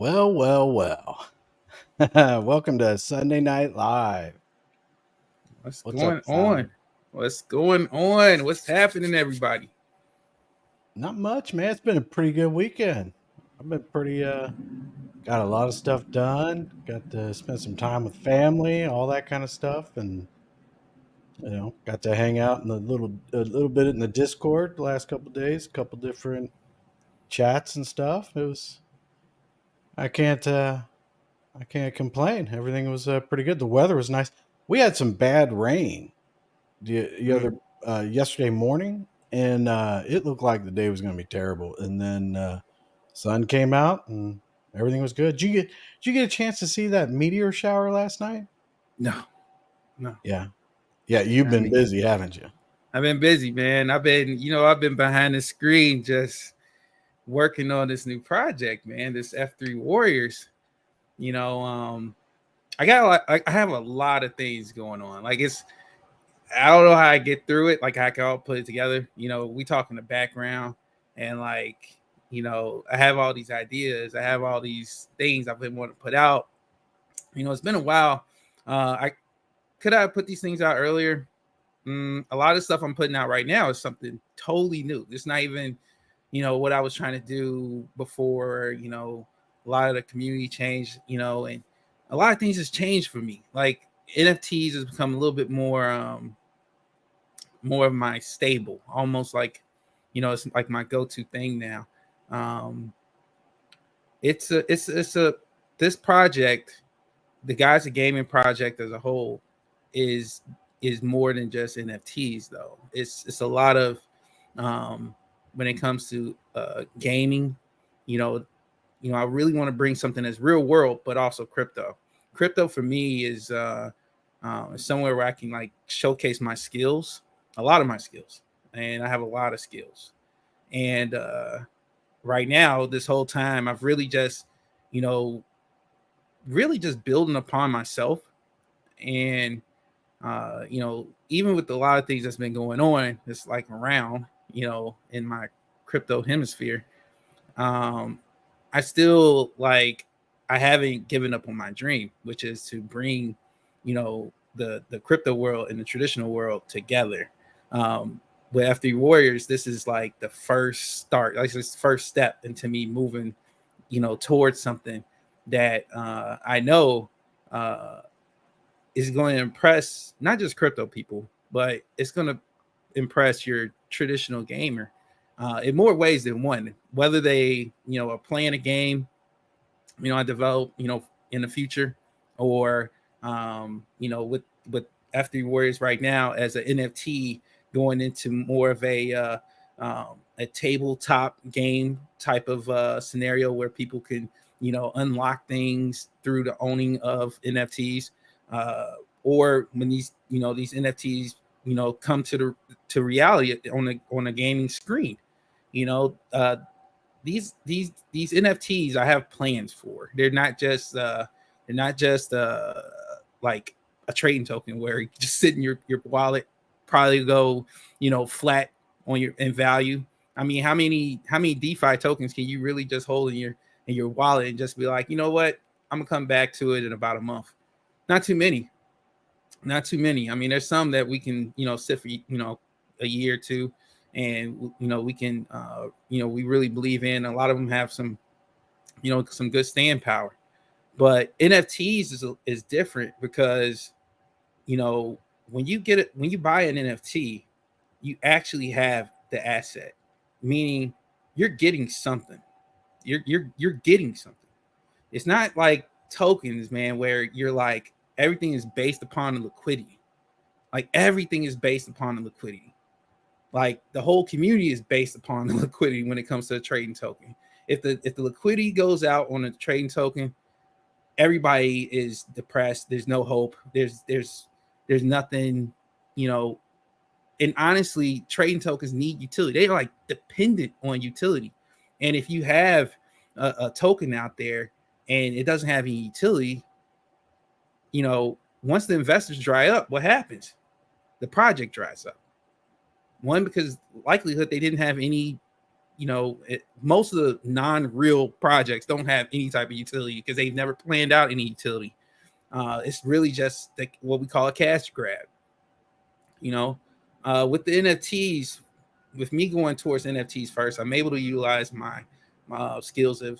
Well, well, well. Welcome to Sunday Night Live. What's What's up, going fam? on? What's going on? What's happening, everybody? Not much, man. It's been a pretty good weekend. I've been pretty got a lot of stuff done. Got to spend some time with family, all that kind of stuff, and got to hang out in a little bit in the Discord the last couple of days, a couple different chats and stuff. It was I can't I can't complain. Everything was pretty good. The weather was nice. We had some bad rain the Mm. other yesterday morning, and it looked like the day was going to be terrible. And then sun came out, and everything was good. Did you get a chance to see that meteor shower last night? No, no. Yeah, yeah. You've I been mean, busy, haven't you? I've been busy, man. I've been behind the screen just working on this new project, man. This F3 Warriors. You know, I have a lot of things going on. I don't know how I get through it. Like, I can all put it together. We talk in the background, and I have all these ideas. I have all these things I've been wanting to put out. It's been a while. I could I put these things out earlier? A lot of stuff I'm putting out right now is something totally new. It's not even, what I was trying to do before. A lot of the community changed. And a lot of things has changed for me. Like, NFTs has become a little bit more of my stable, almost like, it's like my go-to thing now. Um, it's a this project, the guys, a gaming project as a whole, is more than just NFTs though. It's a lot of when it comes to gaming, you know, I really want to bring something that's real world, but also crypto. Crypto for me is somewhere where I can like showcase my skills, a lot of my skills, and I have a lot of skills. And right now, this whole time, I've really just, you know, really just building upon myself. And even with a lot of things that's been going on, it's like around, in my crypto hemisphere, um, I still like I haven't given up on my dream, which is to bring, the crypto world and the traditional world together. With F3 Warriors, this is like the first start, like this first step into me moving, towards something that I know uh, is going to impress not just crypto people, but it's going to impress your traditional gamer in more ways than one. Whether they, are playing a game, I develop, in the future, or with F3 Warriors right now as an NFT going into more of a tabletop game type of scenario where people can, unlock things through the owning of NFTs, uh, or when these NFTs, come to reality on a gaming screen. You know, uh, these NFTs I have plans for. They're not just like a trading token where you just sit in your wallet, probably go, flat on your in value. I mean, how many DeFi tokens can you really just hold in your wallet and just be like, you know what? I'm gonna come back to it in about a month. Not too many. Not too many. I mean, there's some that we can, sit for, a year or two, and we can, we really believe in. A lot of them have some, some good staying power. But NFTs is different because, you know, when you buy an NFT, you actually have the asset, meaning you're getting something. You're getting something. It's not like tokens, man, where you're like everything is based upon the liquidity. Like everything is based upon the liquidity. Like the whole community is based upon the liquidity when it comes to a trading token. If the liquidity goes out on a trading token, everybody is depressed. There's no hope. There's nothing, you know. And honestly, trading tokens need utility. They're like dependent on utility. And if you have a token out there and it doesn't have any utility, once the investors dry up, what happens? The project dries up. One, because likelihood they didn't have any most of the non-real projects don't have any type of utility because they've never planned out any utility. It's really just what we call a cash grab. With the NFTs, with me going towards NFTs first, I'm able to utilize my skills of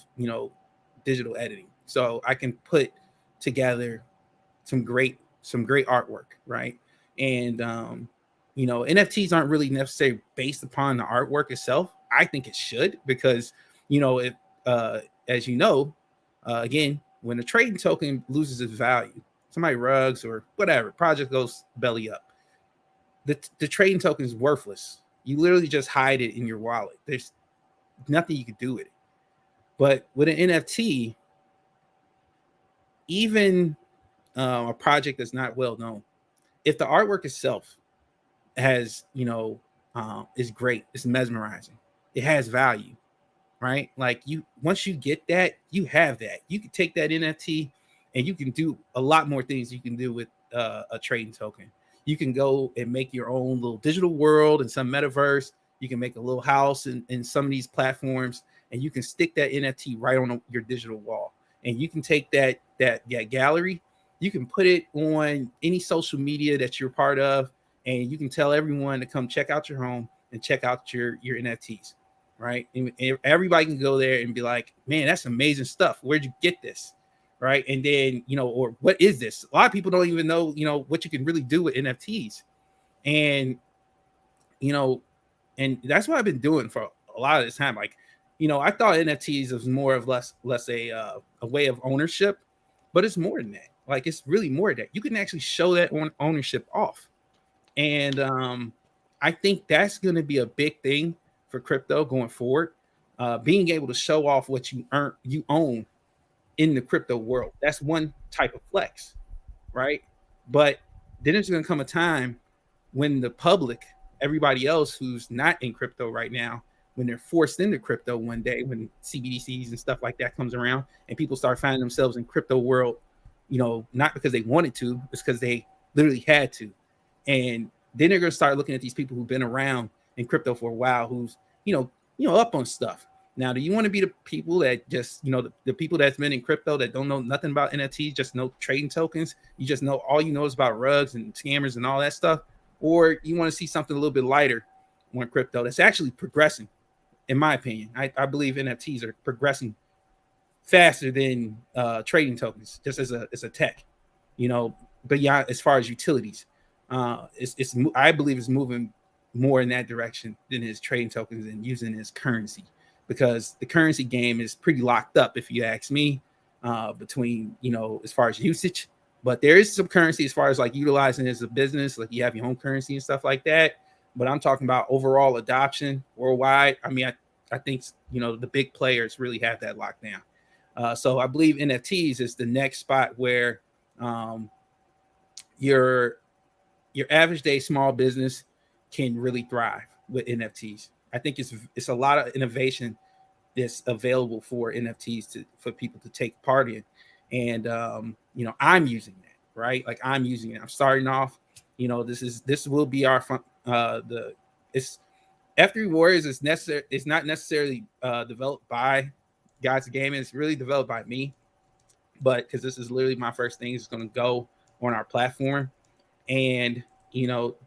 digital editing, so I can put together some great artwork, right? And NFTs aren't really necessarily based upon the artwork itself. I think it should, because if as again, when a trading token loses its value, somebody rugs or whatever, project goes belly up, the trading token is worthless. You literally just hide it in your wallet. There's nothing you can do with it. But with an NFT, even a project that's not well known, if the artwork itself has is great, it's mesmerizing, it has value, right? Like, once you get that, you have that. You can take that NFT and you can do a lot more things you can do with a trading token. You can go and make your own little digital world in some metaverse. You can make a little house in some of these platforms, and you can stick that NFT right on your digital wall. And you can take that gallery, you can put it on any social media that you're part of, and you can tell everyone to come check out your home and check out your NFTs, right? And everybody can go there and be like, man, that's amazing stuff. Where'd you get this? Right. And then, or what is this? A lot of people don't even know, what you can really do with NFTs. And, and that's what I've been doing for a lot of this time. Like, I thought NFTs was more of less a way of ownership, but it's more than that. Like, it's really more than that. You can actually show that ownership off. And I think that's going to be a big thing for crypto going forward. Being able to show off what you own in the crypto world. That's one type of flex, right? But then there's going to come a time when the public, everybody else who's not in crypto right now, when they're forced into crypto one day, when CBDCs and stuff like that comes around, and people start finding themselves in crypto world, not because they wanted to, it's because they literally had to. And then they're going to start looking at these people who've been around in crypto for a while, who's up on stuff. Now, do you want to be the people that just, the people that's been in crypto that don't know nothing about NFTs, just know trading tokens? You just know, all you know is about rugs and scammers and all that stuff? Or you want to see something a little bit lighter on crypto that's actually progressing? In my opinion, I believe NFTs are progressing faster than trading tokens, just as a tech, but yeah, as far as utilities, I believe it's moving more in that direction than his trading tokens and using his currency, because the currency game is pretty locked up, if you ask me, between, as far as usage. But there is some currency as far as like utilizing it as a business, like you have your own currency and stuff like that. But I'm talking about overall adoption worldwide. I mean, I think, the big players really have that locked down. So I believe NFTs is the next spot where your average day small business can really thrive with NFTs. I think it's a lot of innovation that's available for NFTs for people to take part in. And I'm using that, right? Like, I'm using it. I'm starting off, this will be our fun. It's F3 Warriors is necessary. It's not necessarily developed by Guys Gaming. It's really developed by me, but because this is literally my first thing, it's going to go on our platform. And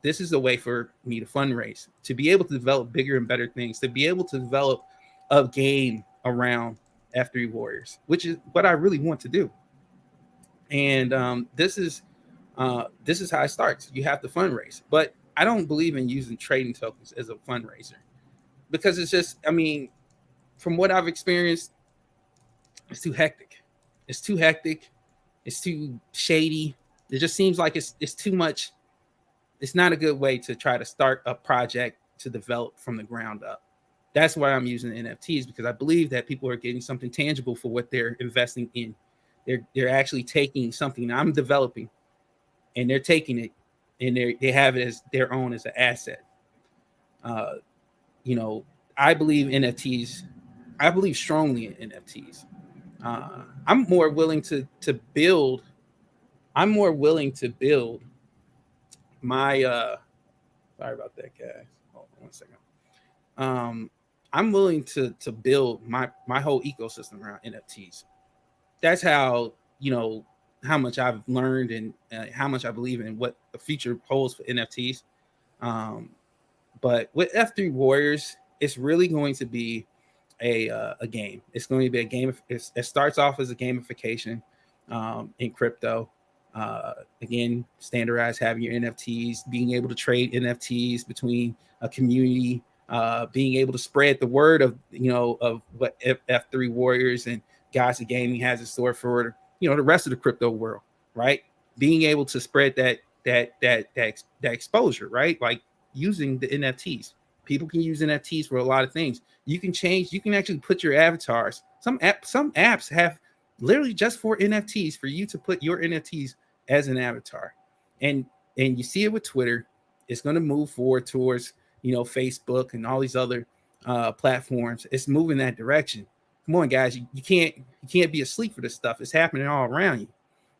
this is a way for me to fundraise, to be able to develop bigger and better things, to be able to develop a game around F3 Warriors, which is what I really want to do. And this is how it starts. You have to fundraise, but I don't believe in using trading tokens as a fundraiser, because it's just, from what I've experienced, it's too hectic. It's too hectic. It's too shady. It just seems like it's too much. It's not a good way to try to start a project to develop from the ground up. That's why I'm using NFTs, because I believe that people are getting something tangible for what they're investing in. They're actually taking something I'm developing, and they're taking it, and they have it as their own, as an asset. I believe NFTs. I believe strongly in NFTs. I'm more willing to build. I'm more willing to build my sorry about that, guys. Hold on 1 second. I'm willing to build my whole ecosystem around NFTs. That's how, how much I've learned and how much I believe in what the future holds for NFTs. Um, but with F3 Warriors, it's really going to be a game. It's going to be a game. It starts off as a gamification in crypto. Again, standardized, having your NFTs, being able to trade NFTs between a community, being able to spread the word of of what F3 Warriors and Guys of Gaming has in store for the rest of the crypto world, right? Being able to spread that exposure, right? Like using the NFTs. People can use NFTs for a lot of things. You can actually put your avatars. Some apps have literally just for NFTs for you to put your NFTs as an avatar. And you see it with Twitter. It's going to move forward towards Facebook and all these other platforms. It's moving that direction. Come on, guys, you can't be asleep for this stuff. It's happening all around you,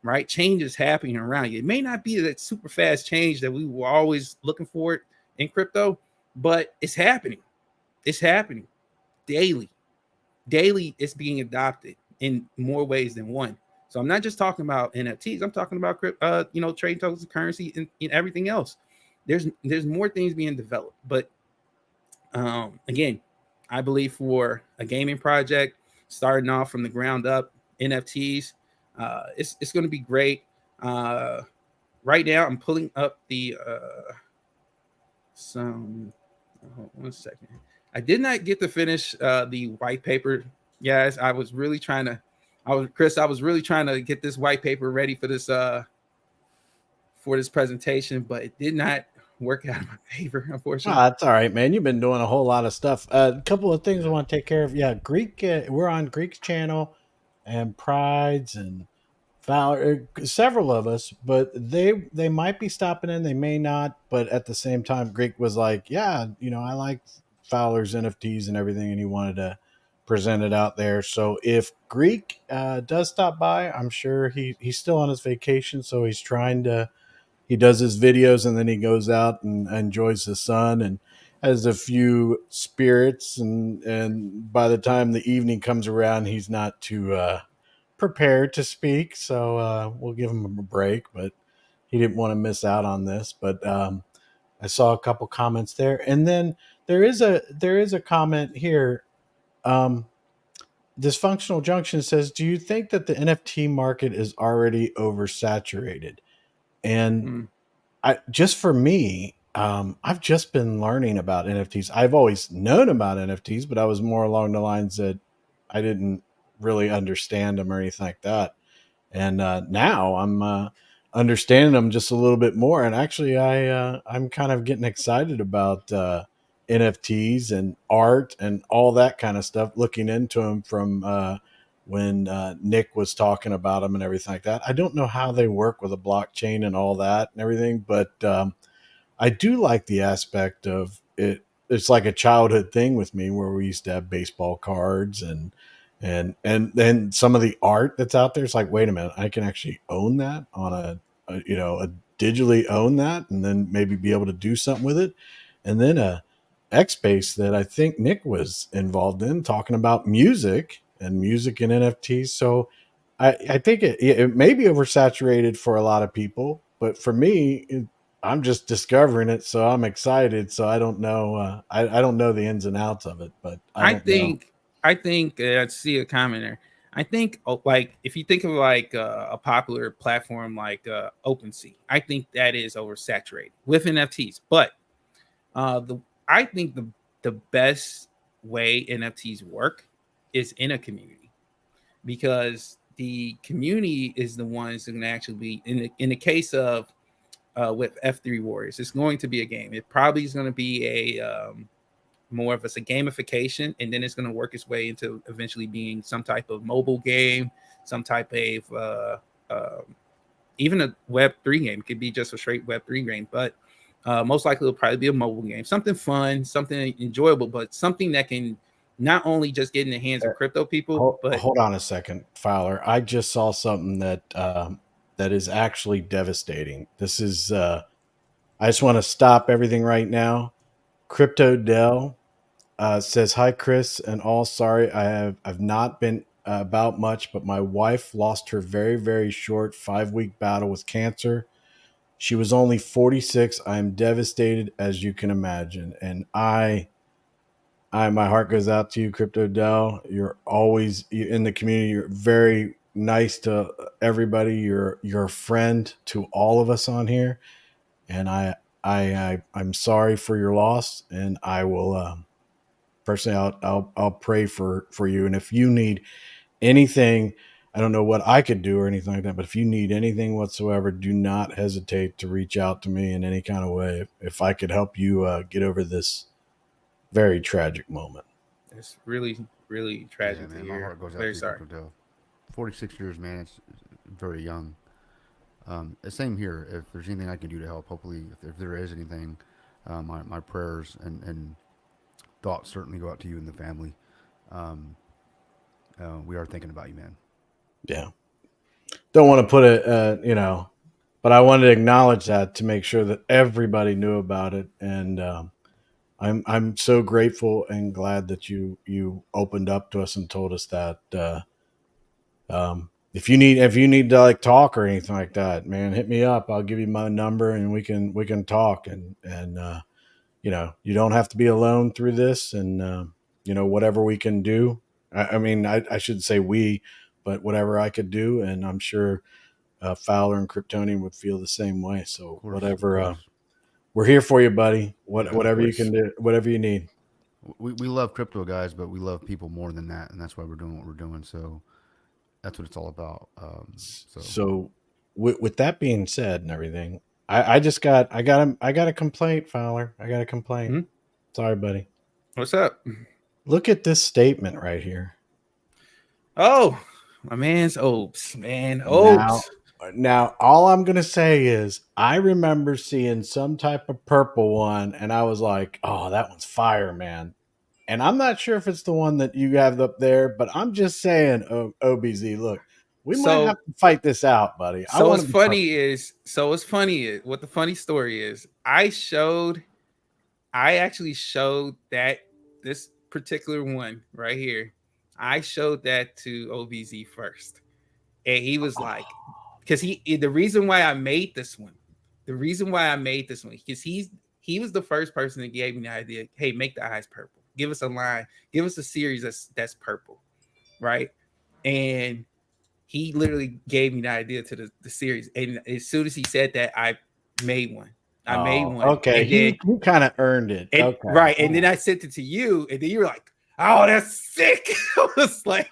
right? Change is happening around you. It may not be that super fast change that we were always looking for in crypto, but it's happening. It's happening daily. Daily, it's being adopted in more ways than one. So I'm not just talking about NFTs. I'm talking about trade tokens, currency, and everything else. There's more things being developed. But again, I believe for a gaming project starting off from the ground up, NFTs, it's going to be great. Right now, I'm pulling up the one second. I did not get to finish the white paper, guys. I was really trying to get this white paper ready for this presentation, but it did not work out in my favor, unfortunately. That's all right, man. You've been doing a whole lot of stuff. A couple of things I want to take care of. Yeah, Greek. We're on Greek's channel, and Pride's and Fowler. Several of us, but they might be stopping in. They may not. But at the same time, Greek was like, "Yeah, I like Fowler's NFTs and everything," and he wanted to present it out there. So if Greek does stop by, I'm sure he's still on his vacation, so he's trying to. He does his videos and then he goes out and enjoys the sun and has a few spirits, and by the time the evening comes around, he's not too prepared to speak. So we'll give him a break, but he didn't want to miss out on this. But I saw a couple comments there, and then there is a comment here. Dysfunctional Junction says, "Do you think that the NFT market is already oversaturated?" And just for me, I've just been learning about NFTs. I've always known about NFTs, but I was more along the lines that I didn't really understand them or anything like that. And now I'm understanding them just a little bit more. And actually, I'm kind of getting excited about NFTs and art and all that kind of stuff. Looking into them from when Nick was talking about them and everything like that. I don't know how they work with a blockchain and all that and everything, but I do like the aspect of it. It's like a childhood thing with me where we used to have baseball cards and then some of the art that's out there. It's like, wait a minute, I can actually own that on a digitally own that, and then maybe be able to do something with it. And then a X Base that I think Nick was involved in talking about music and NFTs. So I think it may be oversaturated for a lot of people, but for me, I'm just discovering it, so I'm excited. So I don't know. I don't know the ins and outs of it, but I don't know. I think I see a comment there. I think like if you think of like a popular platform like OpenSea, I think that is oversaturated with NFTs. But I think the best way NFTs work is in a community, because the community is the ones that can actually be in the case of with F3 Warriors, it's going to be a game. It probably is going to be a more of a gamification, and then it's going to work its way into eventually being some type of mobile game, some type of even a Web3 game. It could be just a straight Web3 game, but most likely it'll probably be a mobile game, something fun, something enjoyable, but something that can not only just get in the hands of crypto people, but hold on a second, Fowler. I just saw something that that is actually devastating. This is. I just want to stop everything right now. Crypto Dell Says, hi, Chris, and all. Sorry, I've not been about much, but my wife lost her very, very short 5-week battle with cancer. She was only 46. I am devastated, as you can imagine. And my heart goes out to you, Crypto Dell. You're always in the community. You're very nice to everybody. You're a friend to all of us on here. And I'm sorry for your loss. And I will, personally, I'll pray for you. And if you need anything, I don't know what I could do or anything like that, but if you need anything whatsoever, do not hesitate to reach out to me in any kind of way. If I could help you get over this very tragic moment. It's really, really tragic Yeah, to man, hear. my heart goes out Very to you, sorry. Crypto Dell. 46 years, man. It's very young. Same here. If there's anything I can do to help, hopefully, if there is anything, my prayers and thoughts certainly go out to you and the family. We are thinking about you, man. Yeah. Don't want to put it, but I wanted to acknowledge that to make sure that everybody knew about it. And I'm so grateful and glad that you opened up to us and told us that. If you need to like talk or anything like that, man, hit me up. I'll give you my number and we can talk. And you don't have to be alone through this. And whatever we can do. I should say we, but whatever I could do, and I'm sure Fowler and Kryptonian would feel the same way. So Of course, whatever, of course. we're here for you, buddy. Yeah, of Whatever you course. can do, whatever you need. We love crypto guys, but we love people more than that, and that's why we're doing what we're doing. So that's what it's all about. So with that being said and everything, I got a complaint, Fowler. I got a complaint. Hmm? Sorry, buddy. What's up? Look at this statement right here. Oh, my man's Opes, man. Now, Opes. now, all I'm gonna say is I remember seeing some type of purple one, and I was like, "Oh, that one's fire, man." And I'm not sure if it's the one that you have up there, but I'm just saying, OBZ, look, we might have So, to fight this out, buddy. I so want what's to be funny is, what the funny story is, I actually showed that this particular one right here, I showed that to OBZ first. And he was like, because the reason why I made this one, because he was the first person that gave me the idea, hey, make the eyes purple. Give us a line, give us a series that's purple, right? And he literally gave me the idea to the series. And as soon as he said that, I made one. Okay. And then He kind of earned it. and Okay. right, and then I sent it to you, and then you were like, "Oh, that's sick." I was like,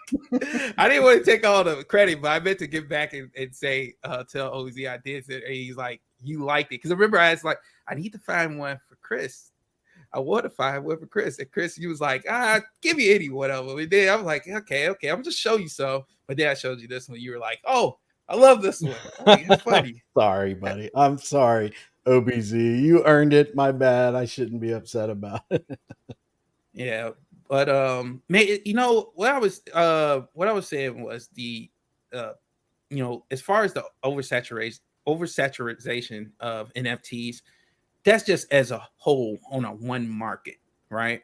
I didn't want to take all the credit, but I meant to give back and say, tell OZ I did it. And he's like, "You liked it," because remember I was like, "I need to find one for Chris. I want to find one for Chris." And Chris, you was like, give me any one of them." And then I was like, okay, I'm just show you some. But then I showed you this one. You were like, "Oh, I love this one." Like, it's funny. Sorry, buddy. I'm sorry, OBZ. You earned it. My bad. I shouldn't be upset about it. Yeah, but man, what I was saying was the as far as the oversaturation of NFTs, that's just as a whole on a one market, right?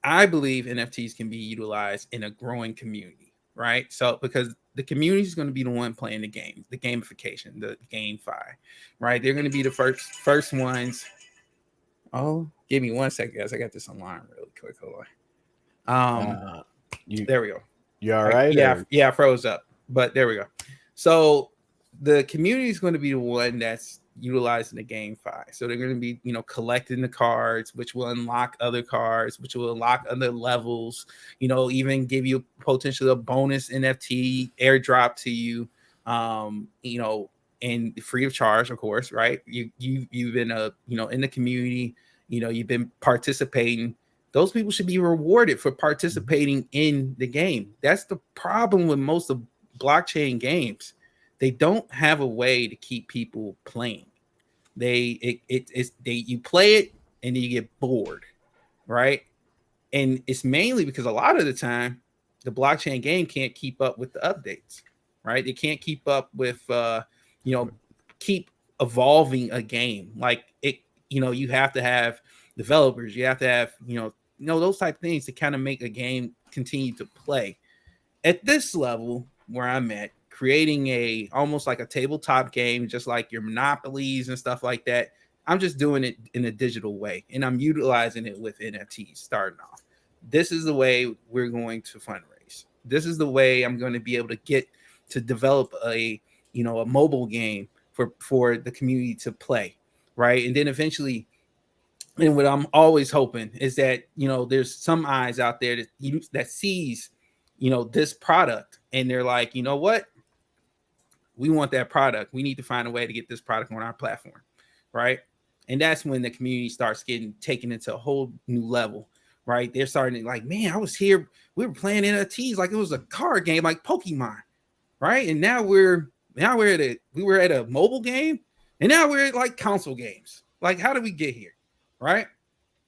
I believe NFTs can be utilized in a growing community, right? So because the community is going to be the one playing the game, the gamification, the GameFi, right? They're going to be the first ones. Oh, give me 1 second, guys. I got this online really quick. Hold on. There we go. You all right? Yeah, I froze up, but there we go. So the community is going to be the one that's utilizing the GameFi. So they're going to be, collecting the cards, which will unlock other cards, which will unlock other levels, even give you potentially a bonus NFT airdrop to you, and free of charge, of course, right? You've been in the community, you've been participating. Those people should be rewarded for participating in the game. That's the problem with most of blockchain games. They don't have a way to keep people playing. You play it and then you get bored, right? And it's mainly because a lot of the time the blockchain game can't keep up with the updates, right? They can't keep up with keep evolving a game. Like it, you have to have developers, you have to have those type of things to kind of make a game continue to play. At this level where I'm at, creating a almost like a tabletop game, just like your Monopolies and stuff like that, I'm just doing it in a digital way, and I'm utilizing it with NFTs starting off. This is the way we're going to fundraise. This is the way I'm going to be able to get to develop a mobile game for the community to play, right? And then eventually, and what I'm always hoping is that there's some eyes out there that sees this product, and they're like, you know what, we want that product. We need to find a way to get this product on our platform, right? And that's when the community starts getting taken into a whole new level, right? They're starting to like, man, I was here, we were playing NFTs like it was a card game, like Pokemon, right? And now we were at a mobile game, and now we're at like console games. Like, how did we get here, right?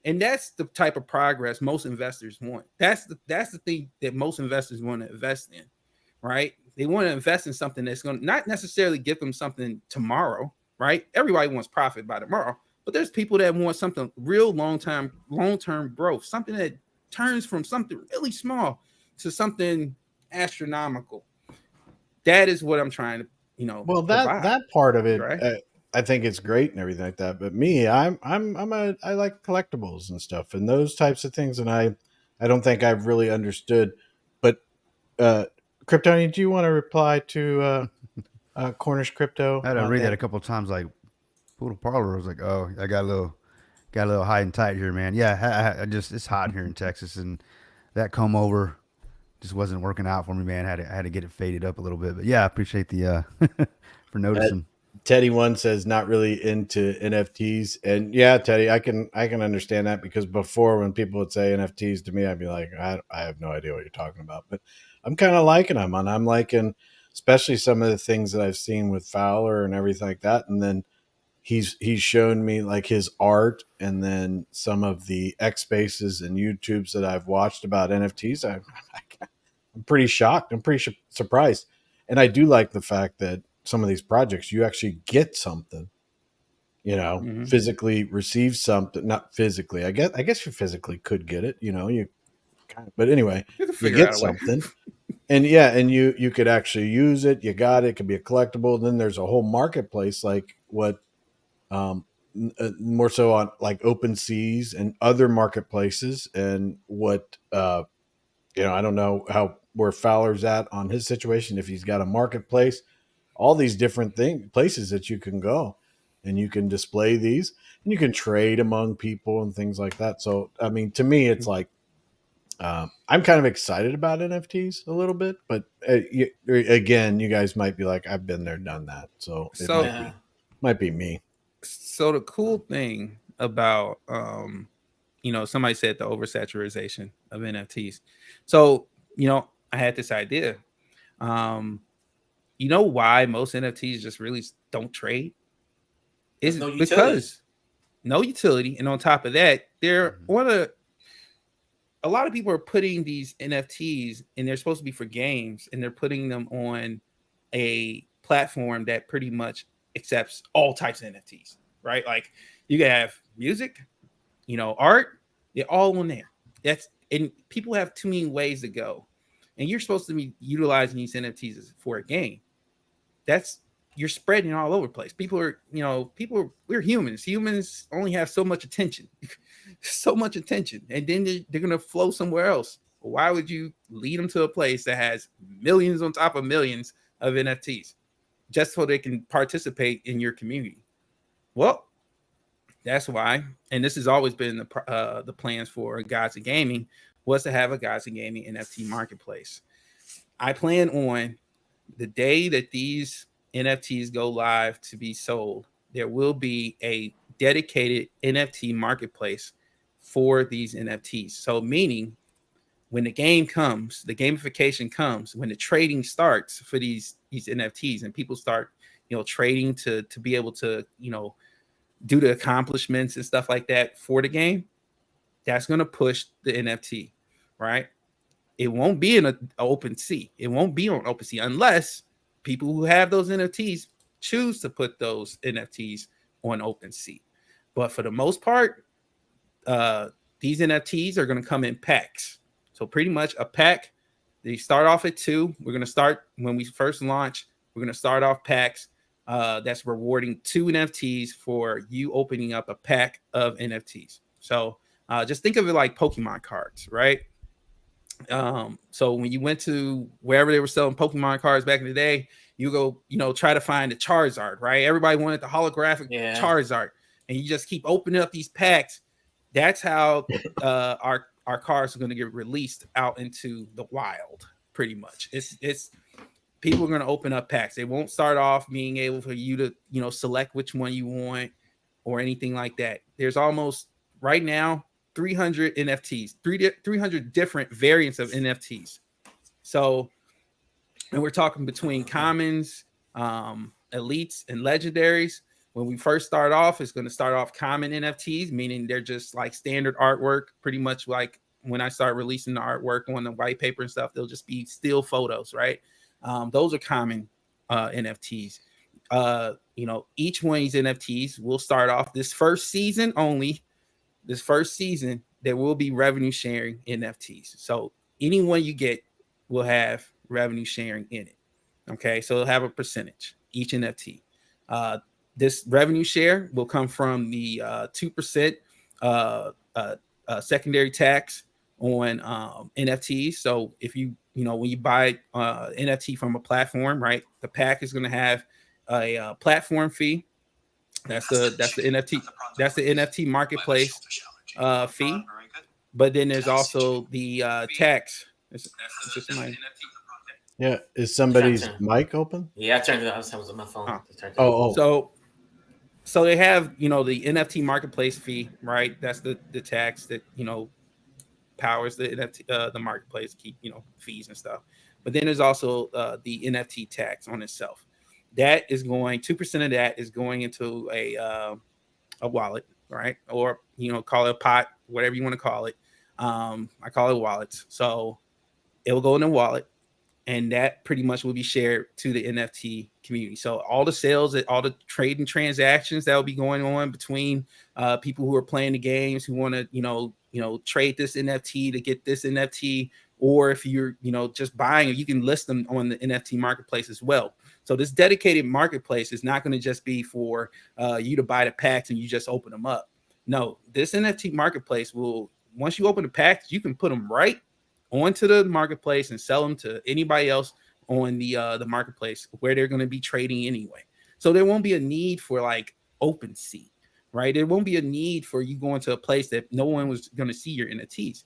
And that's the type of progress most investors want. That's the thing that most investors want to invest in, right? They want to invest in something that's going to not necessarily give them something tomorrow, right? Everybody wants profit by tomorrow, but there's people that want something real long-term growth, something that turns from something really small to something astronomical. That is what I'm trying to, Well, provide, that part of it, right? I think it's great and everything like that. But me, I like collectibles and stuff and those types of things, and I don't think I've really understood. But Kryptonian, do you want to reply to Cornish Crypto I had to on read that that? a couple of times. Like, Poodle Parlor. I was like, oh, I got a little high and tight here, man. Yeah, I just it's hot here in Texas, and that comb over just wasn't working out for me, man. I had to get it faded up a little bit. But yeah, I appreciate the for noticing. Teddy one says not really into NFTs, and yeah, Teddy, I can understand that, because before, when people would say NFTs to me, I'd be like, I have no idea what you're talking about. But I'm kind of liking them, and I'm liking especially some of the things that I've seen with Fowler and everything like that. And then he's shown me like his art, and then some of the X Spaces and YouTubes that I've watched about NFTs. I'm pretty shocked. I'm pretty surprised, and I do like the fact that some of these projects you actually get something, Mm-hmm. physically receive something. Not physically, I guess you physically could get it, you kind of, but anyway, You can you figure get out a way. something. And yeah, and you could actually use it. You got it. It could be a collectible. And then there's a whole marketplace, like what more so on like Open Seas and other marketplaces, and what I don't know how where Fowler's at on his situation, if he's got a marketplace, all these different places that you can go, and you can display these, and you can trade among people and things like that. So I mean, to me, it's like I'm kind of excited about NFTs a little bit, but again, you guys might be like, I've been there, done that, so it So might be me. So the cool thing about somebody said the oversaturation of NFTs. So, I had this idea. Why most NFTs just really don't trade? Is no utility. because no utility. And on top of that, they're on a lot of people are putting these NFTs, and they're supposed to be for games, and they're putting them on a platform that pretty much accepts all types of NFTs, right? Like, you can have music, art, they're all on there. And people have too many ways to go. And you're supposed to be utilizing these NFTs for a game. You're spreading all over the place. We're humans. Humans only have so much attention, and then they're going to flow somewhere else. Why would you lead them to a place that has millions on top of millions of NFTs just so they can participate in your community? Well, that's why, and this has always been the plans for Gods of Gaming, was to have a Gods of Gaming NFT marketplace. I plan on the day that these NFTs go live to be sold, there will be a dedicated NFT marketplace for these NFTs. So meaning, when the game comes, the gamification comes, when the trading starts for these NFTs, and people start, trading to be able to, do the accomplishments and stuff like that for the game, that's going to push the NFT, right? It won't be in an open sea. It won't be on OpenSea unless people who have those NFTs choose to put those NFTs on OpenSea. But for the most part, these NFTs are going to come in packs. So pretty much a pack, they start off at 2. We're going to start when we first launch. We're going to start off packs that's rewarding 2 NFTs for you opening up a pack of NFTs. So just think of it like Pokemon cards, right? So when you went to wherever they were selling Pokemon cards back in the day, you go, try to find the Charizard, right? Everybody wanted the holographic Charizard, and you just keep opening up these packs. That's how our cards are going to get released out into the wild. Pretty much, it's people are going to open up packs. They won't start off being able for you to select which one you want or anything like that. There's almost right now 300 NFTs, 300 different variants of NFTs. So, and we're talking between commons, elites, and legendaries. When we first start off, it's going to start off common NFTs, meaning they're just like standard artwork, pretty much like when I start releasing the artwork on the white paper and stuff, they'll just be still photos, right? Those are common NFTs. Each one of these NFTs will start off this first season only. This first season, there will be revenue sharing NFTs. So anyone you get will have revenue sharing in it. Okay, so it'll have a percentage, each NFT. This revenue share will come from the 2% secondary tax on NFTs. So if when you buy NFT from a platform, right, the pack is going to have a platform fee. That's the NFT marketplace fee. But then there's also the tax. Yeah, is somebody's mic open? Yeah, I turned it off. I was on my phone. So they have the NFT marketplace fee, right? That's the tax that powers the NFT the marketplace, keep fees and stuff. But then there's also the NFT tax on itself. That is going 2% of that is going into a wallet, right? Or call it a pot, whatever you want to call it. I call it wallets. So it will go in a wallet, and that pretty much will be shared to the NFT community. So all the sales, all the trading transactions that will be going on between people who are playing the games, who want to trade this NFT to get this NFT, or if you're just buying it, you can list them on the NFT marketplace as well. So this dedicated marketplace is not going to just be for you to buy the packs and you just open them up. No, this NFT marketplace will, once you open the packs, you can put them right onto the marketplace and sell them to anybody else on the marketplace where they're going to be trading anyway. So there won't be a need for like OpenSea, right? There won't be a need for you going to a place that no one was going to see your NFTs.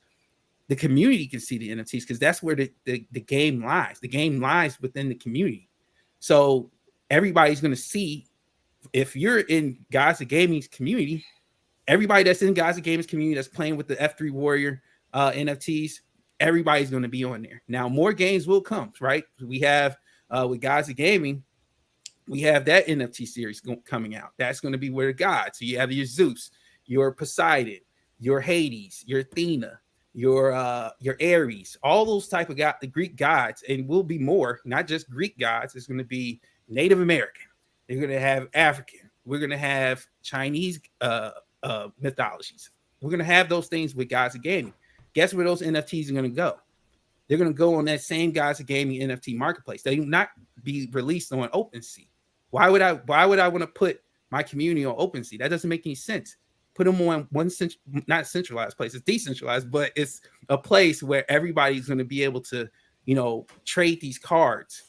The community can see the NFTs because that's where the game lies. The game lies within the community. So everybody's going to see, if you're in Guys of Gaming's community, everybody that's in Guys of Gaming's community that's playing with the F3 Warrior NFTs, everybody's going to be on there. Now, more games will come, right? We have with Guys of Gaming, we have that NFT series coming out. That's going to be where the gods. So you have your Zeus, your Poseidon, your Hades, your Athena, your Ares, all those type of the Greek gods, and will be more, not just Greek gods. It's going to be Native American. They're going to have African. We're going to have Chinese mythologies. We're going to have those things with Guys of Gaming. Guess where those NFTs are going to go? They're going to go on that same Guys of Gaming NFT marketplace. They will not be released on OpenSea. Why would I want to put my community on OpenSea? That doesn't make any sense. Put them on one not centralized place. It's decentralized, but it's a place where everybody's going to be able to, trade these cards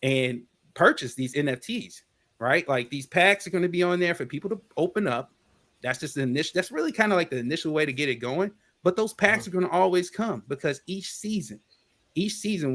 and purchase these NFTs, right? Like these packs are going to be on there for people to open up. That's just the initial. That's really kind of like the initial way to get it going. But those packs are going to always come because each season,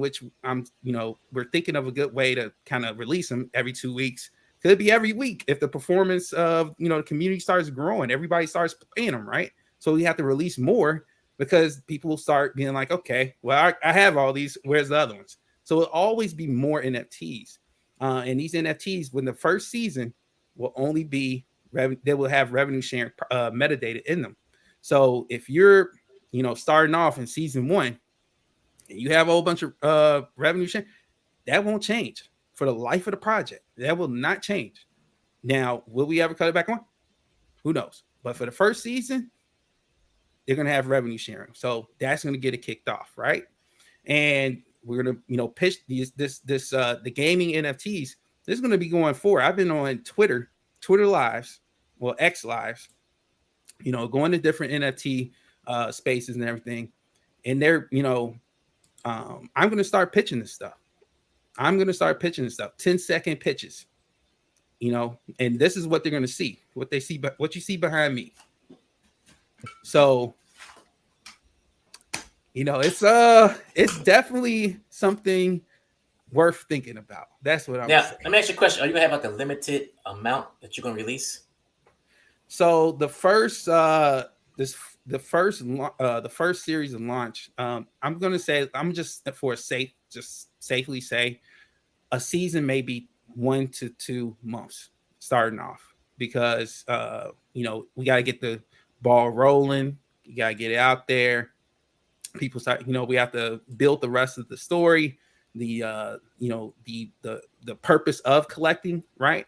which we're thinking of a good way to kind of release them every 2 weeks. Could be every week if the performance of the community starts growing, everybody starts playing them, right? So we have to release more because people will start being like, okay, well, I have all these. Where's the other ones? So it'll always be more NFTs, and these NFTs, when the first season will only be they will have revenue sharing metadata in them. So if you're starting off in season 1, and you have a whole bunch of revenue sharing, that won't change. For the life of the project, that will not change. Now, will we ever cut it back on? Who knows? But for the first season, they're going to have revenue sharing. So that's going to get it kicked off, right? And we're going to, pitch the gaming NFTs. This is going to be going forward. I've been on Twitter Lives, well, X Lives, going to different NFT spaces and everything. And they're, I'm going to start pitching this stuff. 10-second pitches, and this is what they're going to see, what you see behind me. So, it's definitely something worth thinking about. That's what I'm saying. Let me ask you a question. Are you going to have like a limited amount that you're going to release? So the first series of launch, I'm going to say, I'm just safely say a season may be 1 to 2 months starting off, because we got to get the ball rolling. You got to get it out there. People start, we have to build the rest of the story, the purpose of collecting, right?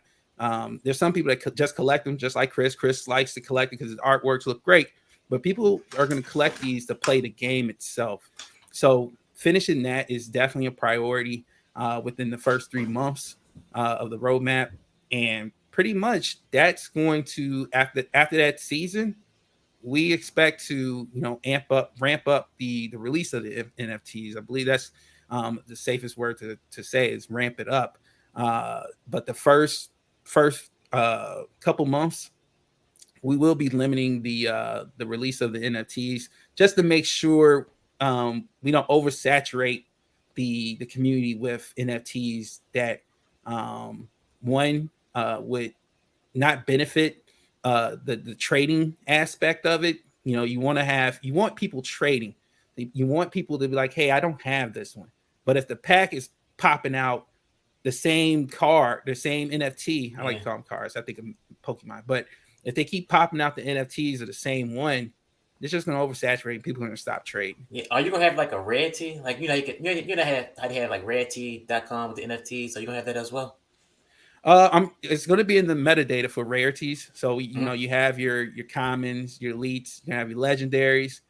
There's some people that just collect them, just like Chris. Chris likes to collect it because his artworks look great, but people are going to collect these to play the game itself. So finishing that is definitely a priority within the first 3 months of the roadmap. And pretty much that's going to, after that season, we expect to, ramp up the release of the NFTs. I believe that's the safest word to say is ramp it up. But the first couple months, we will be limiting the release of the NFTs just to make sure we don't oversaturate the community with NFTs that would not benefit the trading aspect of it. You want people trading. You want people to be like, hey, I don't have this one. But if the pack is popping out the same card, the same NFT, I like to call them cards, I think of Pokemon, but if they keep popping out the NFTs of the same one, it's just going to oversaturate and people are going to stop trading. Yeah. Are you going to have like a rarity? Like, you have like rarity.com with the NFTs. So you going to have that as well? It's going to be in the metadata for rarities. So, you have your commons, your elites, you have your legendaries.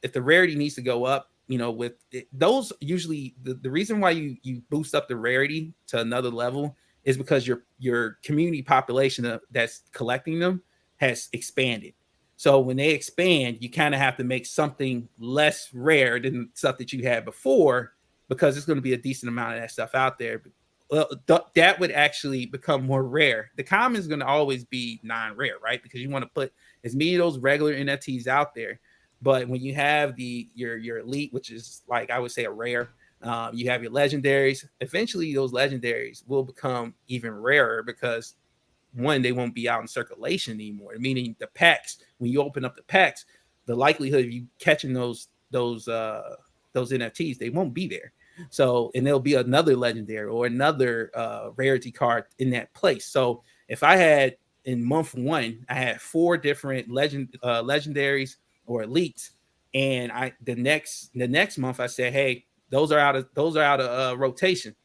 If the rarity needs to go up, with those, usually the reason why you boost up the rarity to another level is because your community population that's collecting them has expanded. So when they expand, you kind of have to make something less rare than stuff that you had before, because there's going to be a decent amount of that stuff out there. Well, that would actually become more rare. The common is going to always be non-rare, right? Because you want to put as many of those regular NFTs out there. But when you have your elite, which is like, I would say, a rare, you have your legendaries. Eventually, those legendaries will become even rarer because, one, they won't be out in circulation anymore. Meaning the packs, when you open up the packs, the likelihood of you catching those NFTs, they won't be there. So, and there'll be another legendary or another rarity card in that place. So if I had in month 1, I had 4 different legendaries or elites, and the next month I said, hey, those are out of rotation.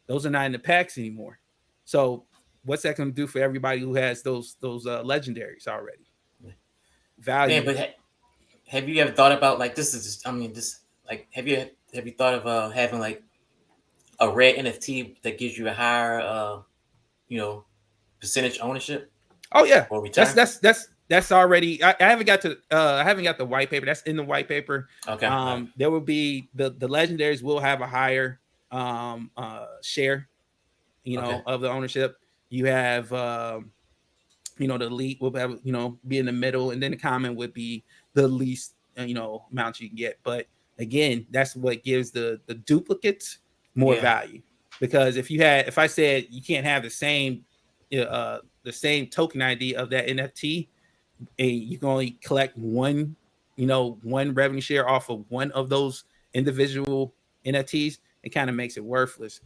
Those are not in the packs anymore. So what's that going to do for everybody who has those legendaries already? Value. Yeah, but have you ever thought about, like, have you thought of having like a rare NFT that gives you a higher percentage ownership? Oh yeah, or return? That's already. I haven't got the white paper. That's in the white paper. Okay. There will be the legendaries will have a higher share, of the ownership. You have the elite will have, be in the middle, and then the common would be the least amount you can get. But again, that's what gives the duplicates more value, because if I said you can't have the same token ID of that NFT, and you can only collect one revenue share off of one of those individual NFTs, it kind of makes it worthless.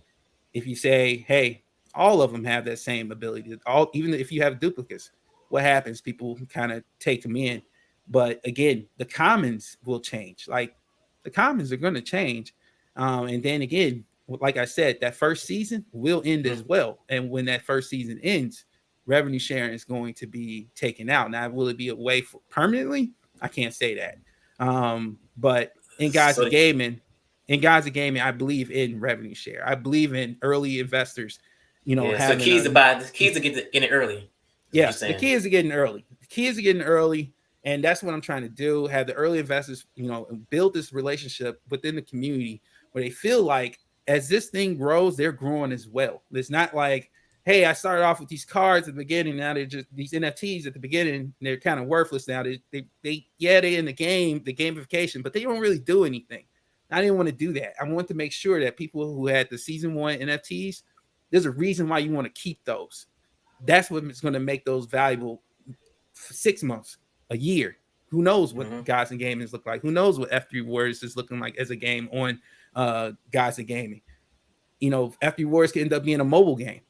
If you say, hey, all of them have that same ability, even if you have duplicates, what happens? People kind of take them in. But again, the commons will change. Like, the commons are going to change. And then again, like I said, that first season will end as well. And when that first season ends, revenue sharing is going to be taken out. Now, will it be away for permanently? I can't say that. But in guys of gaming, I believe in revenue share. I believe in early investors. So keys to get it early. Yeah, the key is to getting early. The key is to getting early, and that's what I'm trying to do. Have the early investors, build this relationship within the community where they feel like as this thing grows, they're growing as well. It's not like, hey, I started off with these cards at the beginning. Now they're just these NFTs at the beginning. They're kind of worthless now. They in the game, the gamification, but they don't really do anything. I didn't want to do that. I want to make sure that people who had the season 1 NFTs, there's a reason why you want to keep those. That's what's going to make those valuable for 6 months, a year. Who knows what Gods and Gaming look like? Who knows what F3 Warriors is looking like as a game on Gods and Gaming? F3 Warriors can end up being a mobile game.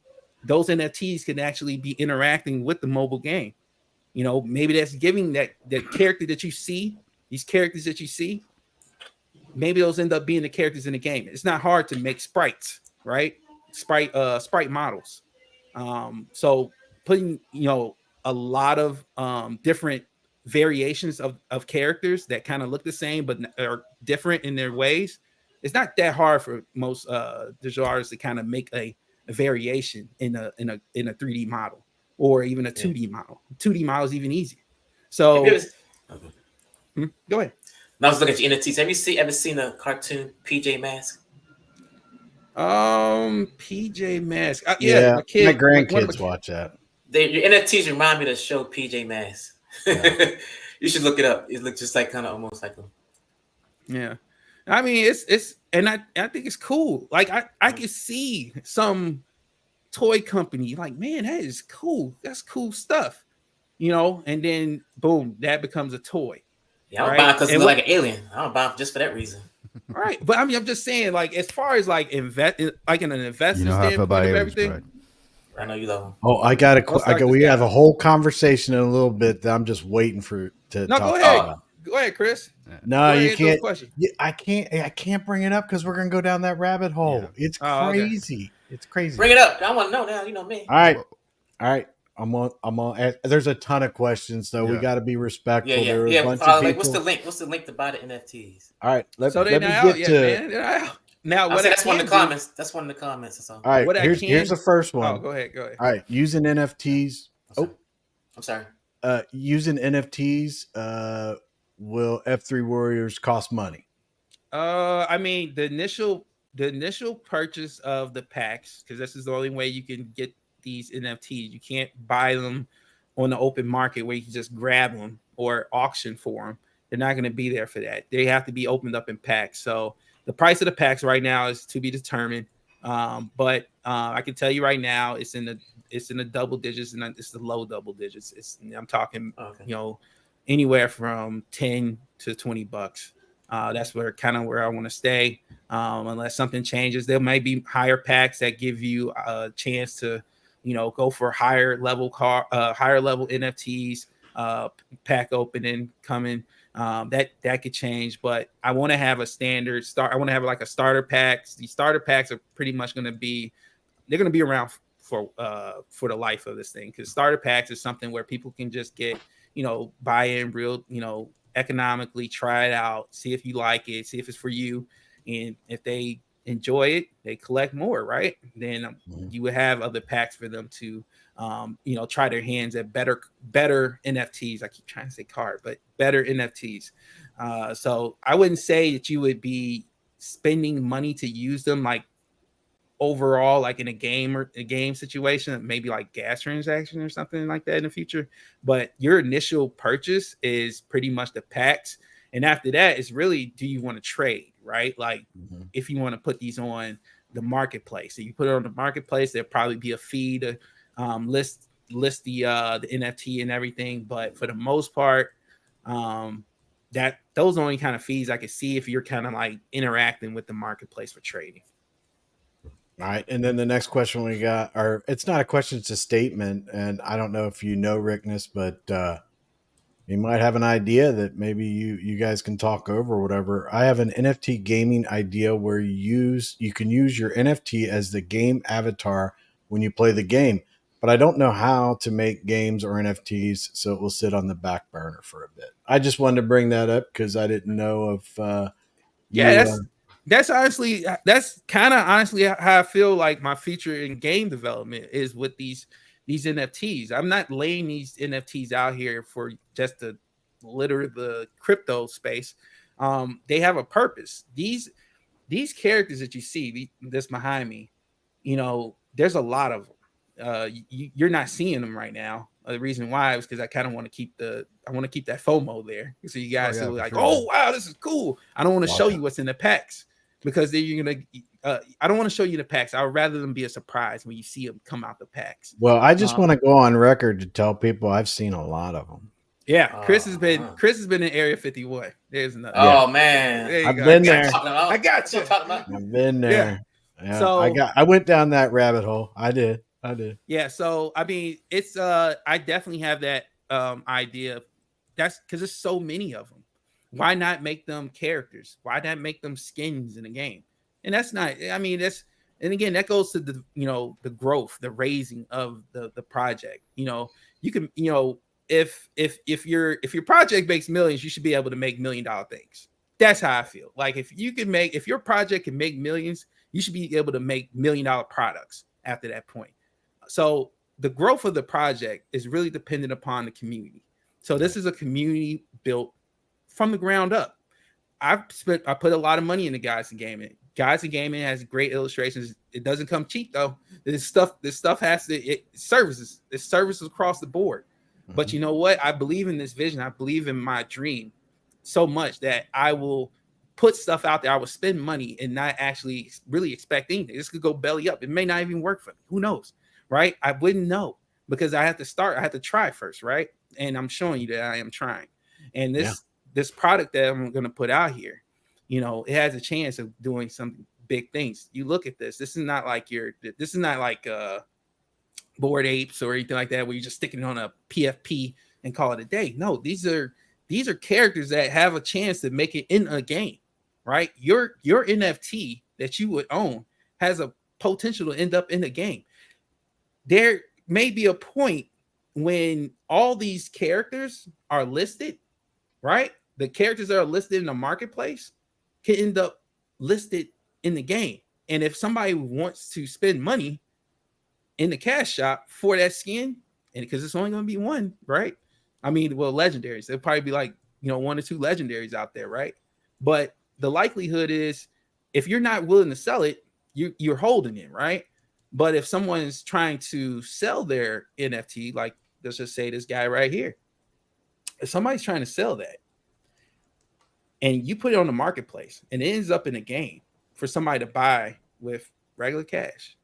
Those NFTs can actually be interacting with the mobile game. Maybe that's giving that character that you see, these characters that you see, maybe those end up being the characters in the game. It's not hard to make sprites, right? Sprite models. So putting, a lot of different variations of characters that kind of look the same but are different in their ways. It's not that hard for most digital artists to kind of make a variation in a 3D model or even a 2D model. 2D model is even easier. So go ahead. Now I was looking at your NFTs. Have you ever seen a cartoon PJ Masks? PJ Masks. Yeah, my grandkids watch that. Your NFTs remind me of the show PJ Masks. Yeah. You should look it up. It looks just like kind of almost like them. Yeah. I mean, it's and I think it's cool. Like I can see some toy company like, man, that is cool. That's cool stuff. And then boom, that becomes a toy. Yeah, I'm buying because it looks like an alien. I don't buy just for that reason. Right. But I mean, I'm just saying, like, as far as like invest like in an investment standpoint of everything. Right. I know you love them. Oh, we have a whole conversation in a little bit that I'm just waiting for to talk about. Go ahead, Chris. No, you can't. I can't bring it up because we're gonna go down that rabbit hole. Yeah. It's crazy. Okay. It's crazy. Bring it up. I want to know now. You know me. All right. I'm on. There's a ton of questions, so we got to be respectful. There are a bunch of people. What's the link? What's the link to buy the NFTs? All right. Let me get to. They're out. Now, that's one of the comments. That's one of the comments. That's all. All right. Here's the first one. Oh, go ahead. All right. Using NFTs. I'm sorry. Using NFTs. Will F3 Warriors cost money? I mean, the initial purchase of the packs, because this is the only way you can get these NFTs. You can't buy them on the open market where you can just grab them or auction for them. They're not going to be there for that. They have to be opened up in packs. So the price of the packs right now is to be determined. But I can tell you right now, it's in the double digits and it's the low double digits. I'm talking, anywhere from 10 to 20 bucks. That's where I want to stay. Unless something changes, there might be higher packs that give you a chance to, go for higher level NFTs, pack opening coming. That could change, but I want to have a standard start. I want to have like a starter packs. These starter packs are pretty much going to be around for the life of this thing. Because starter packs is something where people can just get, buy in real, economically, try it out, see if you like it, see if it's for you. And if they enjoy it, they collect more, right? Then you would have other packs for them to, try their hands at better NFTs. I keep trying to say card, but better NFTs. So I wouldn't say that you would be spending money to use them like overall, like in a game situation, maybe like gas transaction or something like that in the future. But your initial purchase is pretty much the packs. And after that, it's really, do you want to trade, right? Like if you want to put these on the marketplace, if you put it on the marketplace, there'll probably be a fee to list the NFT and everything. But for the most part, that those are only kind of fees I could see if you're kind of like interacting with the marketplace for trading. All right. And then the next question we got, or it's not a question, it's a statement. And I don't know if you know Rickness, but you might have an idea that maybe you guys can talk over or whatever. I have an NFT gaming idea where you can use your NFT as the game avatar when you play the game. but I don't know how to make games or NFTs, so it will sit on the back burner for a bit. I just wanted to bring that up because I didn't know if Yeah, you. that's kind of honestly how I feel like my future in game development is with these NFTs. I'm not laying these NFTs out here for just to litter the crypto space. They have a purpose. These characters that you see this behind me, there's a lot of them. You're not seeing them right now. The reason why is because I kind of want to keep that FOMO there, so you guys are like, oh wow, this is cool. I don't want to show you what's in the packs because then you're gonna. I don't want to show you the packs. I would rather them be a surprise when you see them come out the packs. Well, I just want to go on record to tell people I've seen a lot of them. Yeah, Chris has been in Area 51. There's another. Oh man, I've been there. I got you. I've been there. Yeah. So I went down that rabbit hole. I did. Yeah. So I mean, it's I definitely have that idea. That's because there's so many of them. Why not make them characters? Why not make them skins in the game? And that's not. I mean, and again, that goes to the the growth, the raising of the project. You can if your project makes millions, you should be able to make $1 million things. That's how I feel. Like if your project can make millions, you should be able to make $1 million products after that point. So the growth of the project is really dependent upon the community. So this is a community built from the ground up. I put a lot of money into Guides to Gaming. Guides to Gaming has great illustrations. It doesn't come cheap though. This stuff has services. It's services across the board. But you know what? I believe in this vision. I believe in my dream so much that I will put stuff out there. I will spend money and not actually really expect anything. This could go belly up. It may not even work for me. Who knows? Right? I wouldn't know because I have to start. I have to try first, right? And I'm showing you that I am trying. And this product that I'm going to put out here, it has a chance of doing some big things. You look at this. This is not like Bored Apes or anything like that where you're just sticking it on a PFP and call it a day. No, these are characters that have a chance to make it in a game, right? Your NFT that you would own has a potential to end up in a game. There may be a point when all these characters are listed, right? The characters that are listed in the marketplace can end up listed in the game. And if somebody wants to spend money in the cash shop for that skin, and because it's only going to be one, right? I mean, well, legendaries. There'll probably be like, 1 or 2 legendaries out there, right? But the likelihood is if you're not willing to sell it, you're holding it, right? But if someone's trying to sell their NFT, like let's just say this guy right here, if somebody's trying to sell that and you put it on the marketplace and it ends up in a game for somebody to buy with regular cash,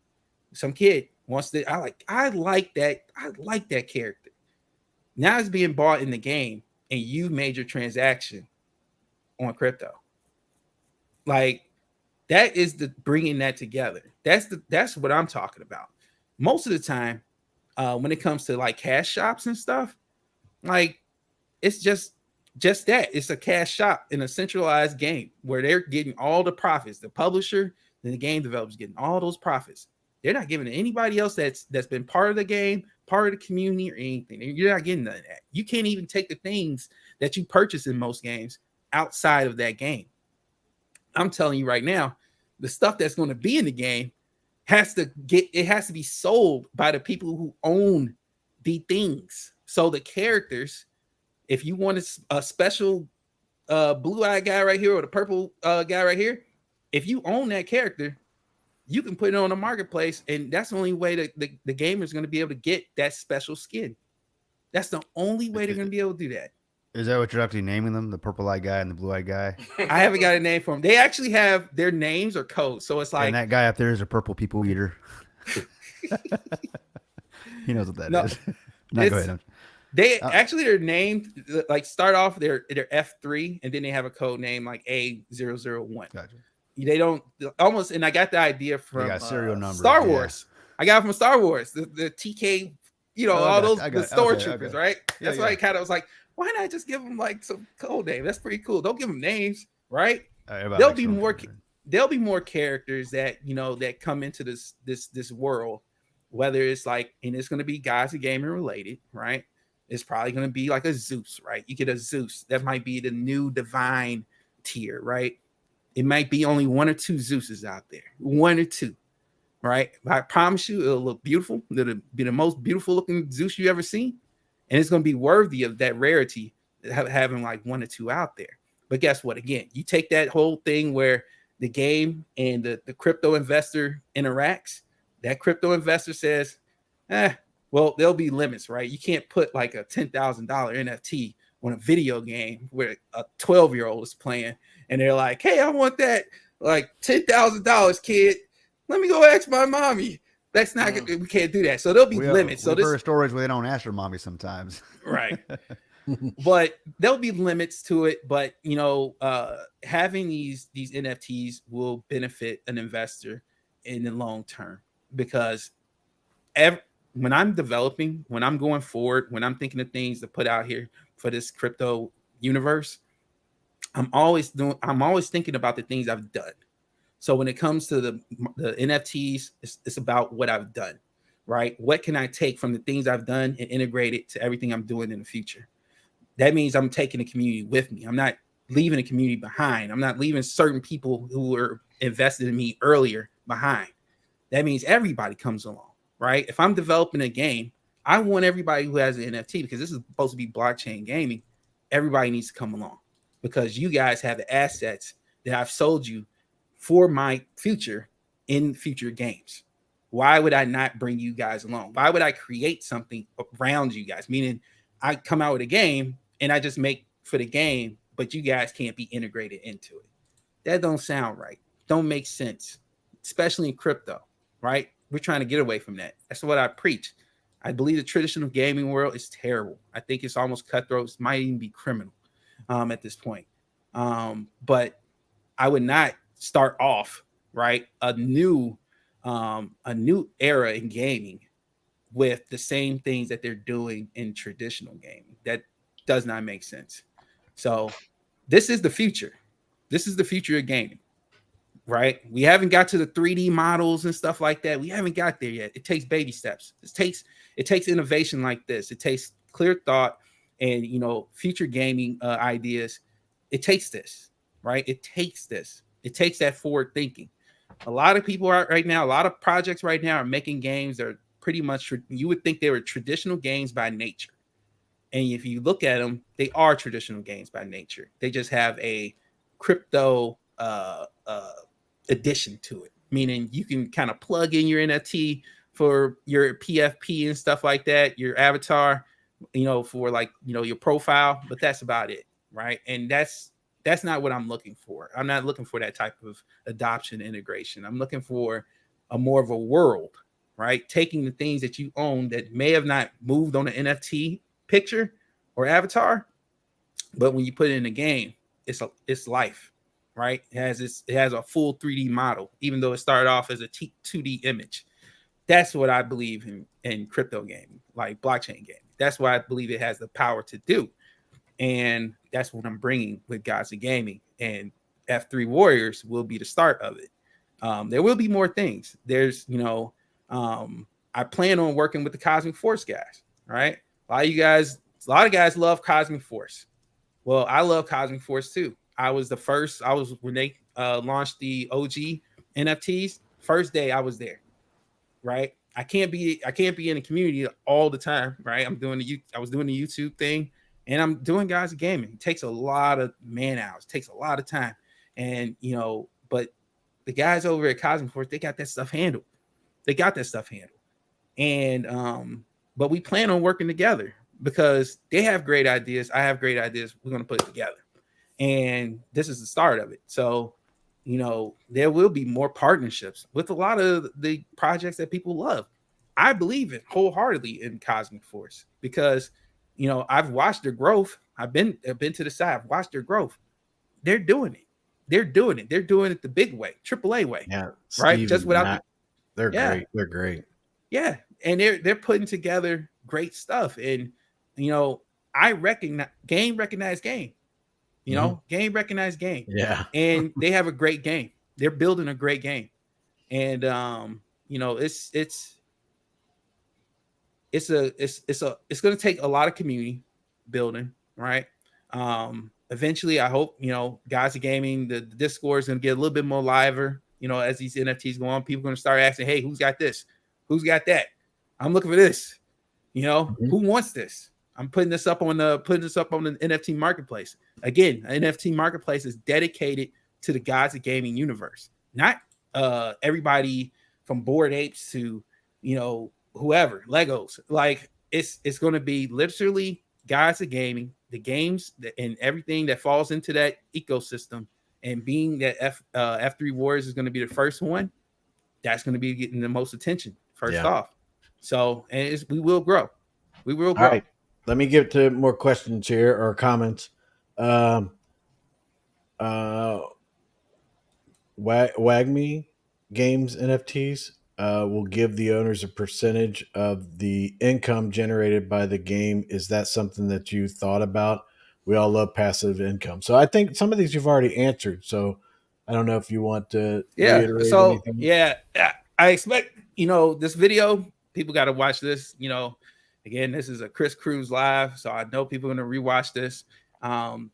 some kid wants to, I like that character. Now it's being bought in the game and you made your transaction on crypto. Like that is the bringing that together. That's what I'm talking about. Most of the time, when it comes to like cash shops and stuff, like it's just that. It's a cash shop in a centralized game where they're getting all the profits. The publisher and the game developers getting all those profits. They're not giving to anybody else that's been part of the game, part of the community, or anything. You're not getting none of that. You can't even take the things that you purchase in most games outside of that game. I'm telling you right now, the stuff that's going to be in the game has to be sold by the people who own the things. So the characters, if you want a special blue-eyed guy right here or the purple guy right here, if you own that character, you can put it on the marketplace, and that's the only way that the gamer is going to be able to get that special skin. That's the only way they're going to be able to do that. Is that what you're actually naming them? The purple-eyed guy and the blue-eyed guy? I haven't got a name for them. They actually have their names or codes. So it's like... And that guy up there is a purple people eater. He knows what that is. No, go ahead. They actually they're named, like start off, they're F3, and then they have a code name like A001. Gotcha. They don't almost, and I got the idea from serial numbers, Star Wars. I got it from Star Wars, the TK, all those the stormtroopers, right? That's why I kind of was like, why not just give them like some code name? That's pretty cool. Don't give them names, right? There'll be more characters that that come into this world whether it's like, and it's going to be Gods of Gaming related, right? It's probably going to be like a Zeus, right? You get a Zeus. That might be the new divine tier, right? It might be only 1 or 2 Zeuses out there, 1 or 2, right? But I promise you, it'll look beautiful. It'll be the most beautiful looking Zeus you ever seen. And it's going to be worthy of that rarity, having like 1 or 2 out there. But guess what? Again, you take that whole thing where the game and the crypto investor interacts. That crypto investor says, well, there'll be limits, right? You can't put like a $10,000 NFT on a video game where a 12-year-old is playing and they're like, hey, I want that like $10,000, kid. Let me go ask my mommy. That's not good. We can't do that. So there'll be limits. So we've heard stories where they don't ask their mommy sometimes. Right. But there'll be limits to it. But having these NFTs will benefit an investor in the long term, because when I'm developing, when I'm going forward, when I'm thinking of things to put out here for this crypto universe, I'm always thinking about the things I've done. So when it comes to the NFTs, it's about what I've done, right? What can I take from the things I've done and integrate it to everything I'm doing in the future? That means I'm taking the community with me. I'm not leaving the community behind. I'm not leaving certain people who were invested in me earlier behind. That means everybody comes along, right? If I'm developing a game, I want everybody who has an NFT, because this is supposed to be blockchain gaming. Everybody needs to come along, because you guys have the assets that I've sold you for my future in future games. Why would I not bring you guys along? Why would I create something around you guys? Meaning I come out with a game and I just make for the game, but you guys can't be integrated into it. That don't sound right. Don't make sense, especially in crypto, right? We're trying to get away from that. That's what I preach. I believe the traditional gaming world is terrible. I think it's almost cutthroat. It might even be criminal at this point. But I would not start off, right, a new era in gaming with the same things that they're doing in traditional gaming. That does not make sense. So this is the future. This is the future of gaming, right? We haven't got to the 3D models and stuff like that. We haven't got there yet. It takes baby steps. It takes innovation like this. It takes clear thought and future gaming ideas. It takes this, right? It takes this. It takes that forward thinking. A lot of people are right now, a lot of projects right now are making games that are pretty much, you would think they were traditional games by nature. And if you look at them, they are traditional games by nature. They just have a crypto addition to it, meaning you can kind of plug in your NFT for your PFP and stuff like that, your avatar, for like, your profile, but that's about it, right? And that's not what I'm looking for. I'm not looking for that type of adoption integration. I'm looking for a more of a world, right? Taking the things that you own that may have not moved on an NFT picture or avatar, but when you put it in a game, it's life, right? It has a full 3D model, even though it started off as a 2D image. That's what I believe in crypto gaming, like blockchain gaming. That's what I believe it has the power to do. And that's what I'm bringing with Gods of Gaming, and F3 Warriors will be the start of it. There will be more things. There's, I plan on working with the Cosmic Force guys. Right? A lot of guys love Cosmic Force. Well, I love Cosmic Force too. I was when they launched the OG NFTs. First day I was there. Right? I can't be in the community all the time. Right? I was doing the YouTube thing. And I'm doing Gods of Gaming. It takes a lot of man hours. It takes a lot of time. And, but the guys over at Cosmic Force, they got that stuff handled. And, but we plan on working together because they have great ideas. I have great ideas. We're going to put it together. And this is the start of it. So, there will be more partnerships with a lot of the projects that people love. I believe it wholeheartedly in Cosmic Force because I've watched their growth. I've been to the side. I've watched their growth. They're doing it. They're doing it the big way, AAA way. Yeah, right. Steve Just without. They're great. They're great. Yeah, and they're putting together great stuff. And I recognize game. Game recognized game. Yeah, and they have a great game. They're building a great game, and it's it's going to take a lot of community building, right? Eventually, I hope, guys of gaming, the Discord is going to get a little bit more liver, as these NFTs go on. People are going to start asking, hey, who's got this? Who's got that? I'm looking for this. Who wants this? I'm putting this up on the NFT marketplace. Again, an NFT marketplace is dedicated to the guys of gaming universe, not everybody from Bored Apes to whoever, Legos. Like it's going to be literally guys of gaming, the games and everything that falls into that ecosystem. And being that F3 Warriors is going to be the first one, that's going to be getting the most attention first off. So, and we will grow. We will grow. All right. Let me get to more questions here or comments. Wagme Games NFTs will give the owners a percentage of the income generated by the game. Is that something that you thought about? We all love passive income. So I think some of these you've already answered. So I don't know if you want to reiterate anything. Yeah, I expect, this video, people got to watch this. Again, this is a Chris Cruz live, so I know people are going to rewatch this.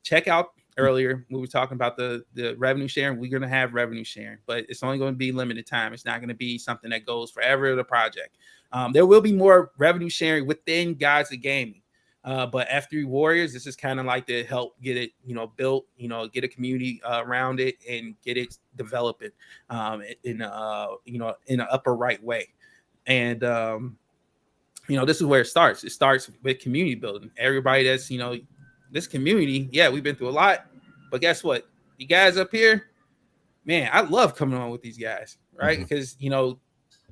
Check out earlier, we were talking about the revenue sharing. We're going to have revenue sharing, but it's only going to be limited time. It's not going to be something that goes forever, the project. There will be more revenue sharing within Guys of Gaming. But F3 Warriors, this is kind of like to help get it, built, get a community around it and get it developing in an upper right way. And, this is where it starts. It starts with community building. Everybody that's, this community, we've been through a lot, but guess what? You guys up here, man, I love coming on with these guys, right? Because,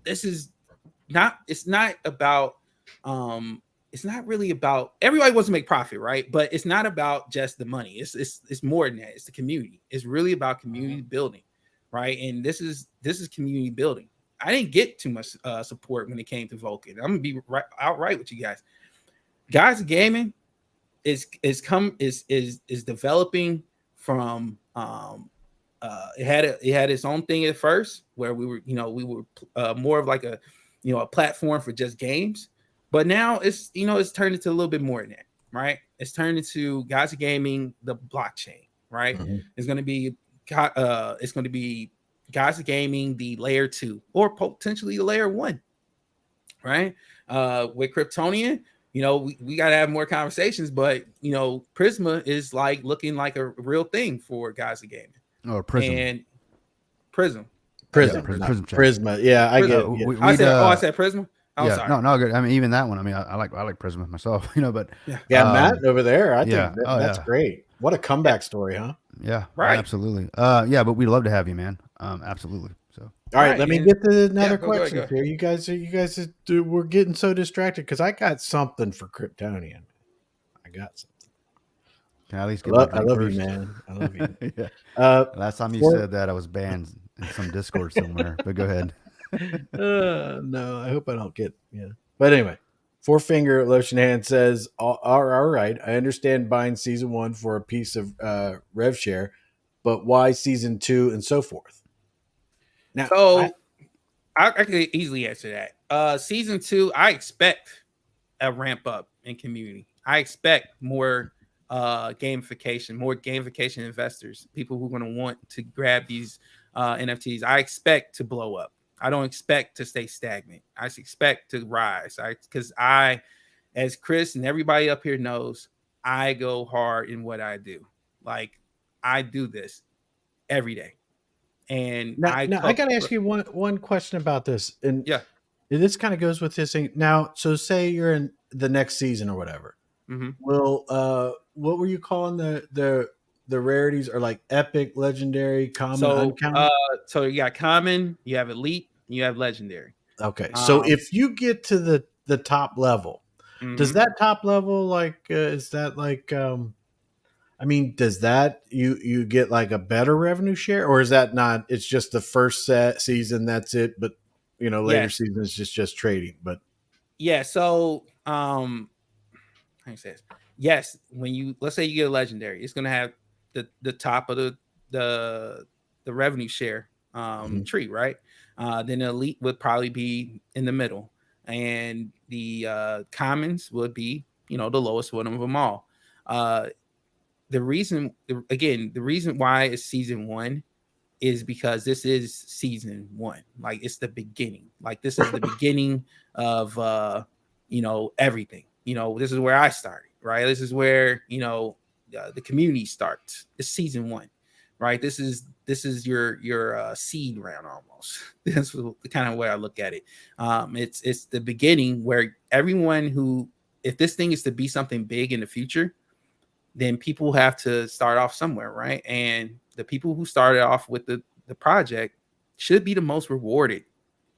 this is not, it's not about, it's not really about, everybody wants to make profit, right? But it's not about just the money. It's more than that. It's the community. It's really about community building, right? And this is community building. I didn't get too much support when it came to Vulcan. I'm gonna be outright with you guys. Guys of Gaming is developing from it had its own thing at first where we were more of like a platform for just games, but now it's turned into a little bit more than that, right? It's turned into Guys of Gaming, the blockchain, right? It's going to be Guys of Gaming, the layer 2 or potentially the layer 1, right? With Kryptonian, we got to have more conversations, but Prisma is like looking like a real thing for Guys of Gaming. Oh, Prism. And Prism. Prisma. Yeah, I get it. I said Prisma. Oh, yeah, sorry. No, good. I mean, even that one. I mean, I like Prisma myself, but Matt over there. I think that's great. What a comeback story, huh? Yeah, right. Absolutely. But we'd love to have you, man. Absolutely. So, all right, let me get to another question here. You guys we're getting so distracted because I got something for Kryptonian. I got something. Can I at least get I love you, man. I love you. Last time you said that, I was banned in some Discord somewhere. But go ahead. No, I hope I don't get But anyway, Four Finger Lotion Hand says, all right, I understand buying season 1 for a piece of rev share, but why season 2 and so forth? Now, so I could easily answer that. Season 2, I expect a ramp up in community. I expect more gamification, more gamification investors, people who are going to want to grab these NFTs. I expect to blow up. I don't expect to stay stagnant. I expect to rise. Because I, as Chris and everybody up here knows, I go hard in what I do. Like I do this every day. And now I got to ask you one question about this. And this kind of goes with this thing. Now, so say you're in the next season or whatever. Well, what were you calling the rarities? Are like epic, legendary, common, uncommon? So you got common, you have elite, you have legendary. Okay. So if you get to the top level, does that top level is that like I mean, does that you get like a better revenue share, or is that not? It's just the first season, that's it. But later season is just trading. But so how you say this? Yes, when let's say you get a legendary, it's gonna have the top of the revenue share tree, right? Then the elite would probably be in the middle. and the commons would be, the lowest one of them all. The reason why it's season 1 is because this is season 1. Like, it's the beginning. Like, this is the beginning of everything. This is where I started, right? This is where the community starts. It's season 1, right? This is your seed round almost. That's the kind of way I look at it. It's the beginning where everyone if this thing is to be something big in the future, then people have to start off somewhere, right? And the people who started off with the project should be the most rewarded.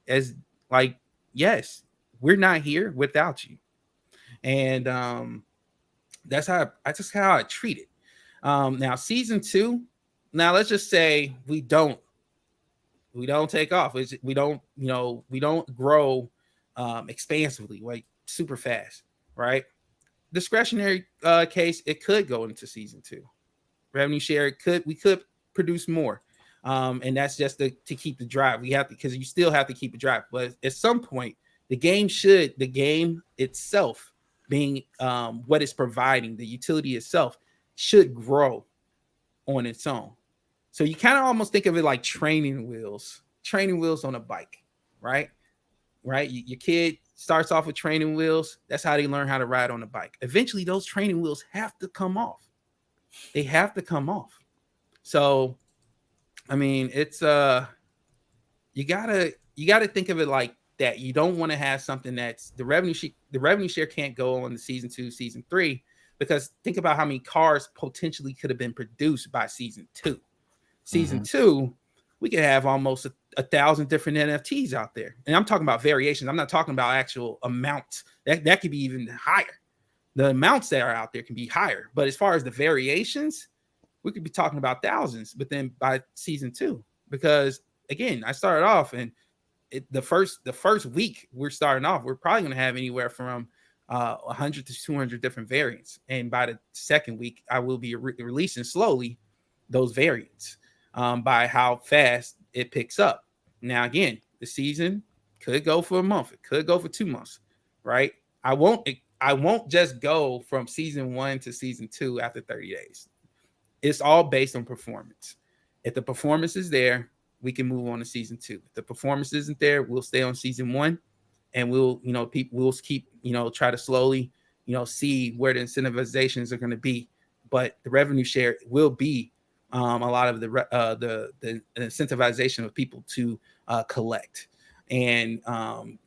As like, yes, we're not here without you. And that's how I treat it. Now season 2, now let's just say we don't take off. We don't grow expansively, like super fast, right? Discretionary case, it could go into season 2. Revenue share, we could produce more. And that's just to keep the drive. We have to, because you still have to keep the drive. But at some point, the game itself being what it's providing, the utility itself should grow on its own. So you kind of almost think of it like training wheels on a bike, right? Right? Your kid starts off with training wheels. That's how they learn how to ride on a bike. Eventually, those training wheels have to come off. They have to come off. So, I mean, it's you gotta think of it like that. You don't want to have something that's the revenue share can't go on the season 2, season 3, because think about how many cars potentially could have been produced by season 2. Season 2, we could have almost 1,000 different NFTs out there. And I'm talking about variations. I'm not talking about actual amounts. That could be even higher. The amounts that are out there can be higher. But as far as the variations, we could be talking about thousands, but then by season 2, because again, I started off and the first week we're starting off, we're probably going to have anywhere from 100 to 200 different variants. And by the second week, I will be releasing slowly those variants by how fast it picks up. Now, again, the season could go for a month. It could go for 2 months, right? I won't just go from season 1 to season 2 after 30 days. It's all based on performance. If the performance is there, we can move on to season 2. If the performance isn't there, we'll stay on season 1, and we'll keep, try to slowly, see where the incentivizations are going to be. But the revenue share will be a lot of the incentivization of people to collect. And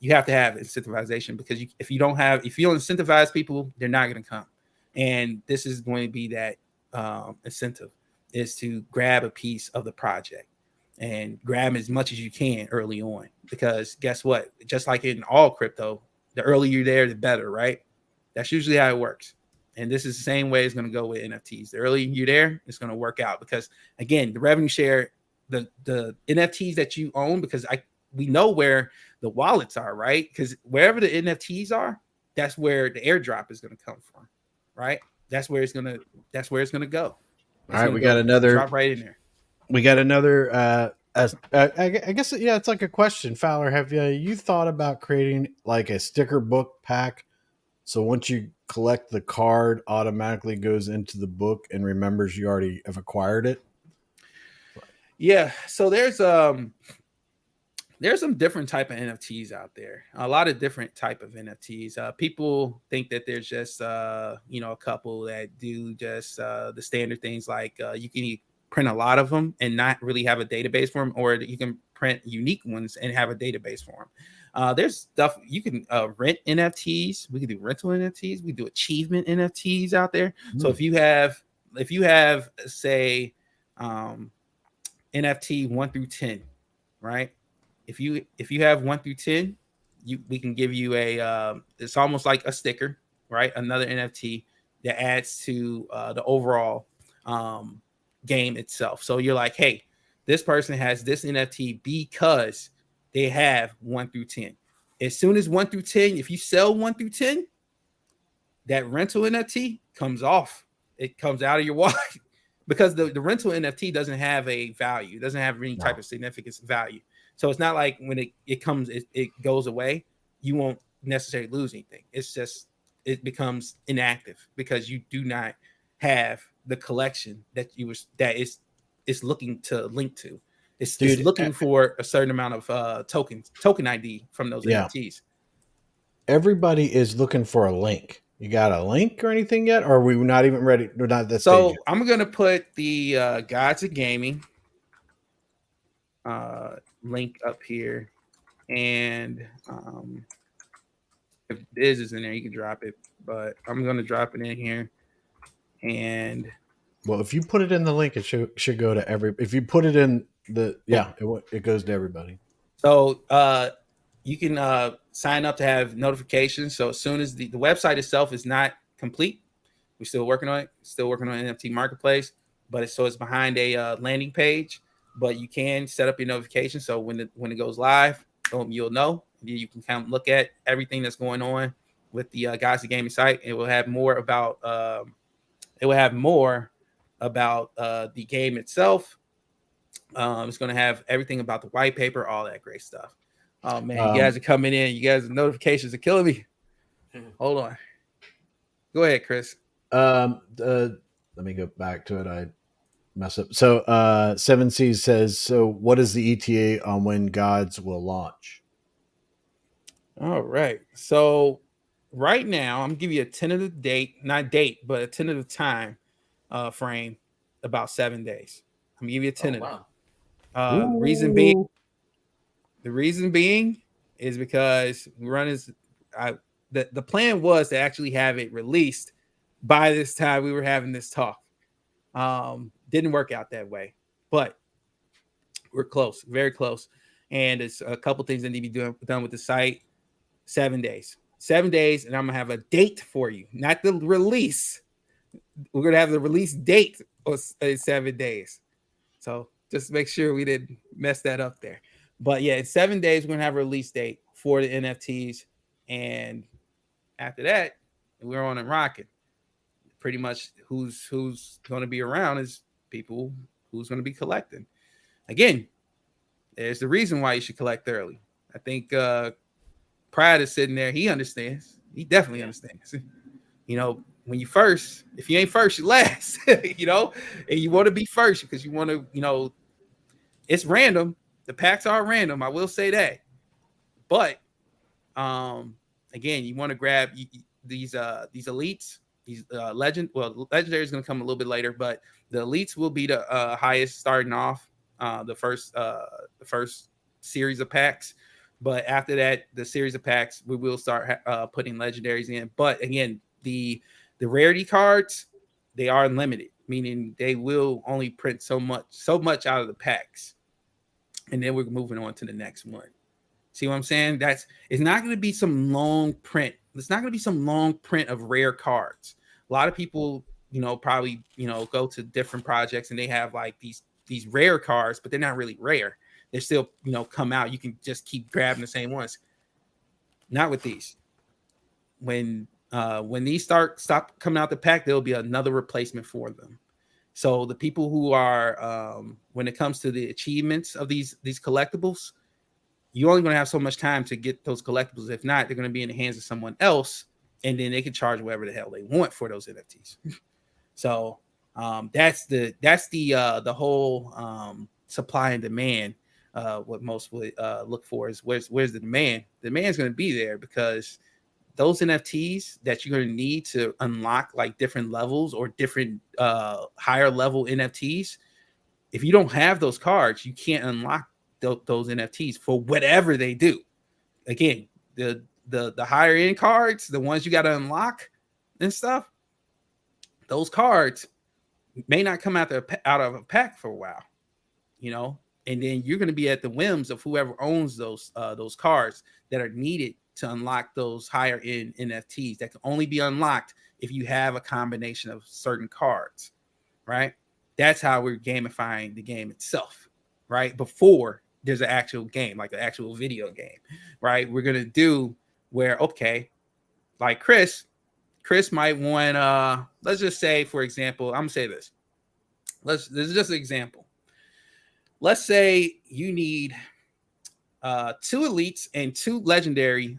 you have to have incentivization, because if you don't incentivize people, they're not going to come. And this is going to be that incentive, is to grab a piece of the project and grab as much as you can early on, because guess what? Just like in all crypto, the earlier you're there, the better, right? That's usually how it works. And this is the same way it's going to go with NFTs. The earlier you're there, it's going to work out, because again, the revenue share, the NFTs that you own, because we know where the wallets are, right? Because wherever the NFTs are, that's where the airdrop is going to come from, right? That's where it's going to go. All right, we got another drop right in there. We got another. I guess it's like a question, Fowler. Have you thought about creating like a sticker book pack? So once you collect the card, automatically goes into the book and remembers you already have acquired it. Yeah. So there's some different type of NFTs out there. A lot of different type of NFTs. People think that there's just a couple that do just the standard things, like you can print a lot of them and not really have a database for them, or you can print unique ones and have a database for them. There's stuff you can rent NFTs. We can do rental NFTs. We do achievement NFTs out there. So if you have say NFT 1 through 10, right? If you have 1 through 10, we can give you it's almost like a sticker, right? Another NFT that adds to the overall game itself. So you're like, hey, this person has this NFT because they have 1 through 10. As soon as 1 through 10, if you sell 1 through 10, that rental NFT comes off. It comes out of your wallet, because the rental NFT doesn't have a value. It doesn't have any type of significance value. So it's not like when it comes, it goes away. You won't necessarily lose anything. It's just it becomes inactive because you do not have the collection that it's looking to link to. It's looking for a certain amount of token ID from those NFTs. Everybody is looking for a link. You got a link or anything yet? Or are we not even ready? We're not that stage yet. I'm gonna put the Gods of Gaming link up here, and if Biz is in there, you can drop it. But I'm gonna drop it in here, and well, if you put it in the link, it should go to every. If you put it in the it goes to everybody. So you can sign up to have notifications. So as soon as the website itself is not complete, we're still working on it. Still working on NFT Marketplace, but it's behind a landing page. But you can set up your notifications. So when it goes live, you'll know. You can kind of look at everything that's going on with the Gods of Gaming site. It will have more about the game itself. It's going to have everything about the white paper, all that great stuff. Oh man, you guys are coming in. You guys' notifications are killing me. Hold on. Go ahead, Chris. Let me go back to it. I mess up. So 7C says, so what is the ETA on when Gods will launch? All right. So right now, I'm gonna give you a tentative date, not date, but a tentative time frame, about 7 days. I'm gonna give you a tentative. Oh, wow. The reason being is because the plan was to actually have it released by this time we were having this talk. Didn't work out that way, but we're close, very close. And it's a couple things that need to be done with the site. 7 days, and I'm gonna have a date for you, not the release. We're gonna have the release date in 7 days. So just make sure we didn't mess that up there. But yeah, in 7 days, we're gonna have a release date for the NFTs, and after that, we're on and rocking. Pretty much, who's going to be around is people who's going to be collecting. Again, there's the reason why you should collect early. I think Pride is sitting there. He understands. He definitely understands. When you first, if you ain't first, you last. And you want to be first because you want to, it's random. The packs are random. I will say that. But again, you want to grab these elites, these legendary is going to come a little bit later, but the elites will be the highest starting off the first series of packs. But after that, the series of packs, we will start putting legendaries in. But again, the rarity cards, they are limited, meaning they will only print so much out of the packs. And then we're moving on to the next one. See what I'm saying? It's not going to be some long print. It's not going to be some long print of rare cards. A lot of people, probably, go to different projects and they have like these rare cards, but they're not really rare. They still, come out. You can just keep grabbing the same ones. Not with these. When these stop coming out the pack, there'll be another replacement for them. So the people who are, when it comes to the achievements of these collectibles, you're only going to have so much time to get those collectibles. If not, they're going to be in the hands of someone else, and then they can charge whatever the hell they want for those NFTs. So that's the whole supply and demand. What most would look for is where's the demand. The demand is going to be there because those NFTs that you're going to need to unlock like different levels or different higher level NFTs. If you don't have those cards, you can't unlock those NFTs for whatever they do. Again, the higher end cards, the ones you got to unlock and stuff, those cards may not come out of a pack for a while, and then you're going to be at the whims of whoever owns those cards that are needed to unlock those higher end NFTs that can only be unlocked if you have a combination of certain cards, right? That's how we're gamifying the game itself, right? Before there's an actual game, like an actual video game, right? We're going to do where, okay, like Chris might want, let's just say, for example, I'm going to say this. This is just an example. Let's say you need 2 elites and 2 legendary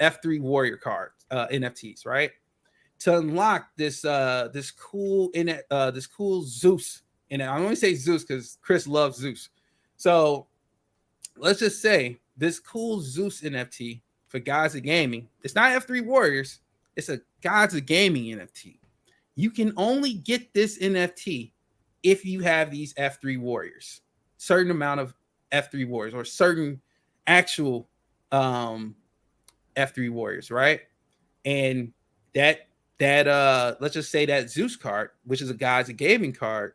F3 Warrior cards, NFTs, right? To unlock this cool Zeus, and I only say Zeus because Chris loves Zeus. So let's just say this cool Zeus NFT for Gods of Gaming. It's not F3 Warriors. It's a Gods of Gaming NFT. You can only get this NFT if you have these F3 Warriors. Certain amount of F3 Warriors or certain actual F3 Warriors, right? And that let's just say that Zeus card, which is a Gods of Gaming card,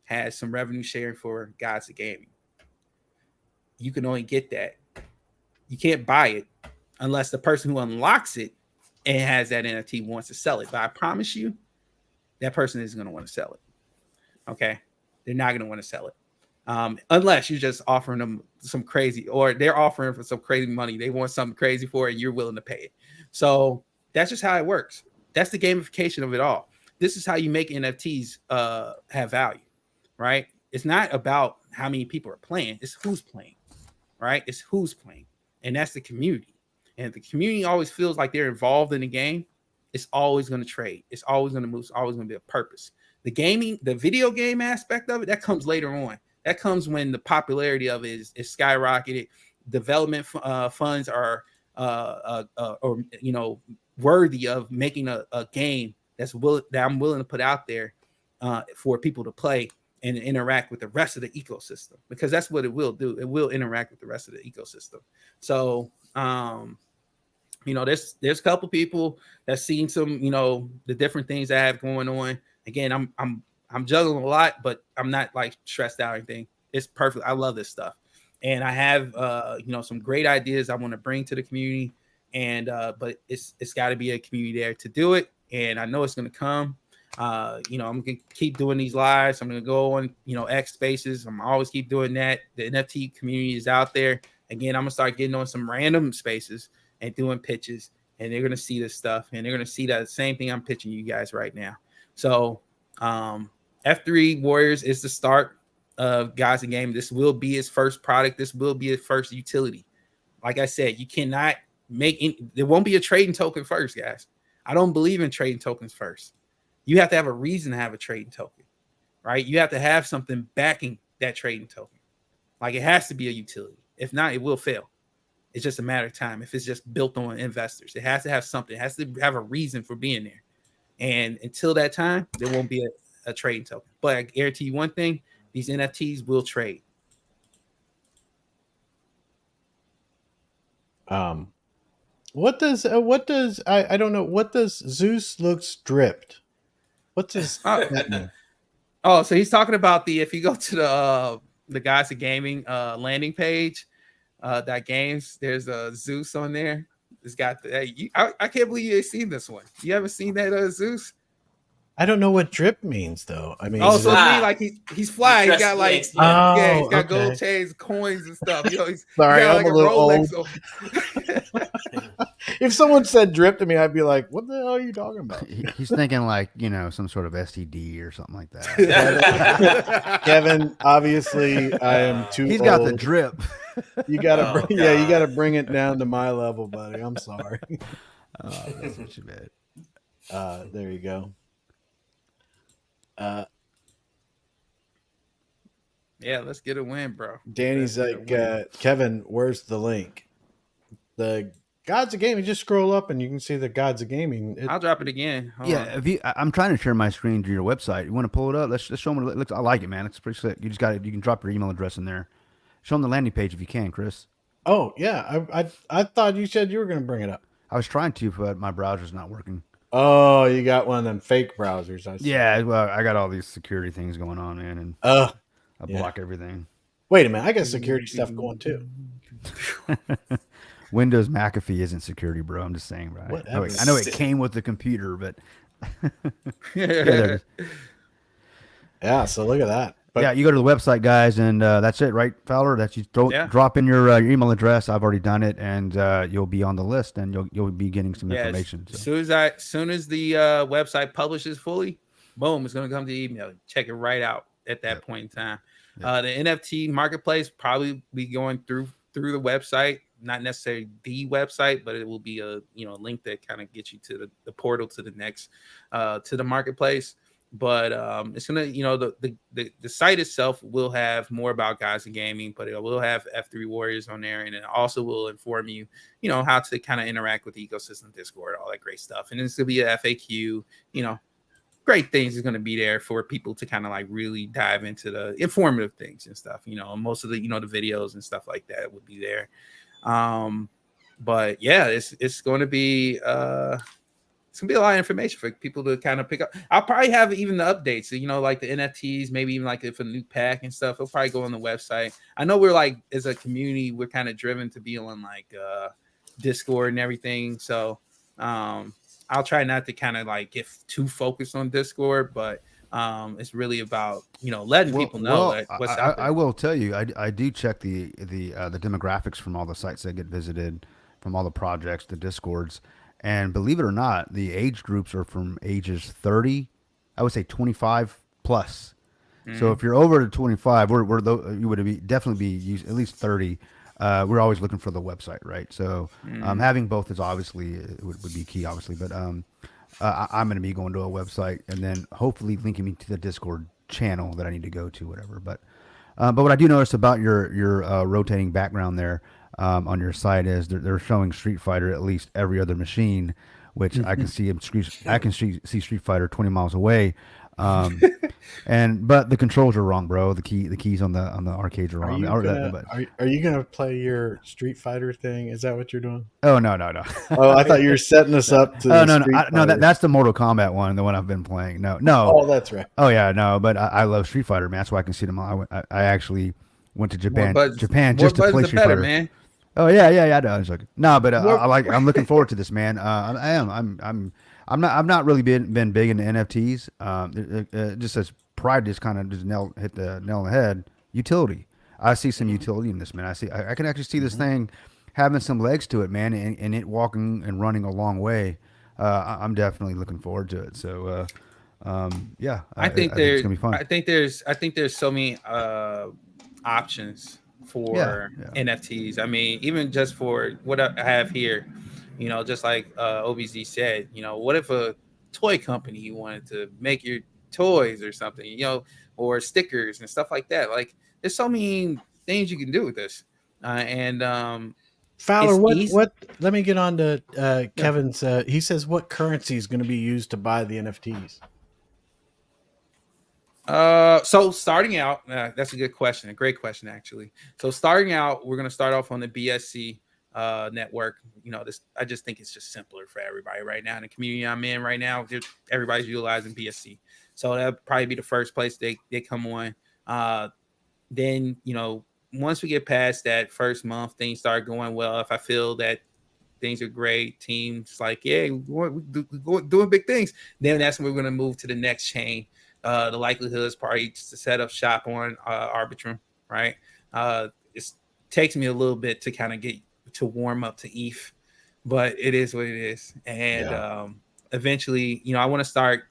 has some revenue sharing for Gods of Gaming. You can only get that. You can't buy it unless the person who unlocks it and has that NFT wants to sell it. But I promise you, that person isn't going to want to sell it. Okay? They're not going to want to sell it. Unless you're just offering them some crazy, or they're offering for some crazy money. They want something crazy for it and you're willing to pay it. So that's just how it works. That's the gamification of it all. This is how you make NFTs have value, right? It's not about how many people are playing. It's who's playing, right? It's who's playing. And that's the community. And if the community always feels like they're involved in the game, it's always going to trade. It's always going to move. It's always going to be a purpose. The gaming, the video game aspect of it, that comes later on. That comes when the popularity of it is skyrocketed. Development funds are, worthy of making a game that I'm willing to put out there for people to play and interact with the rest of the ecosystem, because that's what it will do. It will interact with the rest of the ecosystem. So, there's a couple people that's seen some, the different things I have going on. Again, I'm juggling a lot, but I'm not like stressed out or anything. It's perfect. I love this stuff. And I have, some great ideas I want to bring to the community. And, but it's got to be a community there to do it. And I know it's going to come. I'm going to keep doing these lives. I'm going to go on, X Spaces. I'm always keep doing that. The NFT community is out there. Again, I'm going to start getting on some random spaces and doing pitches. And they're going to see this stuff. And they're going to see that same thing I'm pitching you guys right now. So, F3 Warriors is the start of Gods of Game. This will be his first product. This will be his first utility. Like I said, you cannot there won't be a trading token first, guys. I don't believe in trading tokens first. You have to have a reason to have a trading token, right? You have to have something backing that trading token. Like, it has to be a utility. If not, it will fail. It's just a matter of time. If it's just built on investors, it has to have something. It has to have a reason for being there. And until that time, there won't be a trading token. But I guarantee you one thing, these NFTs will trade. What does I don't know, what does Zeus looks dripped? What's his that mean? Oh, so he's talking about if you go to the Gods of Gaming landing page, that games, there's a Zeus on there. It's got I can't believe you ain't seen this one. You haven't seen that Zeus? I don't know what drip means though. I mean, so it means like he's flying. He's got like he's got gold chains, coins, and stuff. He's sorry, got I'm like a little old. If someone said drip to me, I'd be like, "What the hell are you talking about?" He's thinking like some sort of STD or something like that. Kevin, obviously, I am too. He's old. got the drip. You gotta, you gotta bring it down to my level, buddy. I'm sorry. That's what you meant. There you go. Yeah, let's get a win, bro. Danny's like, Kevin, where's the link? The Gods of Gaming. Just scroll up and you can see the Gods of Gaming. I'll drop it again. Hold on. I'm trying to share my screen to your website. You want to pull it up? Let's show them what it looks. I like it, man. It's pretty slick. You just got it. You can drop your email address in there. Show them the landing page if you can, Chris. Oh yeah, I thought you said you were going to bring it up. I was trying to, but my browser's not working. Oh, you got one of them fake browsers. Yeah, well, I got all these security things going on, man, and I block everything. Wait a minute, I got security stuff going too. Windows McAfee isn't security, bro. I'm just saying, right? I know it came with the computer, but yeah. So look at that. But yeah, you go to the website, guys, and that's it, right, Fowler? That's you drop in your email address. I've already done it, and you'll be on the list, and you'll be getting some information. So. As soon as the website publishes fully, boom, it's going to come to email. Check it right out at that point in time. The NFT marketplace probably be going through the website. not necessarily the website, but it will be a link that kind of gets you to the portal to the next to the marketplace. But it's gonna, the site itself will have more about guys in gaming, but it will have F3 Warriors on there, and it also will inform you, how to kind of interact with the ecosystem, Discord, all that great stuff. And it's gonna be a FAQ, great things is going to be there for people to kind of like really dive into the informative things and stuff. Most of the the videos and stuff like that would be there. But yeah, it's going to be it's gonna be a lot of information for people to kind of pick up. I'll probably have even the updates, like the NFTs, maybe even like if a new pack and stuff. It'll probably go on the website. I know we're like, as a community, we're kind of driven to be on like Discord and everything. So I'll try not to kind of like get too focused on Discord, but it's really about letting people know what's out there. I will tell you, I do check the demographics from all the sites that get visited, from all the projects, the Discords. And believe it or not, the age groups are from ages 30, I would say 25 plus. Mm-hmm. So if you're over 25, you would definitely be at least 30. We're always looking for the website, right? So having both is obviously would be key, obviously. But I'm going to be going to a website and then hopefully linking me to the Discord channel that I need to go to, whatever. But what I do notice about your rotating background there, on your site is they're showing Street Fighter at least every other machine, which I can see see Street Fighter 20 miles away. But the controls are wrong, bro. The keys on the arcades are wrong. Are you gonna play your Street Fighter thing? Is that what you're doing? Oh no. Oh, I thought you were setting us up to. No. That's the Mortal Kombat one, the one I've been playing. No. Oh, that's right. Oh yeah, no. But I love Street Fighter, man. That's why I can see them. I actually went to Japan just to play Street Fighter, man. Oh yeah. I know. It's like but I'm looking forward to this, man. I've not really been big into NFTs. Just as Pride just kind of hit the nail on the head. Utility. I see some utility in this, man. I can actually see this thing having some legs to it, man, and it walking and running a long way. I'm definitely looking forward to it. So yeah, I think it's gonna be fun. I think there's so many options for NFTs. I mean, even just for what I have here, just like OBZ said, what if a toy company wanted to make your toys or something, or stickers and stuff like that? Like, there's so many things you can do with this. Fowler, what? Let me get on to Kevin's. He says, what currency is going to be used to buy the NFTs? So starting out, that's a good question. A great question, actually. So starting out, we're going to start off on the BSC network. I just think it's just simpler for everybody right now in the community I'm in right now. Everybody's utilizing BSC, so that'll probably be the first place they come on. Then once we get past that first month, things start going well. If I feel that things are great, teams like, yeah, we're doing big things, then that's when we're going to move to the next chain. The likelihood is probably to set up shop on Arbitrum, right? It takes me a little bit to kind of get to warm up to ETH, but it is what it is. And eventually, I want to start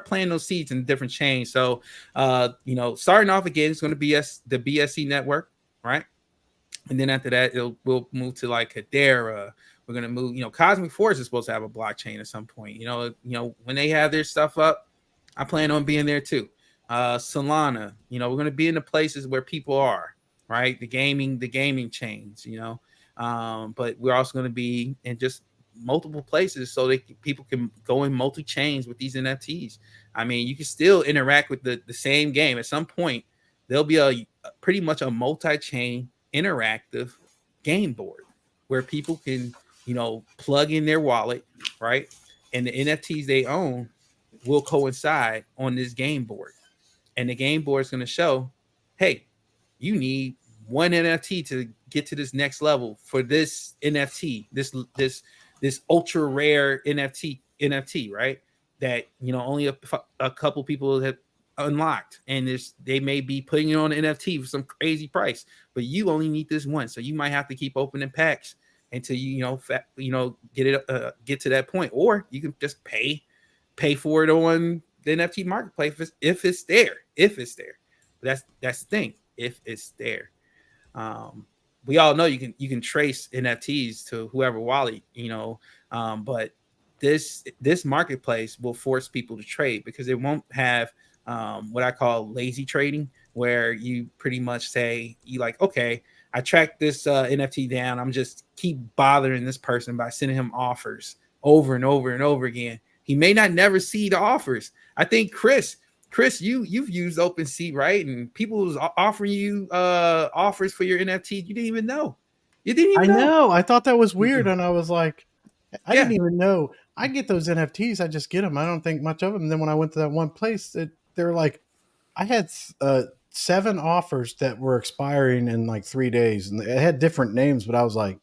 planting those seeds in different chains. So, starting off again, it's going to be the BSC network, right? And then after that, we'll move to like Hedera. We're going to move, Cosmic Force is supposed to have a blockchain at some point. When they have their stuff up, I plan on being there too. Solana, we're going to be in the places where people are, right? The gaming chains, but we're also going to be in just multiple places so people can go in multi-chains with these NFTs. I mean, you can still interact with the same game. At some point, there'll be a pretty much a multi-chain interactive game board where people can, plug in their wallet, right? And the NFTs they own will coincide on this game board, and the game board is going to show, hey, you need one NFT to get to this next level for this NFT, this ultra rare NFT, right? That only a couple people have unlocked, and they may be putting it on an NFT for some crazy price, but you only need this one, so you might have to keep opening packs until get to that point, or you can just pay for it on the NFT marketplace if it's there. But that's the thing, if it's there. we all know you can trace NFTs to whoever wallet, but this marketplace will force people to trade because it won't have what I call lazy trading, where you pretty much say you like, okay, I track this NFT down. I'm just keep bothering this person by sending him offers over and over and over again. He may not never see the offers. I think Chris, you've used OpenSea, right? And people was offering you offers for your NFT. You didn't even know. You didn't even know. I know. I thought that was weird, and I was like, I Yeah. didn't even know. I get those NFTs. I just get them. I don't think much of them. And then when I went to that one place, they're like, I had 7 offers that were expiring in like 3 days, and it had different names. But I was like,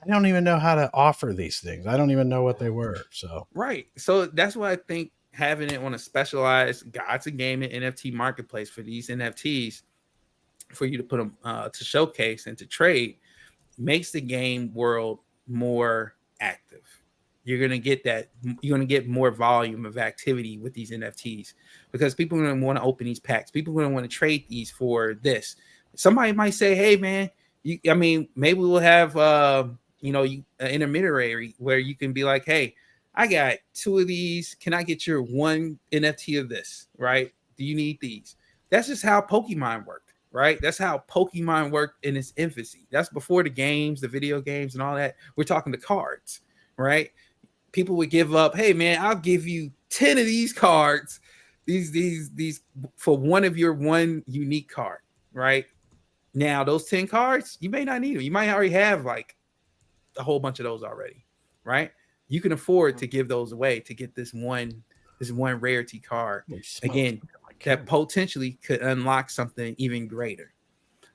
I don't even know how to offer these things. I don't even know what they were. So Right. So that's why I think having it on a specialized Gods of Gaming NFT marketplace for these NFTs, for you to put them to showcase and to trade, makes the game world more active. You're gonna get that. You're gonna get more volume of activity with these NFTs because people are gonna want to open these packs. People are gonna want to trade these for this. Somebody might say, "Hey, man, maybe we'll have an intermediary where you can be like, hey, I got 2 of these. Can I get your 1 NFT of this? Right? Do you need these?" That's just how Pokemon worked, right? That's how Pokemon worked in its infancy. That's before the games, the video games, and all that. We're talking the cards, right? People would give up. Hey, man, I'll give you 10 of these cards, these for one of your 1 unique card, right? Now, those 10 cards, you may not need them. You might already have like a whole bunch of those already, right? You can afford to give those away to get this one rarity card again that potentially could unlock something even greater.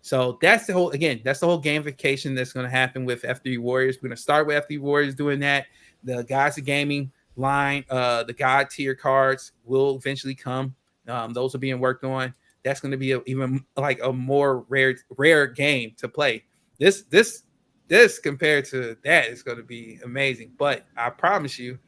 So that's the whole gamification that's going to happen with F3 Warriors. We're going to start with F3 Warriors doing that. The Gods of Gaming line, the God tier cards will eventually come. Those are being worked on. That's going to be even like a more rare game to play. This compared to that is going to be amazing. But I promise you,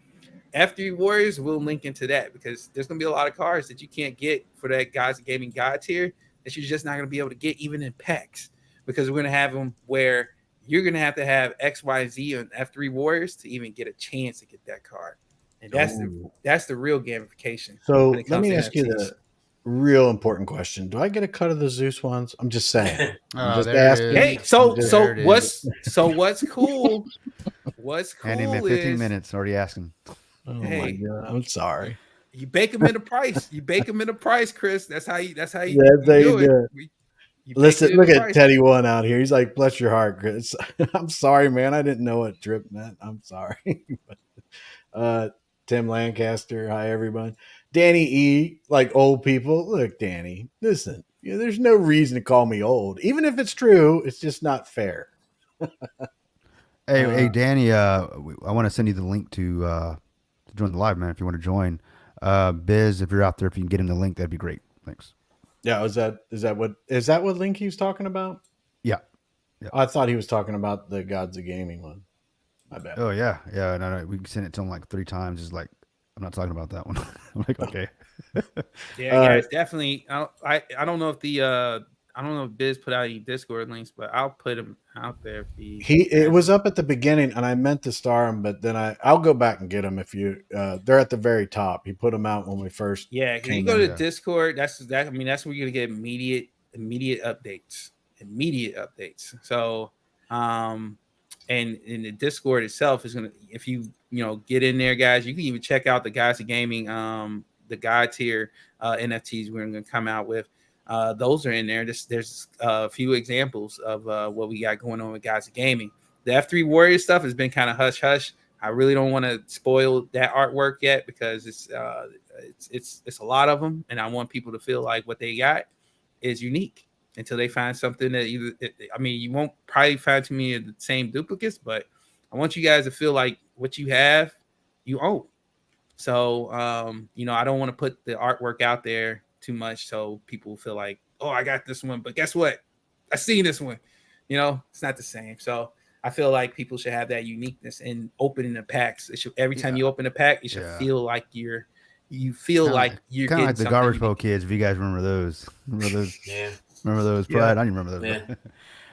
F3 Warriors will link into that because there's going to be a lot of cards that you can't get for that Gods of Gaming God tier that you're just not going to be able to get even in packs, because we're going to have them where you're going to have XYZ on F3 Warriors to even get a chance to get that card. And that's the real gamification. So let me ask you the real important question. Do I get a cut of the Zeus ones? I'm just saying. I'm just asking. Hey, what's cool? What's cool and in 15 minutes already asking. Oh my God, I'm sorry. You bake them in a price. You bake them in a price, Chris. That's how you do it. Listen, look at price. Teddy One out here. He's like, bless your heart, Chris. I'm sorry, man. I didn't know what drip meant. I'm sorry. Tim Lancaster. Hi, everyone. Danny E, like old people. Look, Danny, listen, there's no reason to call me old. Even if it's true, it's just not fair. Hey, Danny, I want to send you the link to join the live, man, if you want to join. Biz, if you're out there, if you can get him the link, that'd be great. Thanks. Yeah, is that what LINQ he was talking about? Yeah. I thought he was talking about the Gods of Gaming one. My bad. Oh yeah. No, we sent it to him like 3 times. He's like, I'm not talking about that one. I'm like, okay. Yeah, guys, definitely. I don't know if I don't know if Biz put out any Discord links, but I'll put them out there. It was up at the beginning, and I meant to star him, but then I'll go back and get them if you. They're at the very top. He put them out when we first. Yeah, if you go to Discord, that's where you're gonna get immediate updates. So, and in the Discord itself is gonna, if you get in there, guys, you can even check out the Guys of Gaming, the God tier NFTs we're gonna come out with. Those are in there. There's a few examples of what we got going on with Guys of Gaming. The F3 Warriors stuff has been kind of hush hush. I really don't want to spoil that artwork yet because it's a lot of them, and I want people to feel like what they got is unique until they find something that you won't probably find too many of the same duplicates, but I want you guys to feel like what you have, you own. So I don't want to put the artwork out there too much so people feel like, oh, I got this one, but guess what? I seen this one. It's not the same. So I feel like people should have that uniqueness in opening the packs. Every time you open a pack, you should feel like you're kind of like the Garbage Pail Kids. If you guys remember those, Yeah. Remember those? Pride. I don't remember those. Yeah.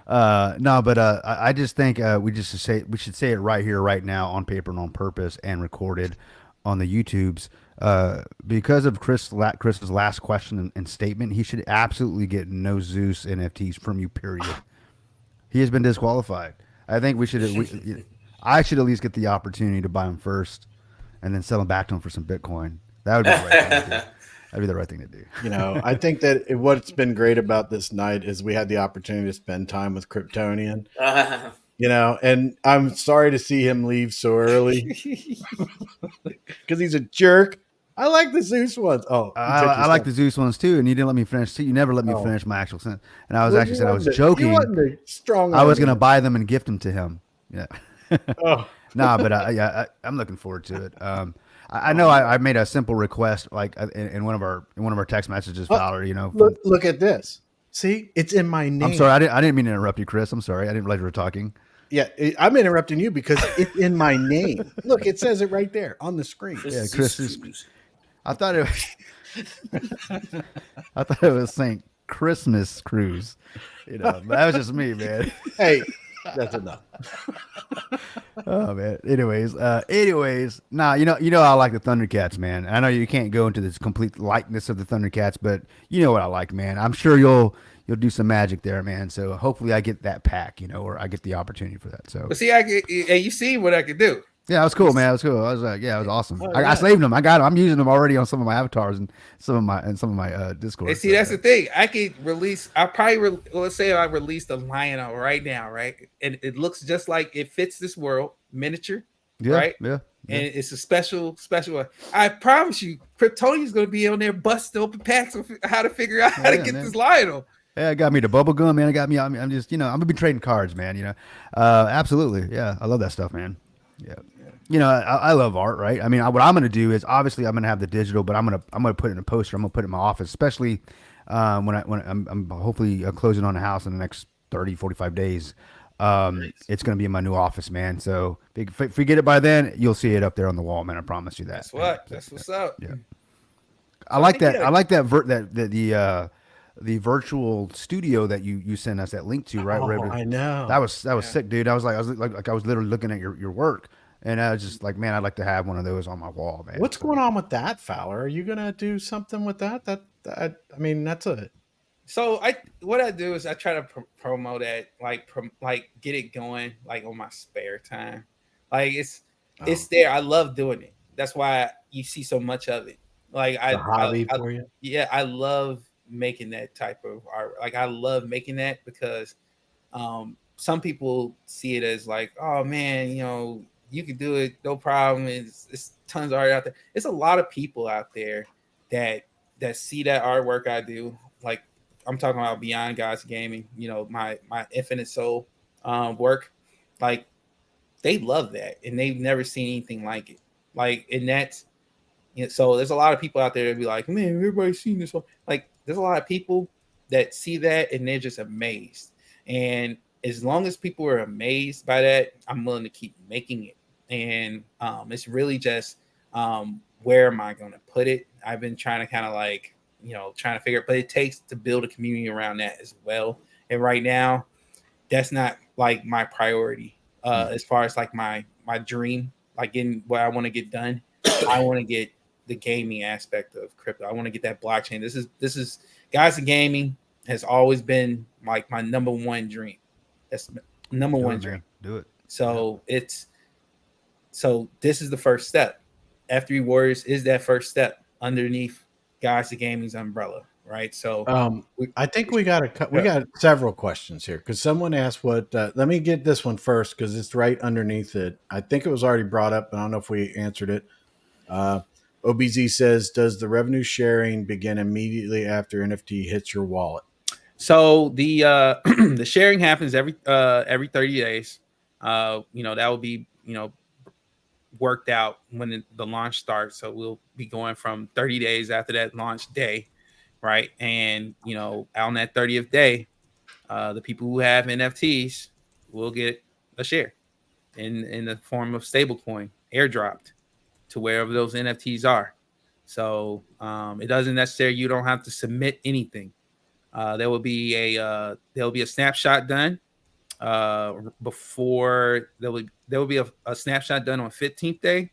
No, but I just think we should say it right here, right now, on paper and on purpose, and recorded on the YouTubes. Because of Chris's last question and statement, he should absolutely get no Zeus NFTs from you. Period. He has been disqualified. I think I should at least get the opportunity to buy him first, and then sell him back to him for some Bitcoin. That would be the right thing to do. That'd be the right thing to do. You know, I think that what's been great about this night is we had the opportunity to spend time with Kryptonian. You know, and I'm sorry to see him leave so early because he's a jerk. I like the Zeus ones. Oh, I like the Zeus ones too, and you didn't let me finish. You never let me finish my actual sentence. And I was actually saying I was joking. I was going to buy them and gift them to him. Yeah. Oh. Nah, but I'm looking forward to it. I know I made a simple request, like in one of our text messages, Fowler. You know, look at this. See, it's in my name. I'm sorry, I didn't mean to interrupt you, Chris. I'm sorry, I didn't realize you were talking. Yeah, I'm interrupting you because it's in my name. Look, it says it right there on the screen. Yeah, Chris. I thought it was St. Christmas Cruise. You know, but that was just me, man. Hey, that's enough. Oh man. Anyways, nah, you know I like the Thundercats, man. I know you can't go into this complete likeness of the Thundercats, but you know what I like, man. I'm sure you'll do some magic there, man. So hopefully I get that pack, you know, or I get the opportunity for that. So but see, you see what I could do. Yeah, it was cool, man. It was cool. I was like, yeah, it was awesome. I saved them. I got them. I'm using them already on some of my avatars and some of my Discord. And see, that's the thing. I could release. I probably let's say I released a lion right now, right? And it looks just like it fits this world, miniature, right? Yeah. And it's a special. I promise you, Kryptonian's going to be on there busting open packs of how to figure out how to get this lion on. Yeah, it got me the bubble gum, man. It got me. I'm just, you know, I'm gonna be trading cards, man. You know, absolutely. Yeah, I love that stuff, man. Yeah. You know, I love art, right? I mean, what I'm going to do is obviously I'm going to have the digital, but I'm going to put it in a poster. I'm going to put it in my office, especially when I'm hopefully closing on a house in the next 30, 45 days. It's going to be in my new office, man. So if you get it by then, you'll see it up there on the wall, man. I promise you that. That's what's up. Yeah. I like that. I like that the virtual studio that you sent us that link to, right? Oh, I know. That was sick, dude. I was literally looking at your work. And I was just like, man, I'd like to have one of those on my wall, man. What's going on with that, Fowler? Are you gonna do something with that? I mean, that's a. So what I do is I try to promote that, like get it going, like on my spare time. Like it's there. I love doing it. That's why you see so much of it. Like a hobby for you. Yeah, I love making that type of art. Like I love making that because some people see it as like, oh man, you know, you can do it, no problem. It's tons of art out there. It's a lot of people out there that see that artwork I do. Like I'm talking about Beyond God's Gaming, you know, my Infinite Soul work. Like they love that, and they've never seen anything like it. Like, and that's, you know, so there's a lot of people out there that be like, man, everybody's seen this one. Like there's a lot of people that see that and they're just amazed. And as long as people are amazed by that, I'm willing to keep making it. And it's really just where am I going to put it? I've been trying to kind of like, you know, trying to figure it, but it takes to build a community around that as well. And right now, that's not like my priority as far as like my dream, like in what I want to get done. I want to get the gaming aspect of crypto. I want to get that blockchain. This is Guys in Gaming has always been like my number one dream. That's number one dream. Do it. So So this is the first step. F3 Warriors is that first step underneath Guys to Gaming's umbrella, right? So I think we got several questions here because someone asked what. Let me get this one first because it's right underneath it. I think it was already brought up, but I don't know if we answered it. OBZ says, "Does the revenue sharing begin immediately after NFT hits your wallet?" So the the sharing happens every 30 days. You know, that will be, you know, worked out when the launch starts. So we'll be going from 30 days after that launch day, right? And, you know, on that 30th day, the people who have NFTs will get a share in the form of stablecoin airdropped to wherever those NFTs are. So it doesn't necessarily, you don't have to submit anything. There will be a snapshot done before there will be a snapshot done on 15th day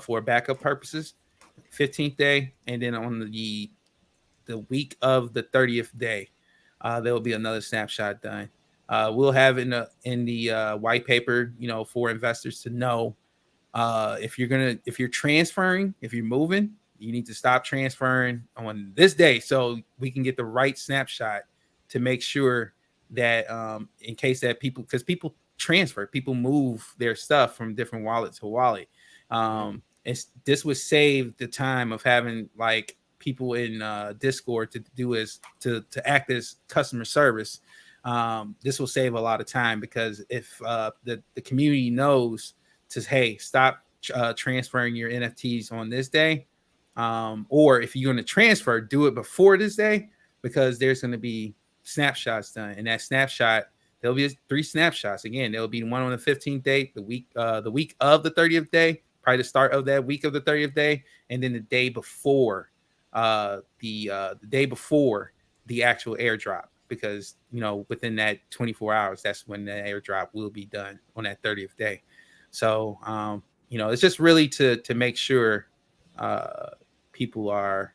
for backup purposes, 15th day, and then on the week of the 30th day, there will be another snapshot done. We'll have in the white paper, for investors to know if you're transferring, if you're moving, you need to stop transferring on this day so we can get the right snapshot to make sure that in case that because people transfer, people move their stuff from different wallet to wallet. This would save the time of having like people in Discord to act as customer service. This will save a lot of time because if the community knows to, hey, stop transferring your NFTs on this day, or if you're going to transfer, do it before this day, because there's going to be snapshots done, and that snapshot, there'll be 3 snapshots. Again, there'll be one on the 15th day, the week of the 30th day, probably the start of that week of the 30th day, and then the day before the day before the actual airdrop, because within that 24 hours, that's when the airdrop will be done on that 30th day. So it's just really to make sure people are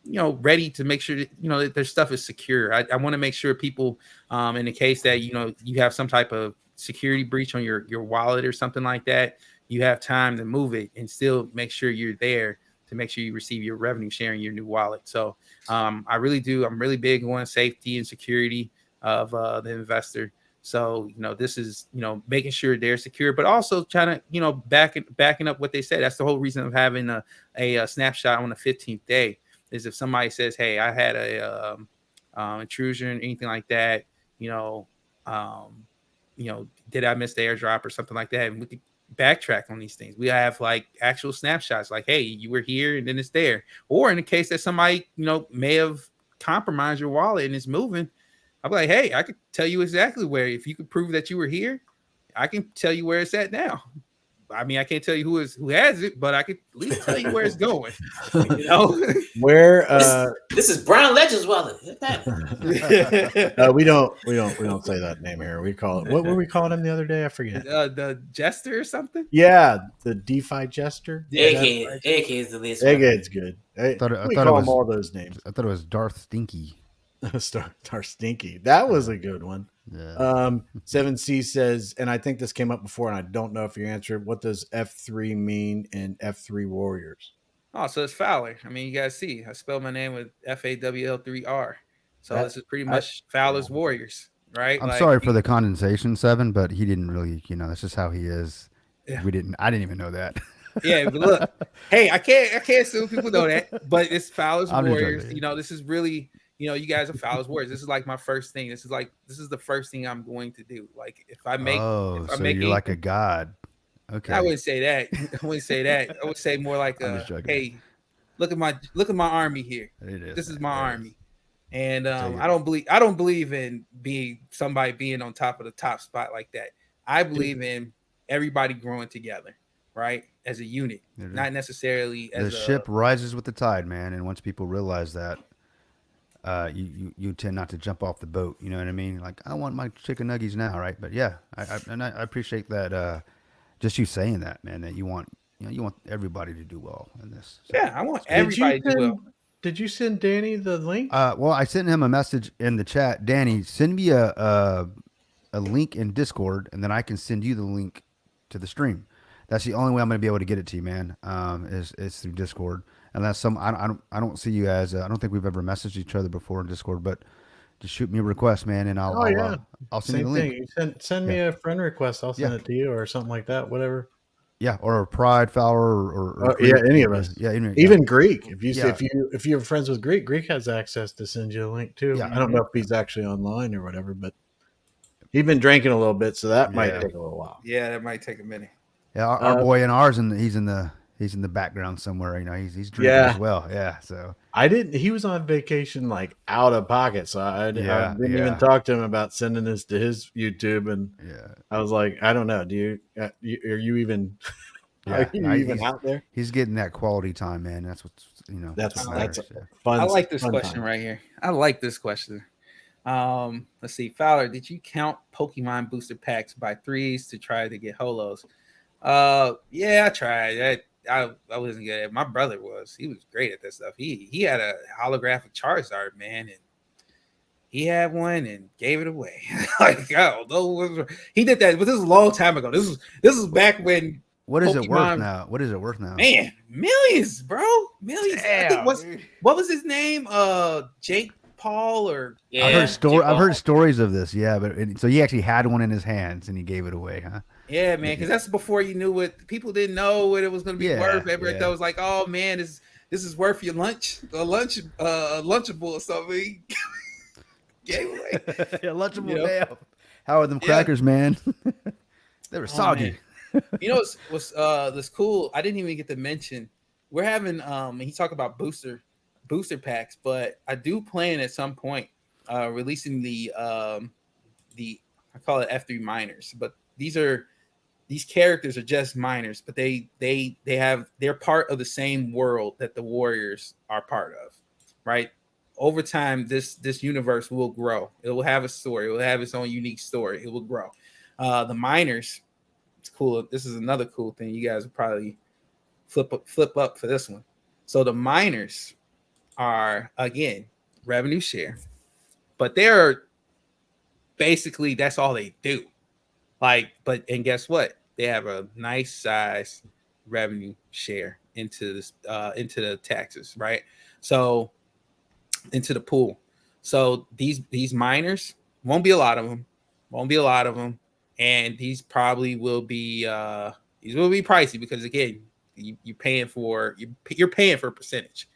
ready to make sure that their stuff is secure. I want to make sure people, in the case that you have some type of security breach on your wallet or something like that, you have time to move it and still make sure you're there to make sure you receive your revenue sharing your new wallet. So I'm really big on safety and security of the investor. So this is making sure they're secure, but also trying to backing up what they said. That's the whole reason of having a snapshot on the 15th day, is if somebody says, hey, I had a intrusion, anything like that, did I miss the airdrop or something like that, and we could backtrack on these things. We have like actual snapshots, like, hey, you were here and then it's there. Or in the case that somebody may have compromised your wallet and it's moving, I'm like, hey, I could tell you exactly where. If you could prove that you were here, I can tell you where it's at now. I mean, I can't tell you who has it, but I could at least tell you where it's going. Where this is Brown Legends wallet. we don't say that name here. We call it, what were we calling him the other day? I forget. The Jester or something. Yeah, the DeFi Jester. Egghead is the least. Egghead's good. I thought we it call was him all those names. I thought it was Darth Stinky. Darth Stinky. That was a good one. Yeah. 7C says, and I think this came up before, and I don't know if you answered, what does F3 mean in F3 Warriors? Oh, so it's Fowler. I mean, you guys see, I spelled my name with FAWL3R. So this is pretty much Fowler's Warriors, right? I'm sorry for the condensation, 7, but he didn't really, that's just how he is. Yeah. I didn't even know that. Yeah, but look, hey, I can't assume people know that, but it's Fowler's Warriors. This is really, you guys are Fowler's Warriors. This is like my first thing. This is the first thing I'm going to do. Like if I make, so you're like a god. Okay. I wouldn't say that. I would say more like hey, look at my army here. This is my army. And I don't believe in somebody being on top of the top spot like that. I believe in everybody growing together, right? As a unit, not necessarily as the ship rises with the tide, man. And once people realize that, you tend not to jump off the boat. You know what I mean? Like, I want my chicken nuggets now, right? But yeah, I appreciate that. Just you saying that, man. That you want everybody to do well in this. So. Yeah, I want everybody to do well. Did you send Danny the link? Well, I sent him a message in the chat. Danny, send me a link in Discord, and then I can send you the link to the stream. That's the only way I'm going to be able to get it to you, man. Is through Discord. Unless I don't see you as I don't think we've ever messaged each other before in Discord, but just shoot me a request, man, and I'll send you the link. You send me a friend request, I'll send it to you or something like that, whatever. Yeah, or a Pride Fowler or any of us. Yeah, even Greek. If you're friends with Greek has access to send you a link too. Yeah, I don't know if he's actually online or whatever, but he's been drinking a little bit, so that might take a little while. Yeah, that might take a minute. Yeah, our boy in ours, and he's in the background somewhere. He's drinking as well. Yeah, so he was on vacation, like out of pocket, so I didn't even talk to him about sending this to his YouTube. And I was like, I don't know. Are you even out there? He's getting that quality time, man. That's what's that's matters, fun. I like this question right here. I like this question. Let's see, Fowler, did you count Pokemon booster packs by threes to try to get holos? Yeah, I tried. I wasn't good at it. My brother was. He was great at that stuff. He had a holographic Charizard, man, and he had one and gave it away. Like, oh, he did that, but this is a long time ago. This is back when. What is Pokemon, it worth now? What is it worth now? Man, millions, bro, millions. Damn, I think what was his name? Jake Paul or Yeah, I've heard stories of this. Yeah, but so he actually had one in his hands and he gave it away, huh? Yeah, man, because that's before you knew what people didn't know what it was going to be worth. Everybody thought it was like, oh man, this is worth your lunch, a lunchable or something. Gave away. Yeah, lunchable. Damn. How are them crackers, man? They were soggy. You know what's this cool? I didn't even get to mention. We're having he talked about booster packs, but I do plan at some point releasing the I call it F3 minors, but these characters are just minors, but they're part of the same world that the Warriors are part of, right? Over time, this universe will grow. It will have a story. It will have its own unique story. It will grow. The minors, it's cool. This is another cool thing. You guys will probably flip up for this one. So the minors are, again, revenue share, but they're basically, that's all they do. And guess what? They have a nice size revenue share into this into the taxes, right? So into the pool. So these minors won't be a lot of them, and these probably will be pricey because again, you're paying for a percentage.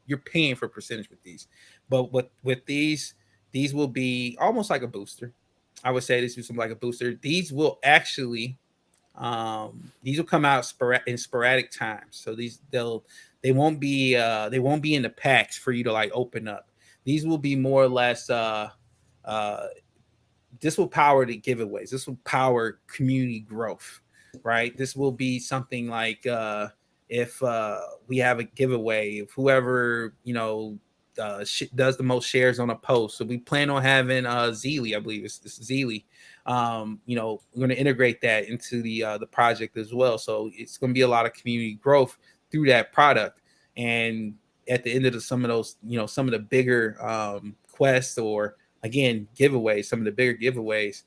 You're paying for a percentage with these, but with these will be almost like a booster. I would say this is something like a booster. These will actually, these will come out in sporadic times. So they won't be in the packs for you to like open up. These will be more or less. This will power the giveaways. This will power community growth, right? This will be something like if we have a giveaway, if whoever does the most shares on a post. So we plan on having Zeely, I believe it's Zeely. We're going to integrate that into the project as well. So it's going to be a lot of community growth through that product. And at the end of some of those, some of the bigger quests or again giveaways, some of the bigger giveaways,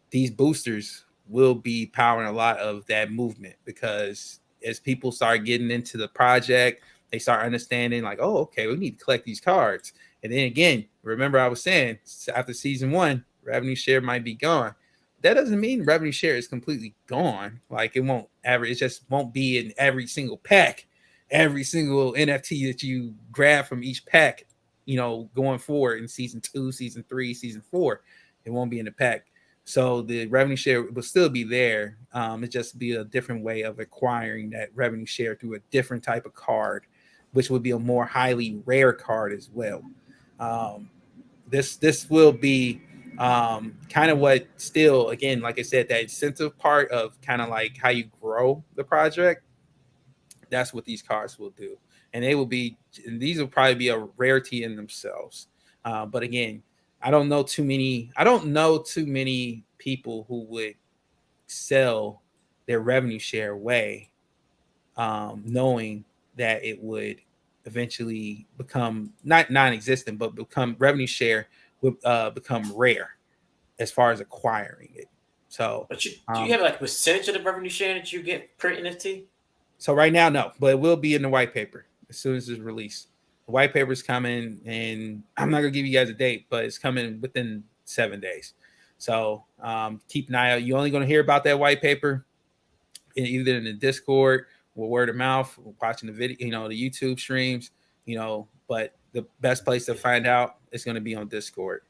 these boosters will be powering a lot of that movement because as people start getting into the project, they start understanding like, oh, okay, we need to collect these cards. And then again, remember I was saying after season 1, revenue share might be gone. That doesn't mean revenue share is completely gone. Like it just won't be in every single pack, every single NFT that you grab from each pack, going forward in season 2, season 3, season 4, it won't be in the pack. So the revenue share will still be there. It just be a different way of acquiring that revenue share through a different type of card, which would be a more highly rare card as well. This will be kind of what still, again, like I said, that incentive part of kind of like how you grow the project. That's what these cards will do. And these will probably be a rarity in themselves. But again, I don't know too many people who would sell their revenue share away, knowing that it would eventually become not non-existent, but revenue share would become rare as far as acquiring it. So, but do you have like a percentage of the revenue share that you get per NFT? So right now, no, but it will be in the white paper as soon as it's released. The white paper is coming, and I'm not gonna give you guys a date, but it's coming within 7 days. So keep an eye out. You're only gonna hear about that white paper either in the Discord or word of mouth, or watching the video, the YouTube streams, But the best place to find out is gonna be on Discord.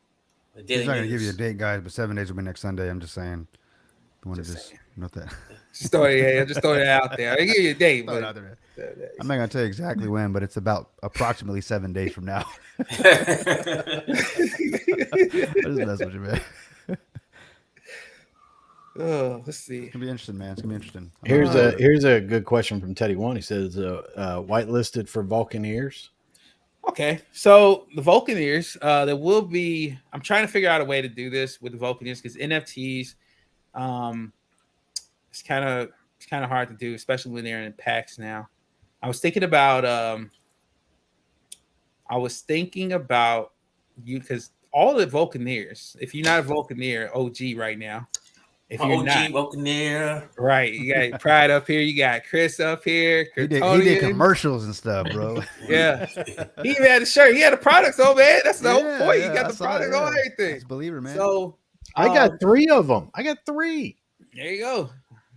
He's not gonna give you a date, guys, but 7 days will be next Sunday. I'm just saying. I want to just note that. Just throw it out there. I give you a date, but I'm not gonna tell you exactly when, but it's about approximately 7 days from now. I just mess with you, man. Oh, let's see. It's gonna be interesting, man. It's gonna be interesting. Here's a good question from Teddy One. He says, "Whitelisted for Vulcan ears." Okay, so the Vulcaneers, there will be. I'm trying to figure out a way to do this with the Vulcaneers because NFTs, um, it's kind of hard to do, especially when they're in packs now. I was thinking about you because all the Vulcaneers. If you're not a Vulcaneer, OG right now. If My you're OG not, Vulcaneer. right, you got Pride up here, you got Chris up here, He did Kryptonian. commercials and stuff, bro. Yeah, he even had a shirt. He had the products on, man. That's the whole point. You Yeah, got I the saw it. product on Yeah, everything. that's a believer, man. So I got 3 of them. I got 3. there you go.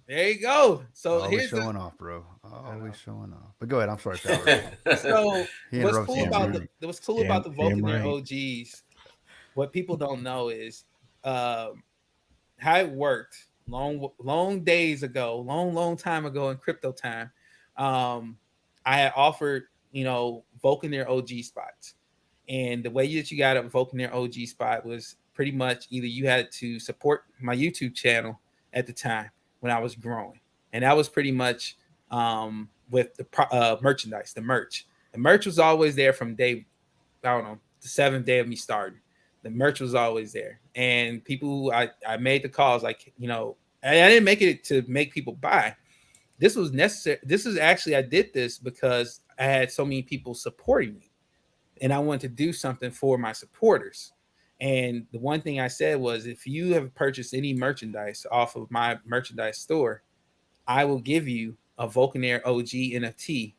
There you go. So Always here's showing off, bro. Always showing off. But go ahead. I'm sorry, Fowler. so He what's interrupts cool you, about man. what's cool about the Damn Vulcaneer right. OGs. What people don't know is how it worked long days ago, long time ago in crypto time. I had offered Vulcaneer OG spots, and the way that you got a Vulcaneer OG spot was pretty much either you had to support my YouTube channel at the time when I was growing, and that was pretty much with the merchandise, the merch. The merch was always there from day, I don't know, the 7th day of me starting. The merch was always there, and people, I made the calls, like, I didn't make it to make people buy. This was necessary. This is actually, I did this because I had so many people supporting me, and I wanted to do something for my supporters. And the one thing I said was, if you have purchased any merchandise off of my merchandise store, I will give you a Vulcaneer OG NFT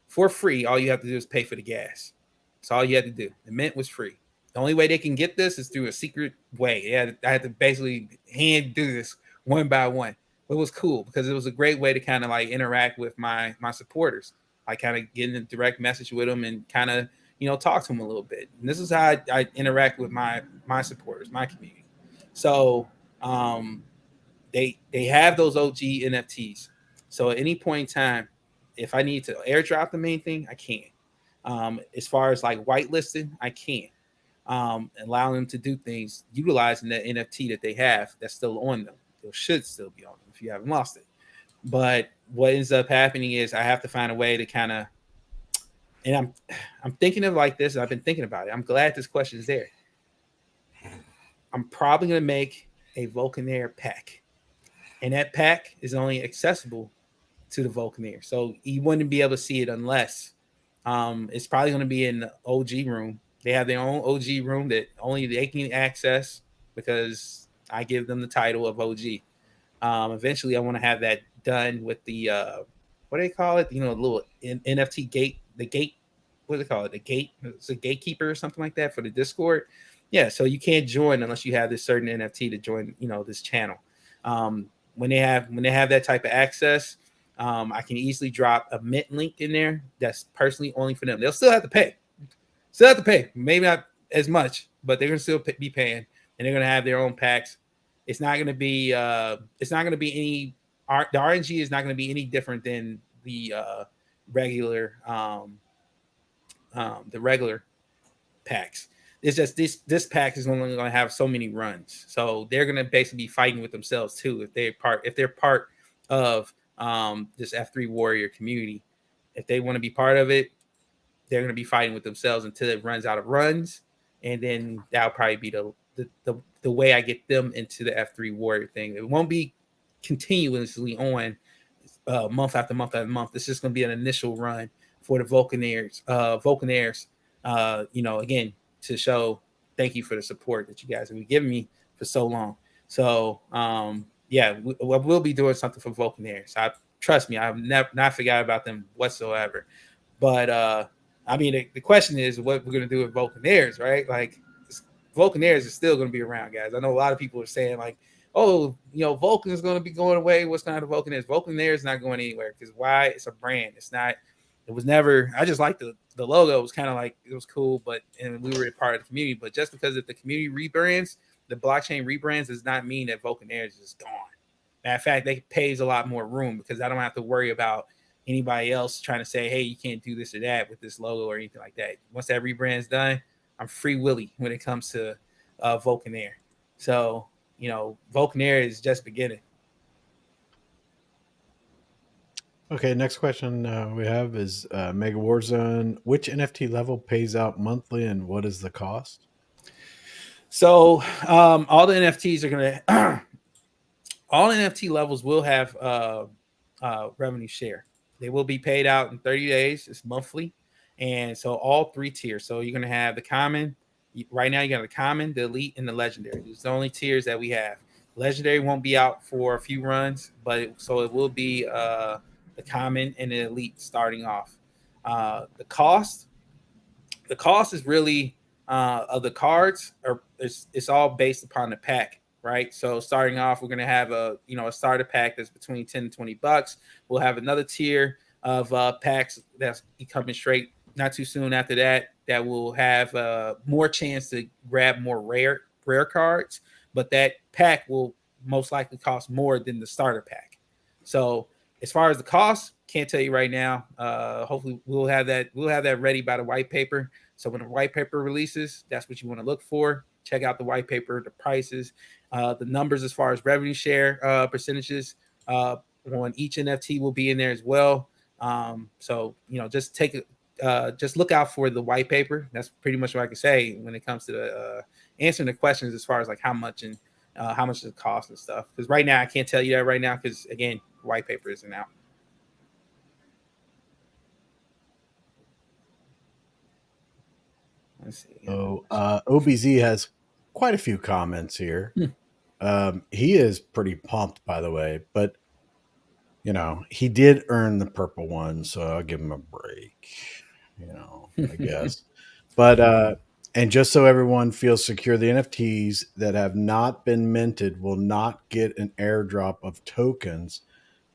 for free. All you have to do is pay for the gas. That's all you had to do. The mint was free. The only way they can get this is through a secret way. I had to basically hand do this one by one. But it was cool because it was a great way to kind of like interact with my supporters. I kind of get in a direct message with them and kind of talk to them a little bit. And this is how I interact with my supporters, my community. So they have those OG NFTs. So at any point in time, if I need to airdrop them anything, I can. As far as like whitelisting, I can. Allowing them to do things utilizing the NFT that they have that's still on them. It should still be on them if you haven't lost it. But what ends up happening is I have to find a way to kind of, and I'm thinking of like this. I've been thinking about it. I'm glad this question is there. I'm probably going to make a Vulcaneer pack, and that pack is only accessible to the Vulcaneer, so you wouldn't be able to see it unless it's probably going to be in the OG room. They have their own OG room that only they can access because I give them the title of OG. Eventually, I want to have that done with the what do they call it? The little NFT gate, the gate. What do they call it? The gate. It's a gatekeeper or something like that for the Discord. Yeah, so you can't join unless you have this certain NFT to join. This channel. When they have that type of access, I can easily drop a mint link in there that's personally only for them. They'll still have to pay. Maybe not as much, but they're gonna still be paying, and they're gonna have their own packs. It's not gonna be any the RNG is not gonna be any different than the regular packs. It's just this pack is only going to have so many runs, so they're going to basically be fighting with themselves too if they're part of this F3 Warrior community. If they want to be part of it, they're going to be fighting with themselves until it runs out of runs, and then that'll probably be the way I get them into the F3 Warrior thing. It won't be continuously on month after month after month. It's just going to be an initial run for the Vulcaneers. Again, to show thank you for the support that you guys have been giving me for so long. So we'll be doing something for Vulcaneers. Trust me, I've not forgot about them whatsoever. But the question is what we're gonna do with Vulcaneers, right? Like, Vulcaneers is still gonna be around, guys. I know a lot of people are saying like, oh, Vulcan is going to be going away. What's kind of Vulcan is? Vulcaneer is not going anywhere because why? It's a brand. It's not. It was never. I just like the logo. It was kind of like it was cool, and we were a part of the community. But just because if the community rebrands, the blockchain rebrands, does not mean that Vulcaneer is just gone. Matter of fact, they pays a lot more room because I don't have to worry about anybody else trying to say, hey, you can't do this or that with this logo or anything like that. Once that rebrand's done, I'm free willy when it comes to Vulcaneer. So. Vulcaneer is just beginning. Okay, next question we have is Mega Warzone. Which NFT level pays out monthly, and what is the cost? So all the NFTs are gonna all NFT levels will have revenue share. They will be paid out in 30 days. It's monthly, and so all 3 tiers. So you're gonna have the common. Right now, you got the common, the elite, and the legendary. These are the only tiers that we have. Legendary won't be out for a few runs, but it will be the common and the elite starting off. The cost is really of the cards are it's all based upon the pack, right? So starting off, we're gonna have a starter pack that's between 10 and $20. We'll have another tier of packs that's coming straight not too soon after that will have more chance to grab more rare cards, but that pack will most likely cost more than the starter pack. So as far as the cost, can't tell you right now. Hopefully we'll have that ready by the white paper. So when the white paper releases, that's what you want to look for. Check out the white paper, the prices, the numbers as far as revenue share percentages on each NFT will be in there as well. So just just look out for the white paper. That's pretty much what I can say when it comes to the answering the questions as far as like how much and how much does it cost and stuff. Because right now I can't tell you that right now because again, white paper isn't out. Let's see. Oh, OBZ has quite a few comments here. He is pretty pumped, by the way, but he did earn the purple one, so I'll give him a break. I guess. But and just so everyone feels secure, the NFTs that have not been minted will not get an airdrop of tokens,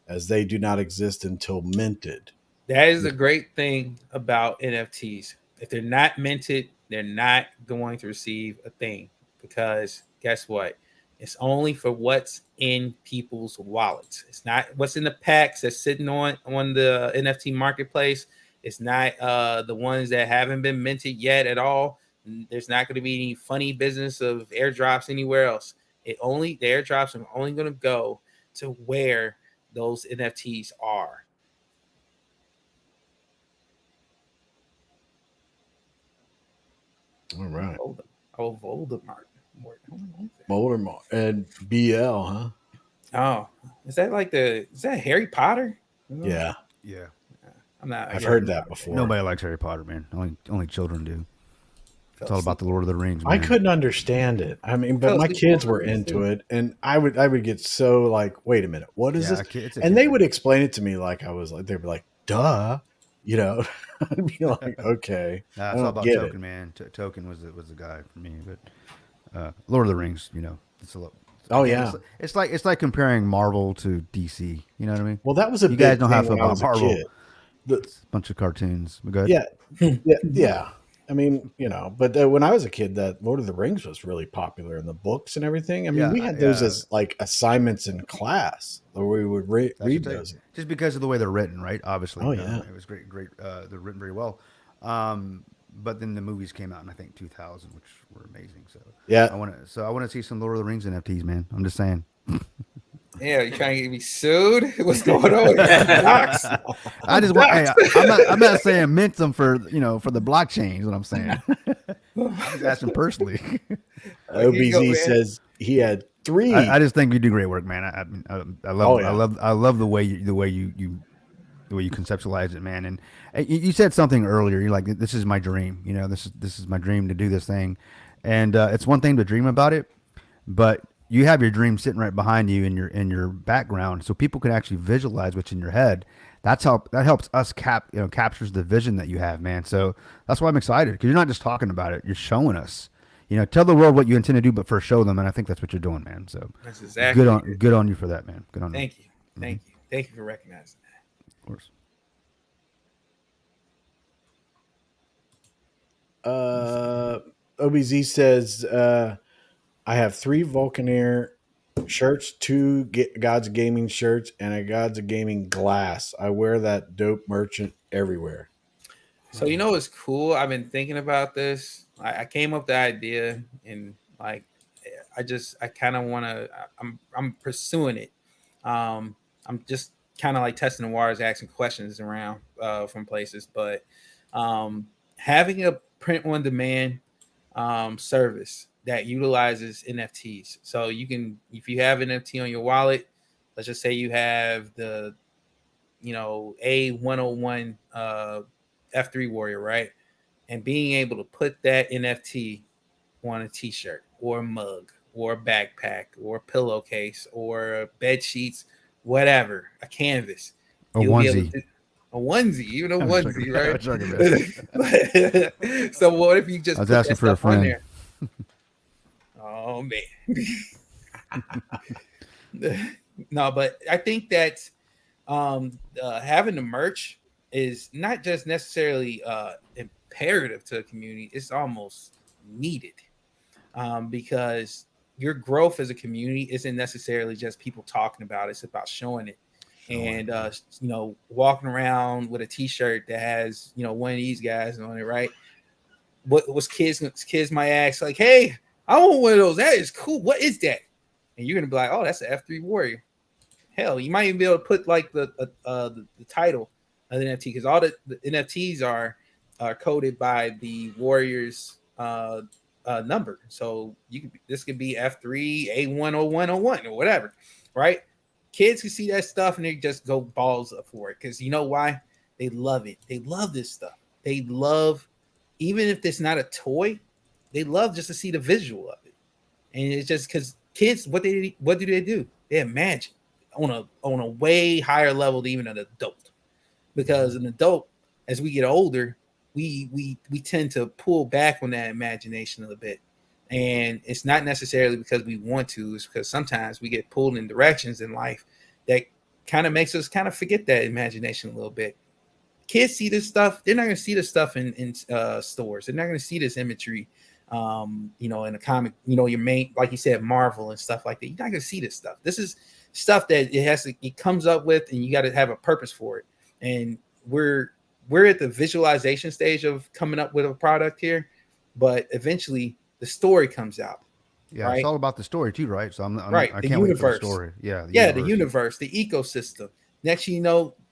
as they do not exist until minted. That is a great thing about NFTs. If they're not minted, they're not going to receive a thing because guess what? It's only for what's in people's wallets. It's not what's in the packs that's sitting on the NFT marketplace. It's not the ones that haven't been minted yet at all. There's not going to be any funny business of airdrops anywhere else. The airdrops are only going to go to where those NFTs are. All right. Voldemort. Voldemort and BL, huh? Oh, is that Harry Potter? Yeah. Yeah. I've heard that before. Nobody likes Harry Potter, man. Only children do. It's all about the Lord of the Rings, man. I couldn't understand it. I mean, but my kids were into it, and I would get so like, wait a minute, what is this? And they would explain it to me like I was like, they'd be like, duh, I'd be like, okay. Nah, it's all about Token, man. Token was the guy for me, but Lord of the Rings, it's a lot. Oh yeah, it's like comparing Marvel to DC. You know what I mean? Well, that was a you guys don't have to about Marvel. It's a bunch of cartoons. Good. Yeah. I mean, but when I was a kid, that Lord of the Rings was really popular in the books and everything. I mean, we had those as like assignments in class where we would read those. Just because of the way they're written, right? Obviously. Oh, yeah. It was great. They're written very well. But then the movies came out in, I think, 2000, which were amazing. So yeah, I want to see some Lord of the Rings NFTs, man. I'm just saying. Yeah, you trying to get me sued? What's going on? I just want. Hey, I'm not saying mint them for the blockchain. Is what I'm saying. I'm just asking personally. OBZ says he had 3. I just think you do great work, man. I love the way you conceptualize it, man. And you said something earlier. You're like, this is my dream. This is my dream to do this thing, and it's one thing to dream about it, but you have your dream sitting right behind you in your background, so people can actually visualize what's in your head. That helps us captures the vision that you have, man. So that's why I'm excited, because you're not just talking about it, you're showing us. Tell the world what you intend to do, but first show them, and I think that's what you're doing, man. So that's exactly good on you for that, man. Good on you. Thank you for recognizing that. Of course. OBZ says, I have 3 Vulcan shirts, 2 Gods Gaming shirts, and a Gods Gaming glass. I wear that dope merchant everywhere. So what's cool? I've been thinking about this. I came up with the idea, and like, I kind of want to. I'm pursuing it. I'm just kind of like testing the waters, asking questions around from places. But having a print on demand service that utilizes NFTs, so you can, if you have an NFT on your wallet, let's just say you have the A101 F3 Warrior, right? And being able to put that NFT on a t-shirt or a mug or a backpack or a pillowcase or bed sheets, whatever, a canvas. A You'll be able onesie. to a onesie, even a I'm onesie, joking, man. So what if you I just was put asking that for a stuff on friend. there? Oh man. No, but I think that having the merch is not just necessarily imperative to a community, it's almost needed, because your growth as a community isn't necessarily just people talking about it, it's about showing it. And walking around with a t-shirt that has one of these guys on it, right? What was kids might ask, like, hey, I want one of those, that is cool, what is that? And you're gonna be like, oh, that's an F3 Warrior. Hell, you might even be able to put like the title of the NFT, because all the NFTs are coded by the Warriors number. So this could be F3 A10101 or whatever, right? Kids can see that stuff and they just go balls up for it, because you know why? They love it. They love this stuff. They love, even if it's not a toy, they love just to see the visual of it. And it's just because kids, what do they do? They imagine on a way higher level than even an adult, because an adult, as we get older, we tend to pull back on that imagination a little bit, and it's not necessarily because we want to, it's because sometimes we get pulled in directions in life that kind of makes us kind of forget that imagination a little bit. Kids see this stuff, they're not going to see this stuff in stores, they're not going to see this imagery in a comic, your main, like you said, Marvel and stuff like that. You're not gonna see this stuff. This is stuff that it comes up with, and you got to have a purpose for it. And we're at the visualization stage of coming up with a product here, but eventually the story comes out. Yeah, right? it's all about the story too, right? So Right, I the can't wait for the universe. story. Yeah, The universe, the ecosystem. Next,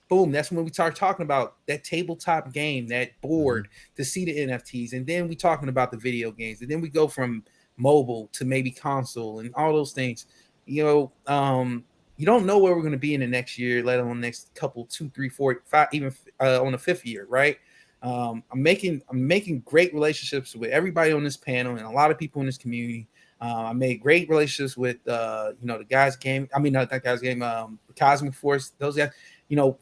boom, that's when we start talking about that tabletop game, that board to see the NFTs. And then we talking about the video games. And then we go from mobile to maybe console and all those things. You don't know where we're going to be in the next year, let alone next couple, 2, 3, 4, 5, even on the 5th year, right? I'm making great relationships with everybody on this panel and a lot of people in this community. I made great relationships with the guys game. I mean, not that guys game, Cosmic Force. Those guys,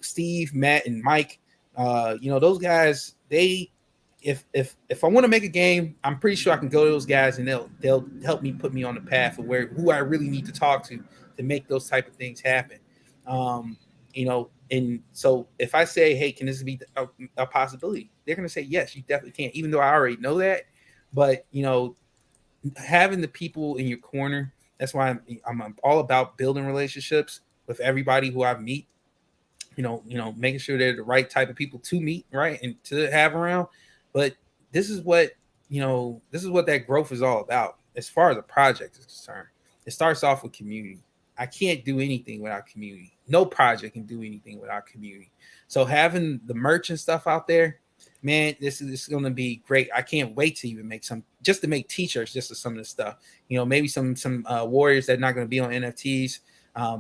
Steve, Matt, and Mike. Those guys. If I want to make a game, I'm pretty sure I can go to those guys and they'll help me put me on the path of who I really need to talk to make those type of things happen. And so if I say, hey, can this be a possibility? They're gonna say yes, you definitely can. Even though I already know that, but having the people in your corner, that's why I'm all about building relationships with everybody who I meet. Making sure they're the right type of people to meet, right, and to have around. But this is what that growth is all about. As far as a project is concerned, it starts off with community. I can't do anything without community. No project can do anything without community. So having the merch and stuff out there, man, this is going to be great. I can't wait to even make t-shirts just of some of this stuff. Maybe some warriors that are not going to be on NFTs,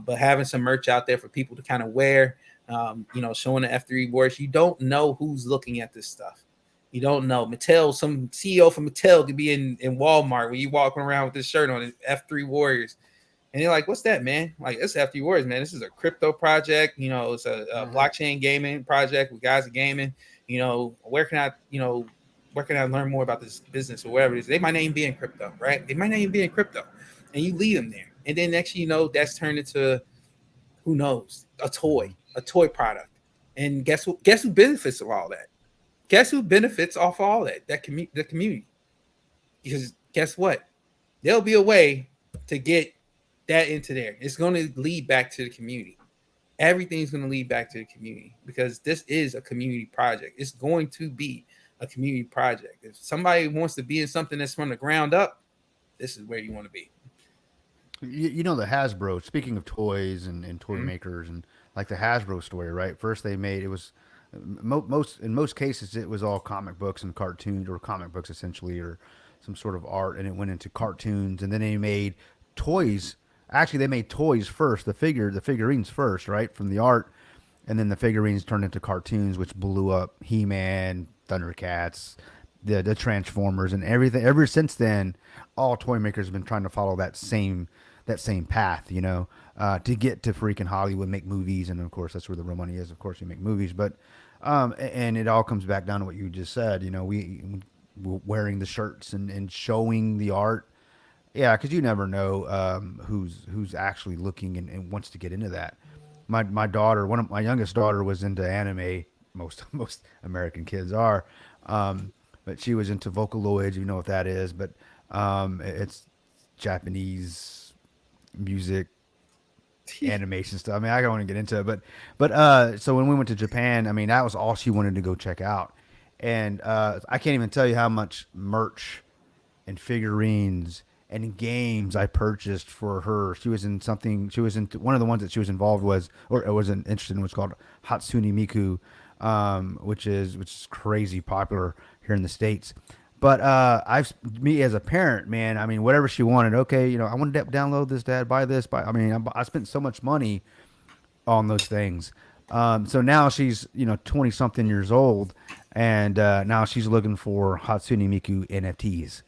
but having some merch out there for people to kind of wear. Showing the F3 Warriors. You don't know who's looking at this stuff. You don't know. Mattel, some CEO from Mattel could be in Walmart where you walking around with this shirt on, F3 Warriors. And you're like, what's that, man? Like, it's F3 Warriors, man. This is a crypto project. It's a blockchain gaming project with guys are gaming. Where can I learn more about this business or whatever it is? They might not even be in crypto, right? They might not even be in crypto. And you lead them there. And then next that's turned into, who knows, a toy product. And guess who benefits of all that? Guess who benefits off all that? The community. Because guess what? There'll be a way to get that into there. It's going to lead back to the community. Everything's going to lead back to the community, because this is a community project. It's going to be a community project. If somebody wants to be in something that's from the ground up, this is where you want to be. The Hasbro, speaking of toys and toy makers, and like the Hasbro story, right? First they made it was in most cases it was all comic books and cartoons, or comic books essentially, or some sort of art, and it went into cartoons, and then they made toys. Actually, they made toys first, the figurines first, right, from the art, and then the figurines turned into cartoons, which blew up He-Man, Thundercats, the Transformers, and everything. Ever since then, all toy makers have been trying to follow that same path, to get to freaking Hollywood, make movies, and of course that's where the real money is. Of course, you make movies, but and it all comes back down to what you just said. We're wearing the shirts and showing the art. Yeah, because you never know who's actually looking and wants to get into that. My daughter, my youngest daughter, was into anime. Most American kids are, but she was into Vocaloid. You know what that is, but it's Japanese music animation stuff. I mean, I don't want to get into it, but so when we went to Japan, I mean, that was all she wanted to go check out, and I can't even tell you how much merch and figurines and games I purchased for her. She was in something. She was in one of the ones that she was involved was interested in, was called Hatsune Miku, which is crazy popular here in the States. But me as a parent, man, I mean, whatever she wanted. Okay, I want to download this, Dad. Buy this. I mean, I spent so much money on those things. So now she's 20 something years old, and now she's looking for Hatsune Miku NFTs.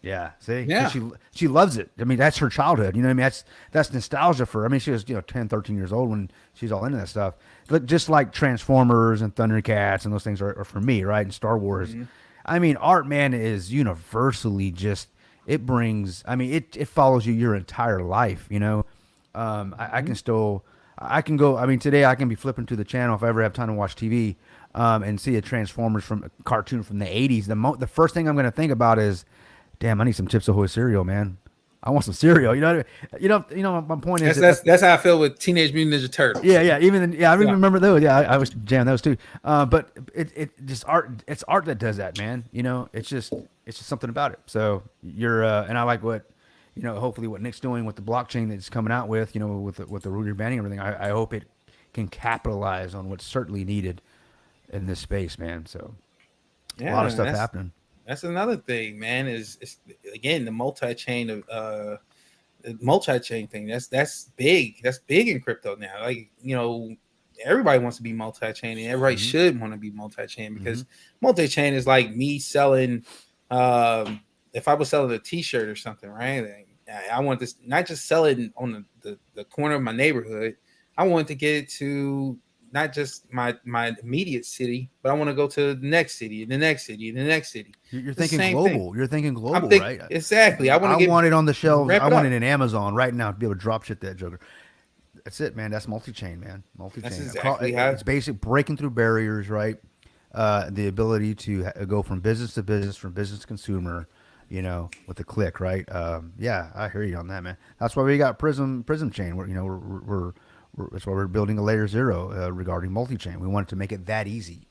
Yeah, see, Yeah. She loves it. I mean, that's her childhood. You know what I mean? That's nostalgia for her. I mean, she was 10, 13 years old when she's all into that stuff. But just like Transformers and Thundercats and those things are for me, right? And Star Wars. Mm-hmm. I mean, art, man, is universally just, it brings. I mean, it follows you your entire life. I can go. I mean, today I can be flipping to the channel if I ever have time to watch TV, and see a Transformers from a cartoon from the '80s. The first thing I'm going to think about is, damn, I need some Chips Ahoy cereal, man. I want some cereal. My point is that's how I feel with Teenage Mutant Ninja Turtles. Yeah. I even remember those. Yeah, I was jamming those too. But it just art. It's art that does that, man. It's just something about it. So and I like what, hopefully what Nick's doing with the blockchain that's coming out with, with the Rudy banning and everything. I hope it can capitalize on what's certainly needed in this space, man. So a lot of stuff happening. That's another thing, man. Is again the multi-chain thing. That's big. That's big in crypto now. Like everybody wants to be multi-chain, and everybody should want to be multi-chain, because multi-chain is like me selling. If I was selling a T-shirt or something, right? I want this not just sell it on the corner of my neighborhood. I want to get it to not just my immediate city, but I want to go to the next city, and the next city, and the next city. You're thinking global. You're thinking global, right? Exactly. I want it on the shelves. I want it in Amazon right now to be able to drop shit that joker. That's it, man. That's multi-chain, man. Multi-chain. That's exactly it's basic breaking through barriers, right? The ability to go from business to business, from business to consumer, with a click, right? Yeah, I hear you on that, man. That's why we got Prism Chain. That's why we're building a layer 0 regarding multi-chain. We wanted to make it that easy,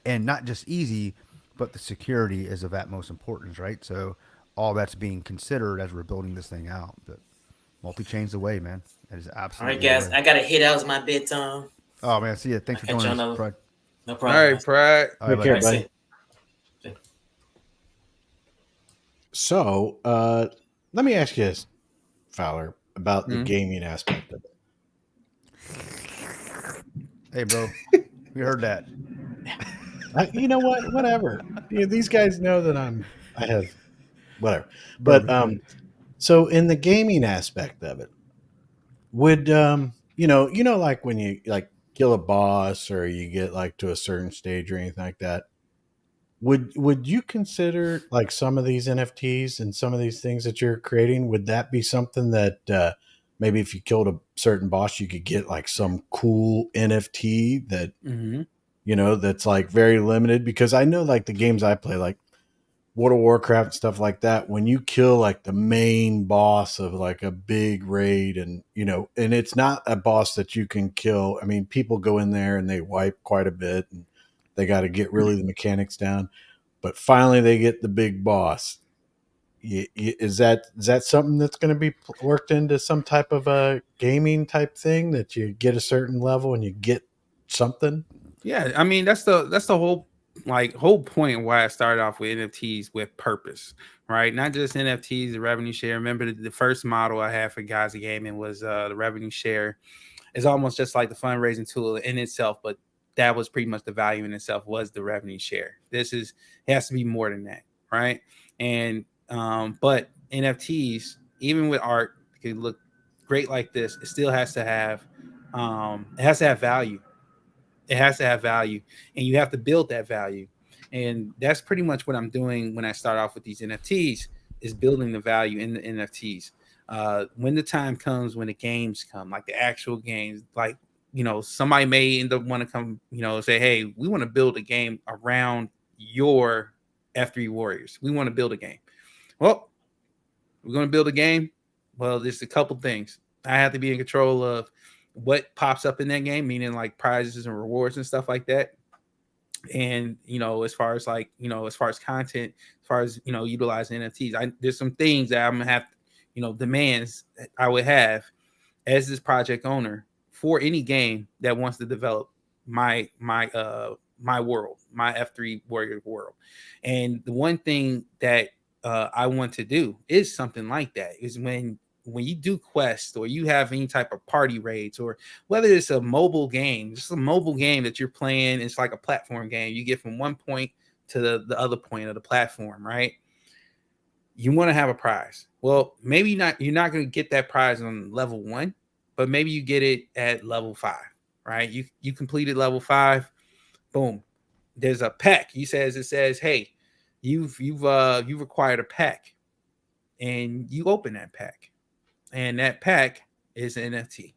and not just easy, but the security is of utmost importance, right? So all that's being considered as we're building this thing out. But multi-chain's the way, man. That is absolutely. All right, guys, I gotta hit out. It's my bedtime. Oh man, see ya. Thanks for joining us, Pride. No problem. All right, Pride. All right, care, buddy. So, let me ask you this, Fowler, about the gaming aspect of it. Hey, bro, we heard that. You know what? Whatever. These guys know that I have whatever. But so in the gaming aspect of it, would like when you like kill a boss or you get like to a certain stage or anything like that, would you consider like some of these NFTs and some of these things that you're creating, would that be something that maybe if you killed a certain boss, you could get like some cool NFT that, that's like very limited? Because I know like the games I play, like World of Warcraft and stuff like that, when you kill like the main boss of like a big raid and, and it's not a boss that you can kill. I mean, people go in there and they wipe quite a bit and they got to get really the mechanics down, but finally they get the big boss. Is that something that's going to be worked into some type of a gaming type thing that you get a certain level and you get something? Yeah, I mean that's the whole point why I started off with NFTs with purpose, right? Not just NFTs, the revenue share. Remember the first model I had for Guys of Gaming was the revenue share. It's almost just like the fundraising tool in itself, but that was pretty much the value in itself was the revenue share. It has to be more than that, right? And but NFTs, even with art, it can look great like this. It still has to have value. It has to have value, and you have to build that value. And that's pretty much what I'm doing when I start off with these NFTs, is building the value in the NFTs. When the time comes, when the games come, like the actual games, like, somebody may end up want to come, say, hey, we want to build a game around your F3 Warriors. We want to build a game. Well, we're going to build a game. Well, there's a couple things. I have to be in control of what pops up in that game, meaning like prizes and rewards and stuff like that. And as far as content, as far as utilizing NFTs, there's some things that I'm gonna have, demands that I would have as this project owner for any game that wants to develop my world, my F3 Warrior world. And the one thing that I want to do is something like that, is when you do quests or you have any type of party raids, or whether it's a mobile game, just a mobile game that you're playing, it's like a platform game. You get from one point to the other point of the platform, right? You want to have a prize. Well, maybe you're not going to get that prize on level 1, but maybe you get it at level 5, right? You completed level 5, boom. There's a pack. It says, hey, you've acquired a pack, and you open that pack. And that pack is an NFT.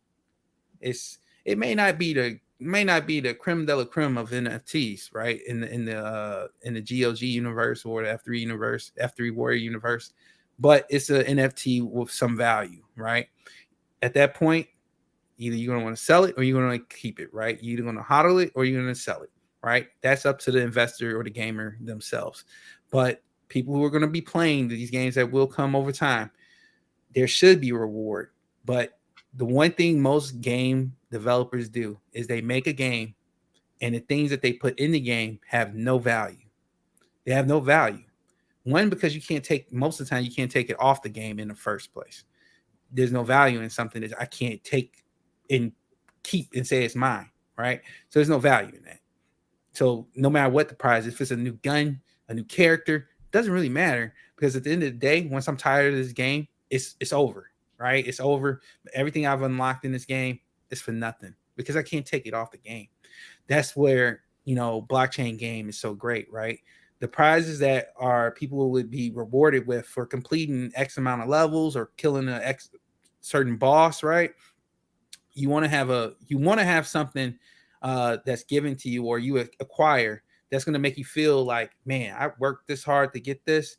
It may not be the creme de la creme of NFTs, right? In the GOG universe or the F3 universe, F3 Warrior universe, but it's an NFT with some value, right? At that point, either you're gonna want to sell it or you're gonna keep it, right? You're either gonna hodl it or you're gonna sell it, right? That's up to the investor or the gamer themselves. But people who are gonna be playing these games that will come over time, there should be a reward. But the one thing most game developers do is they make a game, and the things that they put in the game have no value. They have no value. One, because most of the time you can't take it off the game in the first place. There's no value in something that I can't take and keep and say it's mine, right? So there's no value in that. So no matter what the prize, if it's a new gun, a new character, doesn't really matter, because at the end of the day, once I'm tired of this game, it's over, right? It's over. Everything I've unlocked in this game is for nothing, because I can't take it off the game. That's where, blockchain game is so great, right? The prizes that people would be rewarded with for completing X amount of levels or killing a X certain boss, right? You want to have something that's given to you or you acquire that's going to make you feel like, man, I worked this hard to get this.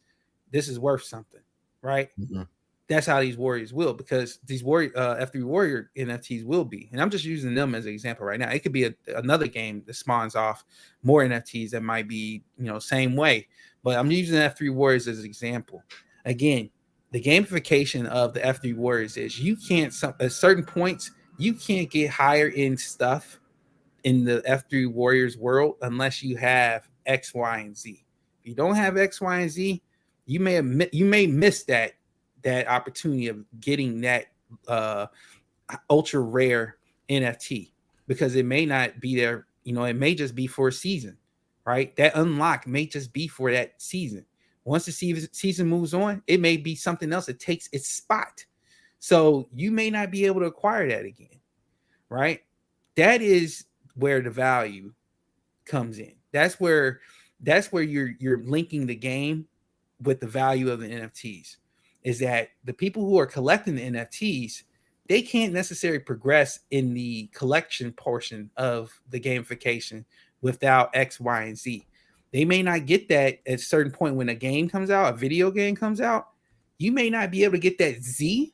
This is worth something, right? Mm-hmm. That's how these warriors will, because these F3 Warrior NFTs will be. And I'm just using them as an example right now. It could be another game that spawns off more NFTs that might be, same way. But I'm using F3 Warriors as an example. Again, the gamification of the F3 Warriors is you can't, at certain points, you can't get higher in stuff in the F3 Warriors world unless you have X, Y, and Z. If you don't have X, Y, and Z, you may miss that opportunity of getting that ultra rare NFT, because it may not be there. It may just be for a season, right? That unlock may just be for that season. Once the season moves on, it may be something else that takes its spot. So you may not be able to acquire that again, right? That is where the value comes in. That's where you're linking the game with the value of the NFTs. Is that the people who are collecting the NFTs, they can't necessarily progress in the collection portion of the gamification without X, Y, and Z. They may not get that at a certain point when a game comes out, a video game comes out. You may not be able to get that Z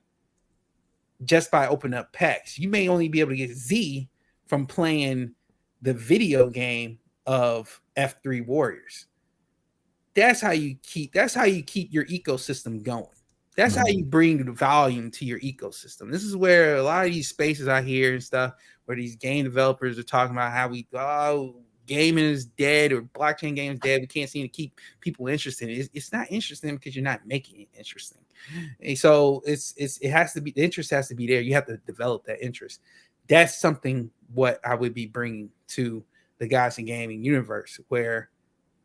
just by opening up packs. You may only be able to get Z from playing the video game of F3 Warriors. That's how you keep your ecosystem going. That's how you bring the volume to your ecosystem. This is where a lot of these spaces I hear and stuff, where these game developers are talking about how gaming is dead or blockchain gaming is dead. We can't seem to keep people interested. It's not interesting because you're not making it interesting. And so it has to be, the interest has to be there. You have to develop that interest. That's something what I would be bringing to the Guys in Gaming universe, where,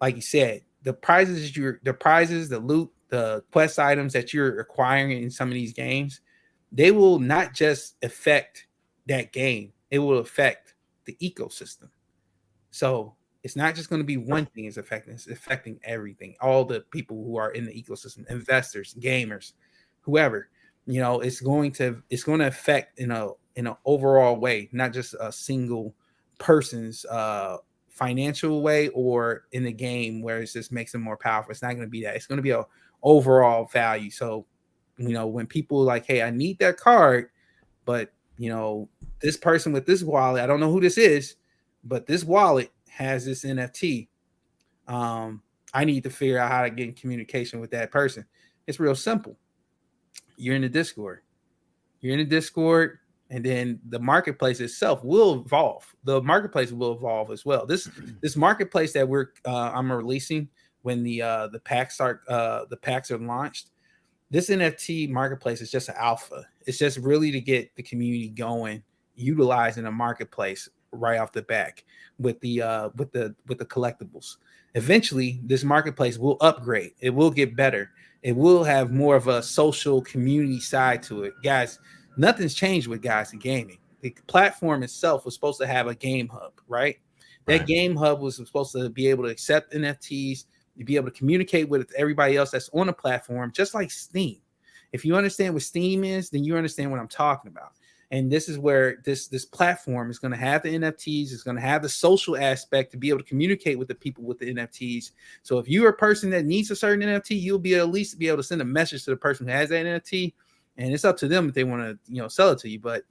like you said, the prizes, the loot, the quest items that you're acquiring in some of these games, they will not just affect that game, it will affect the ecosystem. So it's not just going to be one thing it's affecting everything, all the people who are in the ecosystem, investors, gamers, whoever. It's going to affect in an overall way, not just a single person's financial way or in the game where it just makes them more powerful. It's not going to be that. It's going to be a overall value. So, when people like, hey, I need that card, but this person with this wallet, I don't know who this is, but this wallet has this NFT. I need to figure out how to get in communication with that person. It's real simple. You're in the Discord. And then the marketplace itself will evolve. The marketplace will evolve as well. This marketplace that I'm releasing when the packs are launched. This NFT marketplace is just an alpha. It's just really to get the community going, utilizing a marketplace right off the back with the collectibles. Eventually, this marketplace will upgrade. It will get better. It will have more of a social community side to it, guys. Nothing's changed with Guys in Gaming. The platform itself was supposed to have a game hub, right? That game hub was supposed to be able to accept NFTs, to be able to communicate with everybody else that's on the platform, just like Steam. If you understand what Steam is, then you understand what I'm talking about. And this is where this platform is going to have the NFTs, it's going to have the social aspect to be able to communicate with the people with the NFTs. So if you're a person that needs a certain NFT, you'll be at least be able to send a message to the person who has that NFT. And it's up to them if they want to, sell it to you. But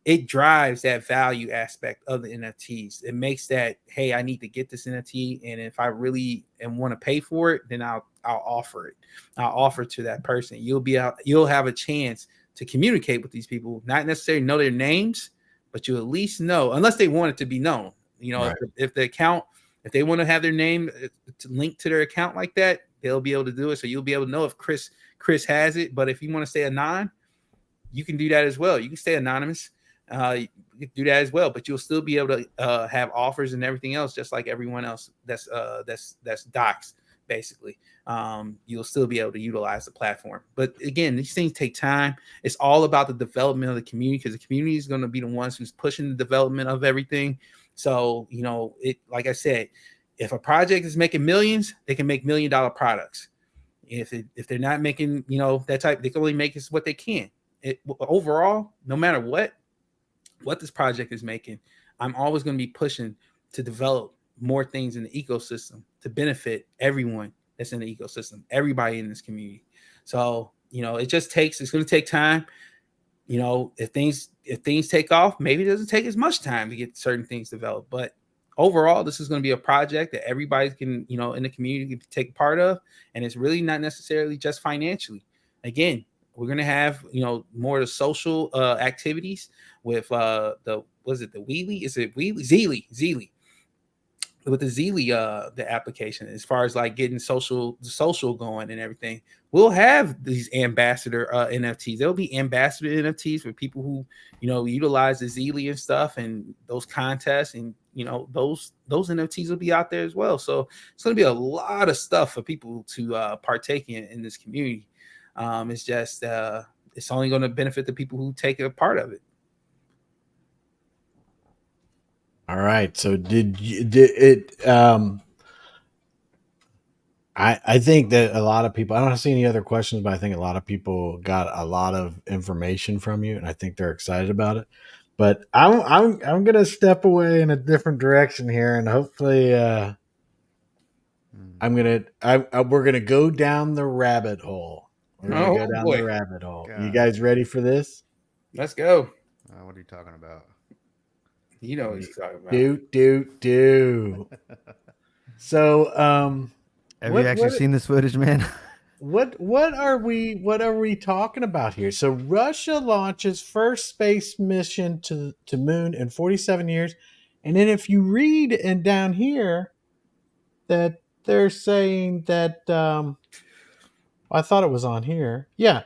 it drives that value aspect of the NFTs. It makes that, hey, I need to get this NFT, and if I really want to pay for it, then I'll offer it. I'll offer it to that person. You'll have a chance to communicate with these people, not necessarily know their names, but you at least know, unless they want it to be known. If the account, if they want to have their name linked to their account like that, they'll be able to do it. So you'll be able to know if Chris has it. But if you want to stay anon, you can do that as well. You can stay anonymous. You can do that as well, but you'll still be able to have offers and everything else, just like everyone else that's doxed, basically. You'll still be able to utilize the platform. But again, these things take time. It's all about the development of the community, because the community is going to be the ones who's pushing the development of everything. So, like I said, if a project is making millions, they can make $1 million products. If they're not making, that type, they can only make what they can. Overall, no matter what this project is making, I'm always going to be pushing to develop more things in the ecosystem to benefit everyone that's in the ecosystem, everybody in this community. So, it's going to take time. If things take off, maybe it doesn't take as much time to get certain things developed. But overall, this is going to be a project that everybody can, in the community can take part of. And it's really not necessarily just financially. Again, we're going to have, more of the social activities with the Wheelie? Is it Wheelie? Zeely. With the Zeely, the application, as far as like getting social going and everything. We'll have these ambassador NFTs. There'll be ambassador NFTs for people who, utilize the Zeely and stuff, and those contests, and those NFTs will be out there as well. So it's going to be a lot of stuff for people to partake in this community. It's just it's only going to benefit the people who take a part of it. All right. So I think that a lot of people, I don't see any other questions, but I think a lot of people got a lot of information from you, and I think they're excited about it. But I'm going to step away in a different direction here, and hopefully we're going to go down the rabbit hole. We're going to go down the rabbit hole. God. You guys ready for this? Let's go. What are you talking about? You know what he's talking about. Do. So, Have you actually seen this footage, man? What are we talking about here? So Russia launches first space mission to moon in 47 years, and then if you read and down here that they're saying that I thought it was on here. Yeah,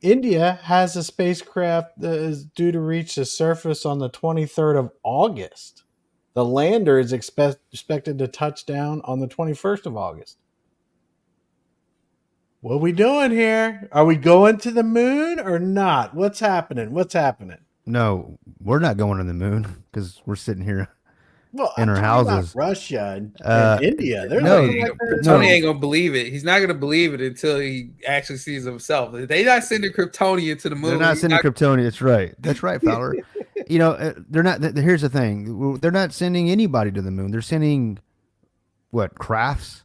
India has a spacecraft that is due to reach the surface on the 23rd of August. The lander is expected to touch down on the 21st of August. What are we doing here? Are we going to the moon or not? What's happening? No, we're not going to the moon because we're sitting here Well, in I'm our talking about houses. Russia and India. They're no, looking like they're Tony ain't gonna believe it. He's not gonna believe it until he actually sees himself. They not sending Kryptonian to the moon. They're not sending Kryptonian. That's right, Fowler. They're not. Here's the thing. They're not sending anybody to the moon. They're sending what, crafts,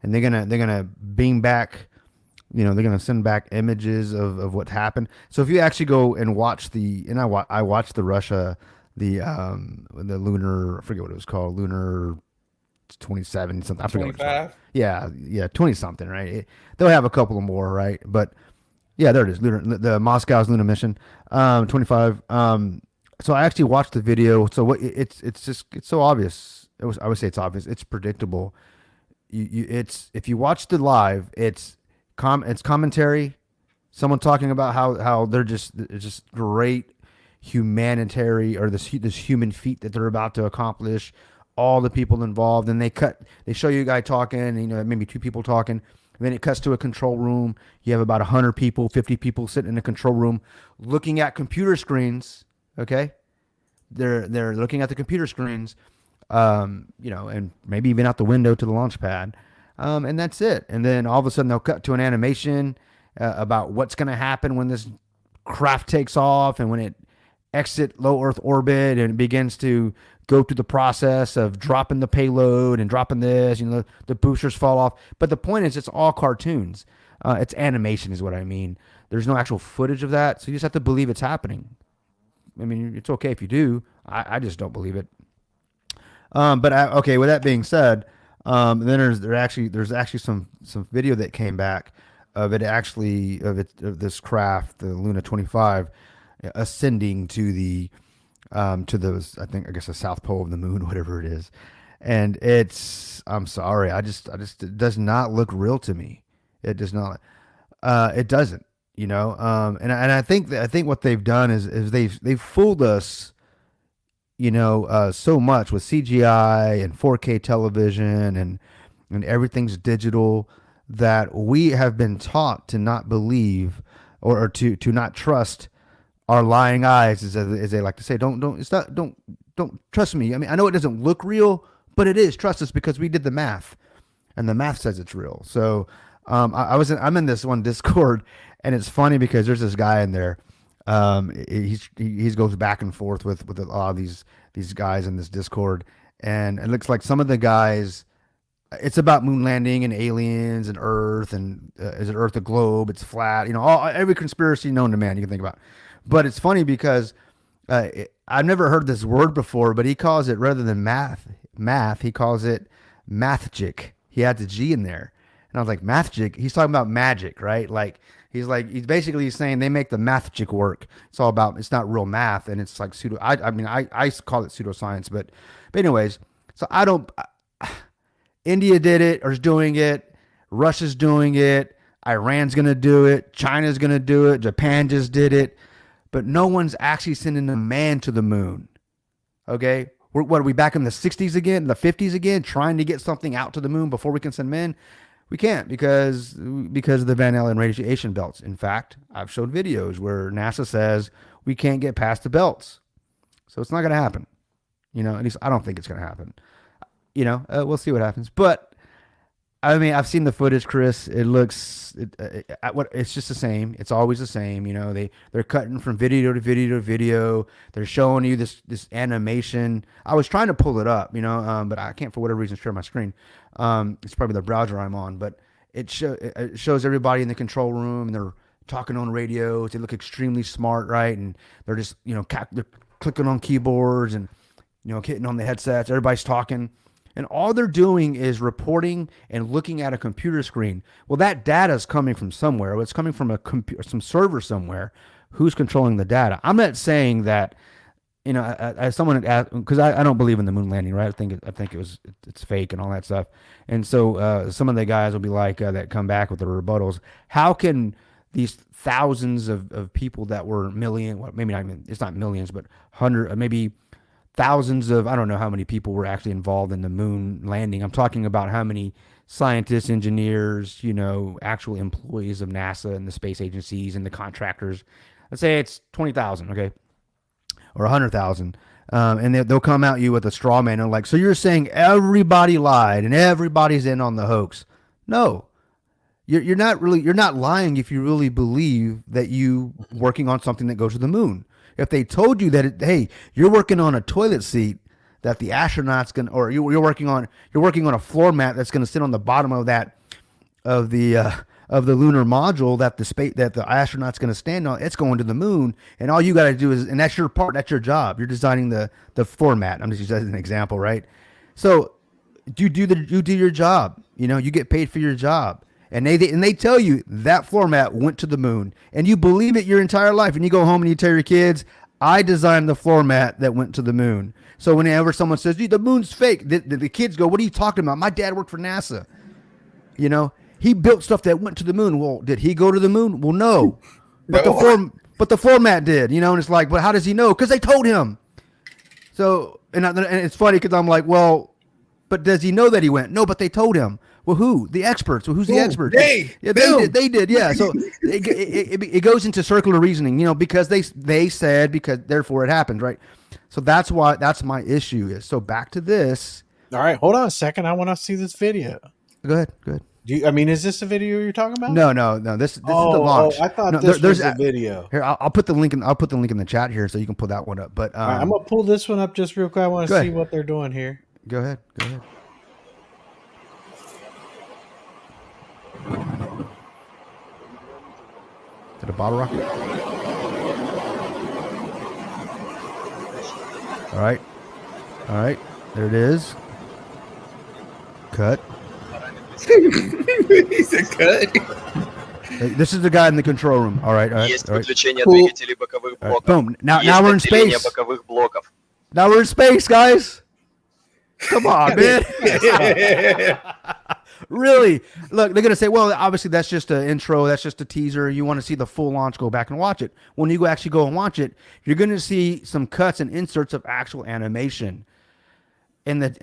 and they're gonna beam back. They're gonna send back images of what happened. So if you actually go and watch I watched the Russia, the lunar, I forget what it was called, lunar 27 something. I forget what it's called. 25. Yeah, 20 something, right? They'll have a couple of more, right? But yeah, there it is. The Moscow's lunar mission, 25. So I actually watched the video. So it's so obvious. I would say it's obvious. It's predictable. If you watch the live, it's commentary, someone talking about how they're just great humanitarian, or this human feat that they're about to accomplish, all the people involved, and they show you a guy talking, maybe two people talking, and then it cuts to a control room. You have about 100 people, 50 people sitting in a control room looking at computer screens. Okay, they're looking at the computer screens, and maybe even out the window to the launch pad. And that's it. And then all of a sudden they'll cut to an animation about what's going to happen when this craft takes off and when it exits low Earth orbit and it begins to go through the process of dropping the payload and dropping this. The boosters fall off. But the point is, it's all cartoons. It's animation is what I mean. There's no actual footage of that, so you just have to believe it's happening. I mean, it's okay if you do. I just don't believe it. Okay. With that being said. Then there's actually some video that came back of this craft, the Luna 25, ascending to the I guess the South Pole of the moon, whatever it is, and I'm sorry, it does not look real to me. It does not. It doesn't. And I think what they've done is they've fooled us. So much with CGI and 4K television and everything's digital, that we have been taught to not believe or to not trust our lying eyes, as they like to say. Don't trust me. I mean, I know it doesn't look real, but it is. Trust us because we did the math, and the math says it's real. So I'm in this one Discord, and it's funny because there's this guy in there. He goes back and forth with a lot of these guys in this Discord, and it looks like some of the guys, it's about moon landing and aliens and Earth, and is it Earth a globe? It's flat. Every conspiracy known to man you can think about. But it's funny because I've never heard this word before, but he calls it, rather than math, he calls it mathgic. He had the G in there, and I was like, mathgic. He's talking about magic, right? He's basically saying they make the mathgic work. It's all about, it's not real math, and it's like pseudo. I call it pseudoscience, but anyways, so India did it or is doing it. Russia's doing it. Iran's gonna do it. China's gonna do it. Japan just did it, but no one's actually sending a man to the moon. Okay, what are we back in the 60s again, the 50s again, trying to get something out to the moon before we can send men? We can't because of the Van Allen radiation belts. In fact, I've showed videos where NASA says we can't get past the belts. So it's not going to happen. At least I don't think it's going to happen. We'll see what happens. But I mean, I've seen the footage, Chris. It looks, it's just the same. It's always the same. They're cutting from video to video to video. They're showing you this animation. I was trying to pull it up, but I can't for whatever reason share my screen. It's probably the browser I'm on, but it shows everybody in the control room, and they're talking on radios. They look extremely smart, right? And they're just, they're clicking on keyboards and, hitting on the headsets. Everybody's talking. And all they're doing is reporting and looking at a computer screen. Well, that data is coming from somewhere. Well, it's coming from some server somewhere. Who's controlling the data? I'm not saying that, as someone asked, because I don't believe in the moon landing, right? I think it's fake and all that stuff. And so some of the guys will be like that come back with the rebuttals. How can these thousands of people that were maybe not, it's not millions, but maybe thousands of, I don't know how many people were actually involved in the moon landing. I'm talking about how many scientists, engineers, actual employees of NASA and the space agencies and the contractors. Let's say it's 20,000, okay, or 100,000. And they'll come at you with a straw man and like, so you're saying everybody lied and everybody's in on the hoax. No, you're not lying if you really believe that you working on something that goes to the moon. If they told you that, hey, you're working on a toilet seat that the astronauts or you're working on a floor mat that's going to sit on the bottom of the lunar module that the astronaut's going to stand on, it's going to the moon, and all you got to do is, and that's your part, that's your job. You're designing the floor mat. I'm just using that as an example, right? So you do your job. You get paid for your job. And they tell you that floor mat went to the moon, and you believe it your entire life. And you go home and you tell your kids, I designed the floor mat that went to the moon. So whenever someone says, the moon's fake, the kids go, what are you talking about? My dad worked for NASA. He built stuff that went to the moon. Well, did he go to the moon? Well, no. But the floor mat did, and it's like, but how does he know? Because they told him. So, and it's funny because I'm like, well, but does he know that he went? No, but they told him. Well, who? The experts. Well, who's the expert? They did. Yeah. So it goes into circular reasoning, because they said, because therefore it happened, right? So that's my issue is. So back to this. All right, hold on a second. I want to see this video. Go ahead. Is this the video you're talking about? No. This is the launch. I thought this was a video. Here, I'll put the link in. I'll put the link in the chat here so you can pull that one up. But right, I'm gonna pull this one up just real quick. I want to see what they're doing here. Go ahead. To the bottle rocket. All right. There it is. Cut. He said cut. Hey, this is the guy in the control room. All right. Есть подключение двигателей боковых блоков. Boom. Now Есть we're in отделение space. боковых блоков. Now we're in space, guys. Come on, man. Really? Look, they're going to say, well, obviously that's just an intro. That's just a teaser. You want to see the full launch, go back and watch it. When you actually go and watch it, you're going to see some cuts and inserts of actual animation. If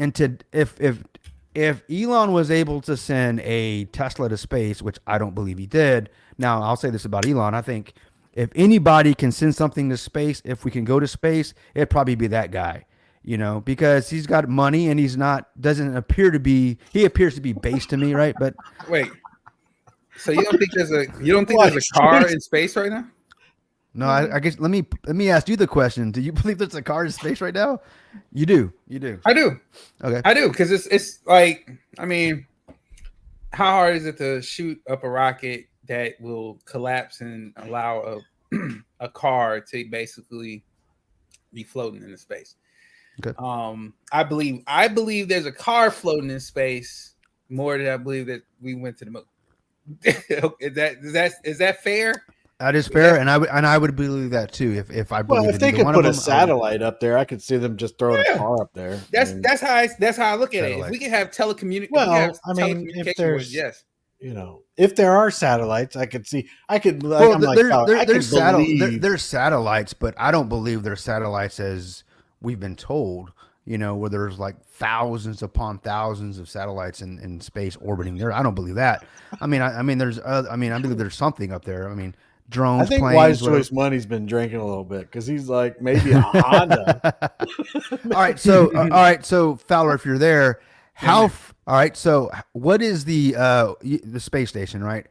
Elon was able to send a Tesla to space, which I don't believe he did. Now, I'll say this about Elon. I think if anybody can send something to space, if we can go to space, it'd probably be that guy. Because he's got money and he appears to be base to me, right? But wait, so you don't think there's a car in space right now? No, I guess let me ask you the question. Do you believe there's a car in space right now? You do. I do. Okay. I do, because it's like, I mean, how hard is it to shoot up a rocket that will collapse and allow a car to basically be floating in the space? Okay. I believe there's a car floating in space more than I believe that we went to the moon. Is that fair? That is fair, and I would believe that too. If I believe if they could put a satellite up there, I could see them just throwing a car up there. That's how I look at it. If we can have telecommunication, if there's if there are satellites, I could see. There's satellites, but I don't believe there's satellites as we've been told. Where there's like thousands upon thousands of satellites in space orbiting there. I don't believe that. I believe there's something up there. Drones. I think planes, Wise Choice Money's been drinking a little bit because he's like maybe a Honda. All right, so Fowler, if you're there, so what is the space station, right?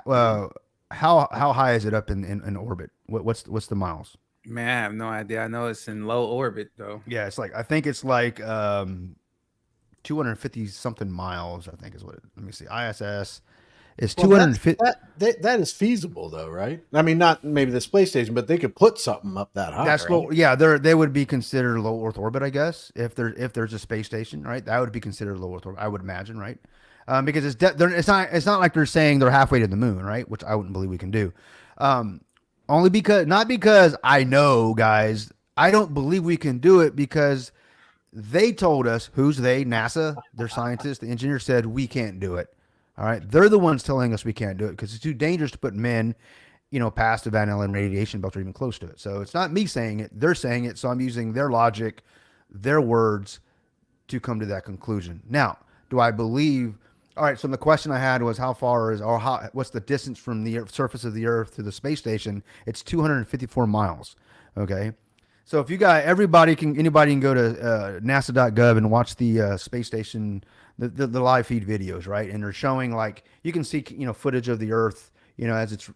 How high is it up in orbit? What's the miles? Man, I have no idea. I know it's in low orbit though. Yeah, I think it's like 250 something miles. I think is what. Let me see. ISS. It's Well, 250. that is feasible though, right? I mean, not maybe the space station, but they could put something up that high. That's right? low. Yeah, they would be considered low Earth orbit, I guess. If there's a space station, right, that would be considered low Earth orbit, I would imagine, right? Because it's not like they're saying they're halfway to the moon, right? Which I wouldn't believe we can do. Only because not because I know, guys. I don't believe we can do it because they told us, who's they? NASA, their scientists, the engineer said we can't do it. All right, they're the ones telling us we can't do it because it's too dangerous to put men, past the Van Allen radiation belt or even close to it. So it's not me saying it; they're saying it. So I'm using their logic, their words, to come to that conclusion. Now, do I believe? All right. So the question I had was, what's the distance from the surface of the Earth to the space station? It's 254 miles. Okay. So if you got anybody can go to NASA.gov and watch the space station, the live feed videos, right? And they're showing like you can see footage of the Earth, as it's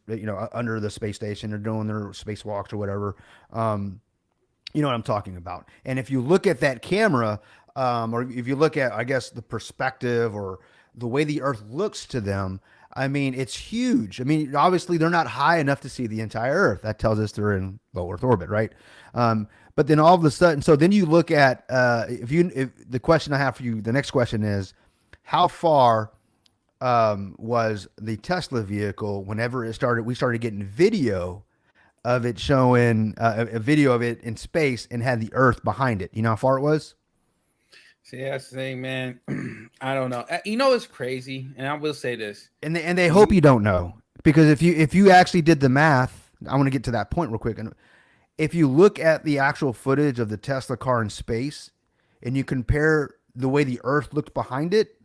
under the space station. They're doing their spacewalks or whatever. You know what I'm talking about. And if you look at that camera, or if you look at, I guess, the perspective or the way the Earth looks to them, I mean, it's huge. I mean, obviously they're not high enough to see the entire Earth. That tells us they're in low Earth orbit, right? But then all of a sudden, so then you look at, if the question I have for you, the next question is, how far was the Tesla vehicle whenever it started? We started getting video of it showing a video of it in space and had the Earth behind it. You know how far it was? See, that's the thing, man. I don't know. It's crazy, and I will say this. And they hope you don't know, because if you actually did the math, I want to get to that point real quick. And if you look at the actual footage of the Tesla car in space, and you compare the way the Earth looked behind it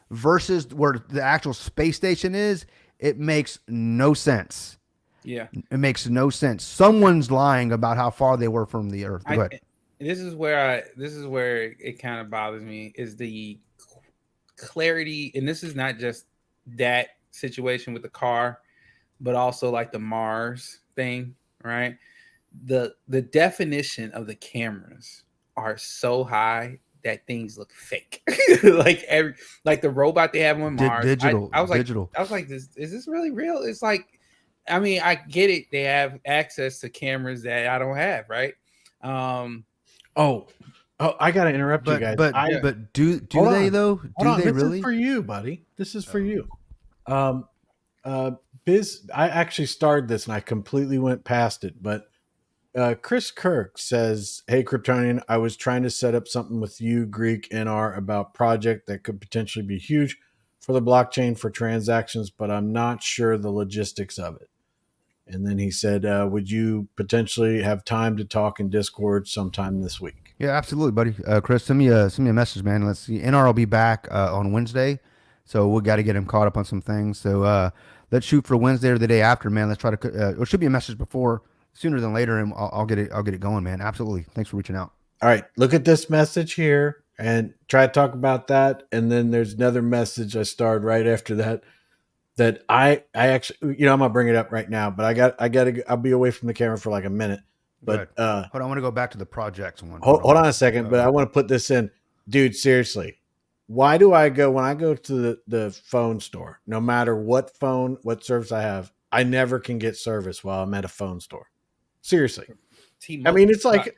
versus where the actual space station is, it makes no sense. Yeah, it makes no sense. Someone's lying about how far they were from the Earth. Go ahead. This is where it kind of bothers me is the clarity, and this is not just that situation with the car, but also like the Mars thing, right? The definition of the cameras are so high that things look fake. like the robot they have on Mars. Digital. I was digital. like, is this really real? It's like, I mean, I get it. They have access to cameras that I don't have, right? Oh, I gotta interrupt you guys. But do they though? Do they really? This is for you, buddy. This is for you. Biz, I actually started this and I completely went past it, but Chris Kirk says, "Hey, Kryptonian, I was trying to set up something with you, Greek NR, about project that could potentially be huge for the blockchain for transactions, but I'm not sure the logistics of it." And then he said, "Would you potentially have time to talk in Discord sometime this week?" Yeah, absolutely, buddy. Chris, send me a message, man. Let's see. NR will be back on Wednesday, so we got to get him caught up on some things. So let's shoot for Wednesday or the day after, man. Let's try to. It should be a message before, sooner than later, and I'll get it going, man. Absolutely. Thanks for reaching out. All right, look at this message here and try to talk about that. And then there's another message I started right after that. That I actually, I'm gonna bring it up right now, but I'll be away from the camera for like a minute. But hold on, I want to go back to the projects one. Hold on a second, but I want to put this in, dude. Seriously, why do I go when I go to the phone store? No matter what service I have, I never can get service while I'm at a phone store. Seriously, I mean it's like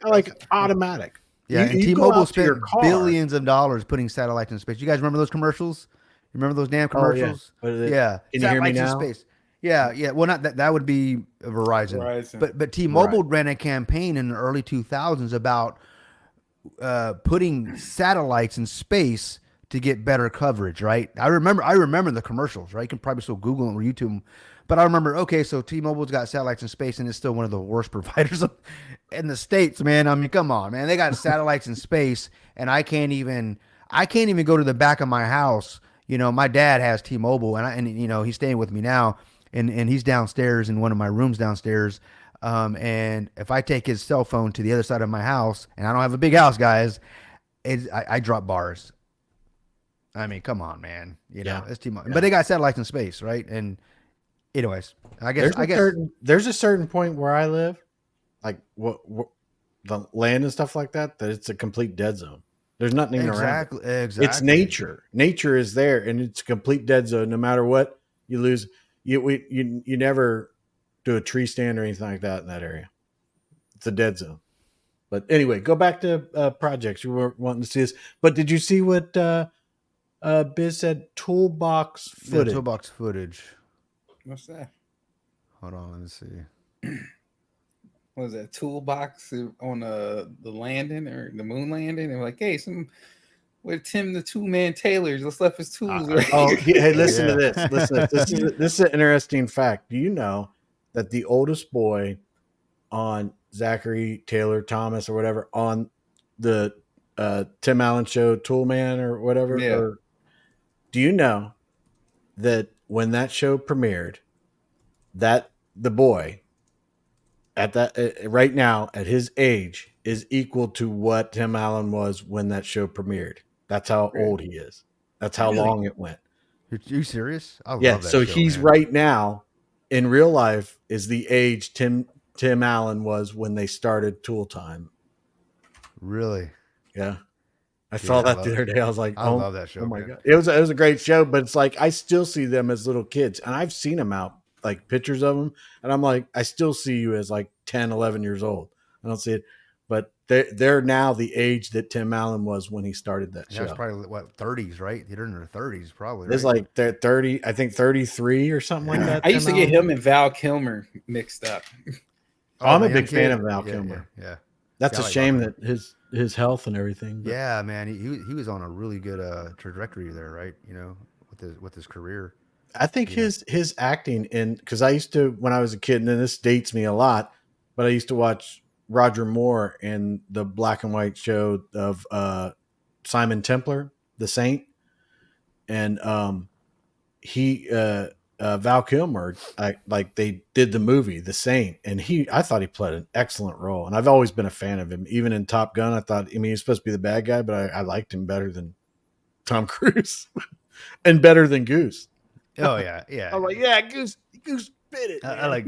automatic. Yeah, and T-Mobile spent billions of dollars putting satellites in space. You guys remember those commercials? You remember those damn commercials? Oh, yeah. Yeah. Can you hear me now? Space. Yeah. Well, not that. That would be Verizon. But T-Mobile ran a campaign in the early 2000s about putting satellites in space to get better coverage. Right. I remember the commercials. Right. You can probably still Google them or YouTube them. But I remember. Okay, so T-Mobile's got satellites in space, and it's still one of the worst providers in the States, man. I mean, come on, man. They got satellites in space, and I can't even go to the back of my house. My dad has T-Mobile, and he's staying with me now, and he's downstairs in one of my rooms downstairs. And if I take his cell phone to the other side of my house, and I don't have a big house, guys, I drop bars. I mean, come on, man. It's T-Mobile, but they got satellites in space, right? And anyways, I guess there's a certain point where I live, like what the land and stuff like that it's a complete dead zone. There's nothing around. Exactly. It's nature. Nature is there, and it's a complete dead zone. No matter what You lose. You never do a tree stand or anything like that in that area. It's a dead zone. But anyway, go back to projects. You were wanting to see this, but did you see what Biz said? Toolbox footage. Yeah, toolbox footage. What's that? Hold on, let me see. What was that toolbox on the landing or the moon landing? And like, hey, with Tim the 2-man Taylor just left his tools. Oh, hey, listen Yeah. to this. Listen, this is an interesting fact. Do you know that the oldest boy on Zachary Taylor Thomas or whatever on the Tim Allen show, Toolman or whatever? Yeah. Or, do you know that when that show premiered, that the boy at that right now at his age is equal to what Tim Allen was when that show premiered? That's how old he is. That's how long it went. Are you serious? I Yeah, love that so show, he's man. right now in real life is the age Tim Allen was when they started Tool Time. Really? Yeah. I saw that the other day. I was like, I love that show. Oh my man. God. It was a great show, but it's like I still see them as little kids. And I've seen them out, like pictures of them. And I'm like, I still see you as like 10, 11 years old. I don't see it. But they're now the age that Tim Allen was when he started that Yeah, show. it's probably what 30s, right? They're in their 30s, probably. It's right? like they're 30, I think 33 or something like that. I used to Tim get Allen. him and Val Kilmer mixed up. I'm a man, big fan kid. of Val Yeah, Kilmer. Yeah. That's Yeah, a I like shame Val that his health and everything. But Yeah, man, he was on a really good trajectory there, right? You know, with his career. I think his acting in, because I used to, when I was a kid, and this dates me a lot, but I used to watch Roger Moore in the black and white show of Simon Templar, The Saint, and Val Kilmer, like they did the movie The Saint, and I thought he played an excellent role, and I've always been a fan of him. Even in Top Gun, I thought, I mean, he's supposed to be the bad guy, but I liked him better than Tom Cruise and better than Goose. Oh yeah, yeah. I'm like, yeah, Goose bit it. I like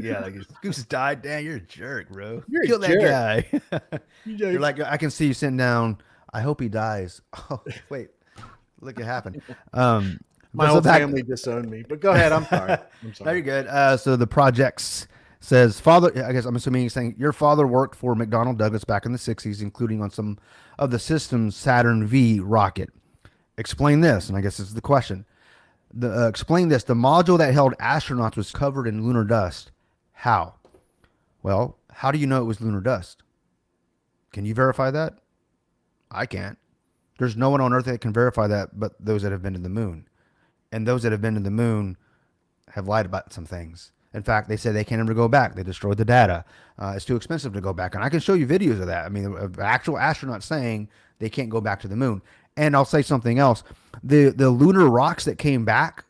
Goose died. Damn, you're a jerk, bro. You're a Kill that guy. You You're like, I can see you sitting down. I hope he dies. Oh wait, look, it happened. My whole family disowned me. But go ahead. I'm sorry. No, you're good. So the projects says father. I guess I'm assuming he's saying your father worked for McDonnell Douglas back in the '60s, including on some of the system's Saturn V rocket. Explain this, and I guess this is the question. Explain this. The module that held astronauts was covered in lunar dust. How? Well, how do you know it was lunar dust? Can you verify that? I can't. There's no one on Earth that can verify that but those that have been to the moon. And those that have been to the moon have lied about some things. In fact, they said they can't ever go back. They destroyed the data. It's too expensive to go back. And I can show you videos of that. I mean, actual astronauts saying they can't go back to the moon. And I'll say something else. The lunar rocks that came back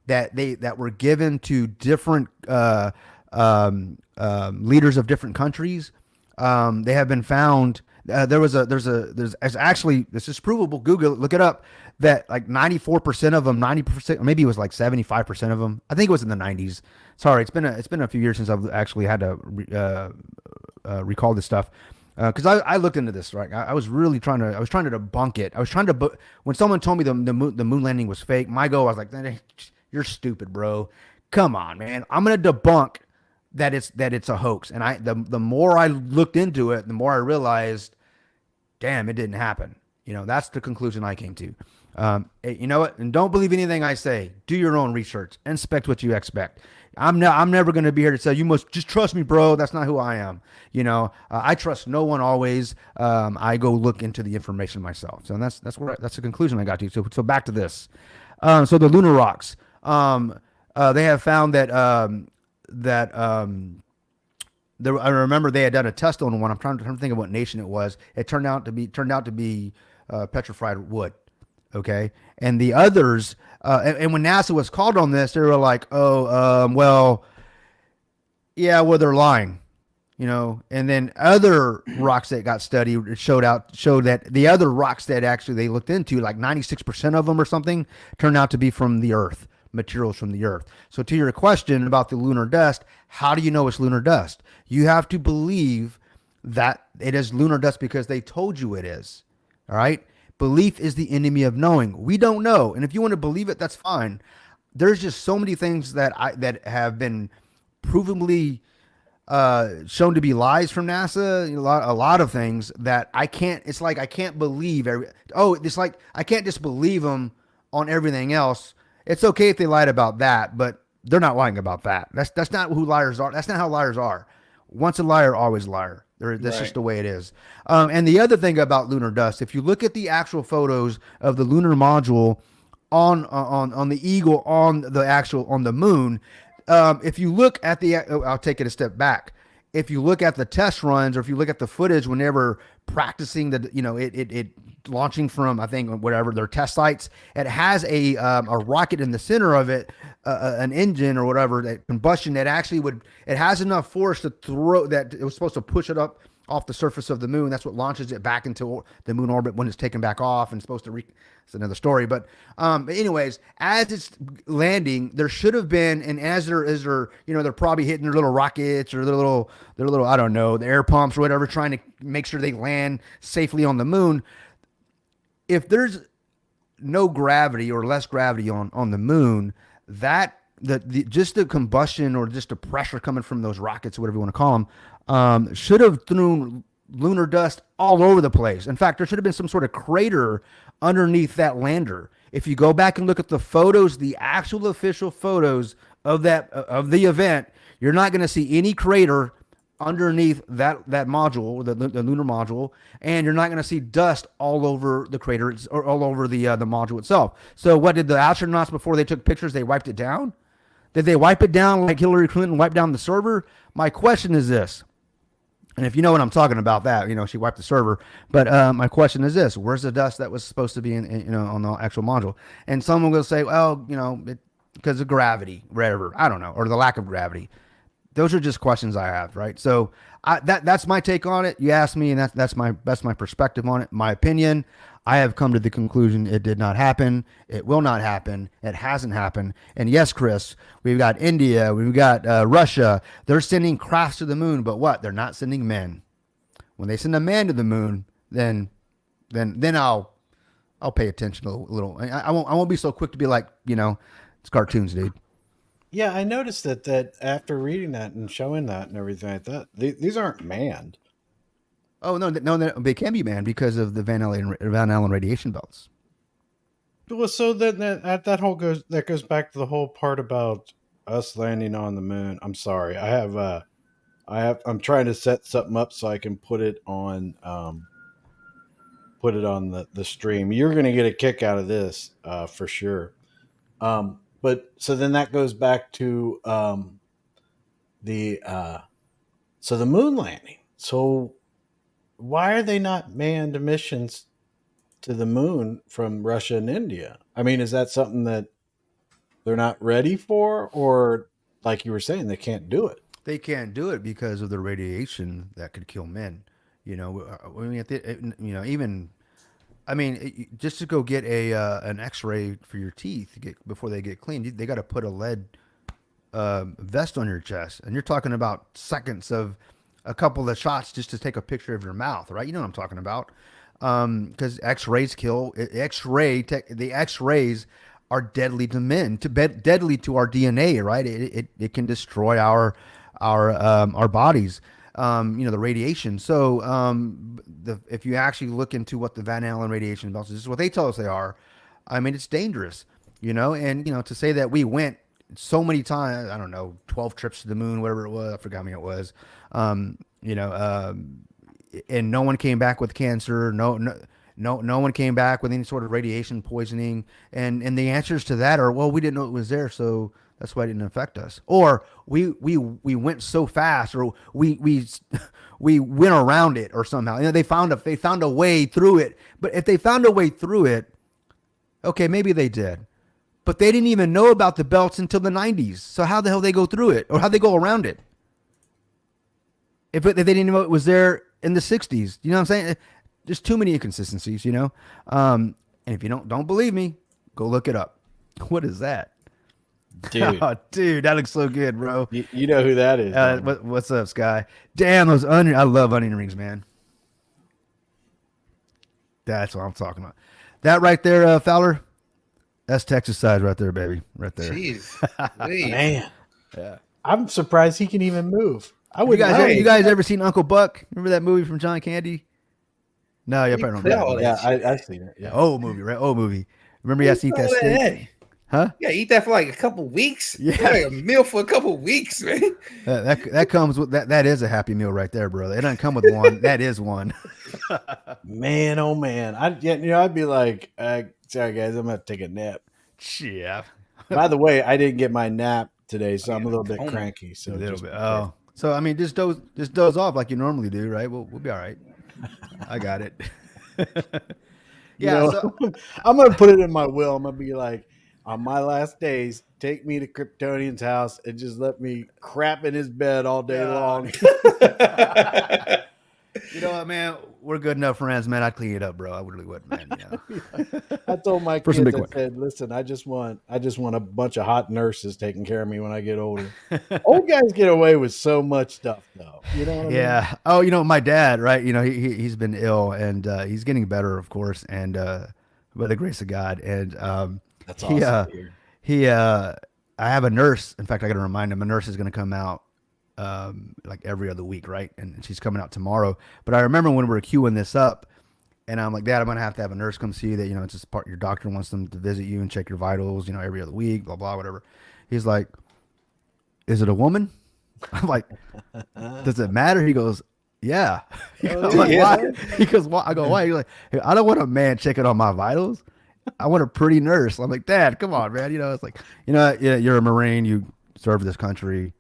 that were given to different leaders of different countries, they have been found. There's actually, this is provable. Google it, look it up. That like 94% of them, 90%, maybe it was like 75% of them. I think it was in the 90s. Sorry, it's been a few years since I've actually had to recall this stuff. Because I looked into this, right? I was really trying to debunk it. I was trying to, when someone told me the moon landing was fake, my goal, I was like, you're stupid, bro. Come on, man. I'm gonna debunk that it's a hoax. And the more I looked into it, the more I realized, damn, it didn't happen. You know, that's the conclusion I came to. You know what? And don't believe anything I say. Do your own research. Inspect what you expect. I'm never going to be here to say you must just trust me, bro. That's not who I am. You know, I trust no one always. I go look into the information myself. So that's the conclusion I got to. So back to this. So the lunar rocks. They have found that I remember they had done a test on one. I'm trying to think of what nation it was. It turned out to be petrified wood. Okay. And the others, and when NASA was called on this, they were like, well, they're lying, you know. And then other rocks that got studied showed that the other rocks that actually they looked into, like 96% of them or something, turned out to be from the Earth, materials from the Earth. So to your question about the lunar dust, how do you know it's lunar dust? You have to believe that it is lunar dust because they told you it is. All right. Belief is the enemy of knowing. We don't know. And if you want to believe it, that's fine. there's just so many things that have been provably shown to be lies from NASA. A lot of things that I can't. It's like I can't believe it's like I can't just believe them on everything else. It's okay if they lied about that, but they're not lying about that. That's not who liars are. That's not how liars are. Once a liar, always a liar. That's just the way it is. And the other thing about lunar dust, if you look at the actual photos of the lunar module on the Eagle on the moon, if you look at I'll take it a step back. If you look at the test runs, or if you look at the footage whenever practicing it launching from, I think, whatever their test sites, it has a rocket in the center of it, an engine or whatever, that combustion that actually it has enough force to throw that it was supposed to push it up off the surface of the moon. That's what launches it back into the moon orbit when it's taken back off and supposed to it's another story. But anyways, as it's landing, there should have been, and as they're probably hitting their little rockets or their little, I don't know, the air pumps or whatever, trying to make sure they land safely on the moon. If there's no gravity or less gravity on the moon, that just the combustion or just the pressure coming from those rockets, whatever you want to call them, should have thrown lunar dust all over the place. In fact, there should have been some sort of crater underneath that lander. If you go back and look at the photos, the actual official photos of the event, you're not going to see any crater underneath that module, the lunar module, and you're not going to see dust all over the crater or all over the module itself. So what did the astronauts, before they took pictures, they wiped it down? Did they wipe it down like Hillary Clinton wiped down the server? My question is this, and if you know what I'm talking about, that she wiped the server. But my question is this: where's the dust that was supposed to be in on the actual module? And someone will say, well, because of gravity, whatever, I don't know, or the lack of gravity. Those are just questions I have, right? So that's my take on it. You asked me, and that's my perspective on it. My opinion. I have come to the conclusion it did not happen. It will not happen. It hasn't happened. And yes, Chris, we've got India, we've got Russia. They're sending crafts to the moon, but what? They're not sending men. When they send a man to the moon, then I'll pay attention a little. I won't be so quick to be like, it's cartoons, dude. Yeah, I noticed that after reading that and showing that and everything like that, these aren't manned. Oh no, they can be manned because of the Van Allen radiation belts. Well, so then that goes back to the whole part about us landing on the moon. I'm sorry, I'm trying to set something up so I can put it on the stream. You're going to get a kick out of this for sure. But so then that goes back to the moon landing. So why are they not manned missions to the moon from Russia and India? I mean, is that something that they're not ready for, or like you were saying, they can't do it? They can't do it because of the radiation that could kill men. Just to go get an X-ray for your teeth before they get cleaned, they got to put a lead vest on your chest, and you're talking about seconds of a couple of shots just to take a picture of your mouth, right? You know what I'm talking about? Because X-rays kill. The X-rays are deadly to men, deadly to our DNA, right? It can destroy our bodies. The radiation. So if you actually look into what the Van Allen radiation belts, this is what they tell us they are. I mean, it's dangerous, and to say that we went so many times, I don't know, 12 trips to the moon, whatever it was, I forgot how many it was, and no one came back with cancer. No one came back with any sort of radiation poisoning. And the answers to that are, well, we didn't know it was there, so that's why it didn't affect us. Or we went so fast, or we went around it, or somehow they found a way through it. But if they found a way through it, okay, maybe they did. But they didn't even know about the belts until the 90s. So how the hell they go through it, or how they go around it? If they didn't know it was there in the 60s, you know what I'm saying? There's too many inconsistencies, And if you don't believe me, go look it up. What is that? Dude. Oh, dude, that looks so good, bro. You know who that is. What's up, Sky? Damn, those onion. I love onion rings, man. That's what I'm talking about. That right there, Fowler. That's Texas size right there, baby. Right there. Jeez. Please. Man, Yeah. I'm surprised he can even move. You guys ever seen Uncle Buck? Remember that movie from John Candy? No, you probably don't put all remember. that Yeah, shit. I've seen it. Yeah. Old movie, right? Old movie. Remember you had to eat that steak? Huh? Yeah, eat that for like a couple weeks. Yeah. Like a meal for a couple weeks, man. That comes with that. That is a happy meal right there, brother. It doesn't come with one. That is one. Man, oh man, I'd be like, sorry guys, I'm gonna take a nap. Yeah. By the way, I didn't get my nap today, so I'm a little bit coma. cranky. So A little just bit. Oh, so I mean, just doze off like you normally do, right? We'll be all right. I got it. Yeah, So I'm gonna put it in my will. I'm gonna be like, on my last days, take me to Kryptonian's house and just let me crap in his bed all day long. you know what, man? We're good enough friends, man. I'd clean it up, bro. I really would, man. You know? I told my For some kids, I Bitcoin. said, listen, I just want a bunch of hot nurses taking care of me when I get older. Old guys get away with so much stuff, though. You know what I mean? Yeah. Oh, you know, my dad, right? You know, he's been ill and he's getting better, of course, and by the grace of God. And That's awesome to hear. I have a nurse. In fact, I got to remind him, a nurse is going to come out like every other week, right? And she's coming out tomorrow. But I remember when we were queuing this up, and I'm like, Dad, I'm going to have a nurse come see that, you know, it's just part, your doctor wants them to visit you and check your vitals, you know, every other week, blah, blah, whatever. He's like, is it a woman? I'm like, does it matter? He goes, yeah. I'm like, why? He goes, why? I go, why? He's like, hey, I don't want a man checking on my vitals. I want a pretty nurse. I'm like, Dad, come on, man. You know, it's like, you know, you're a Marine, you serve this country.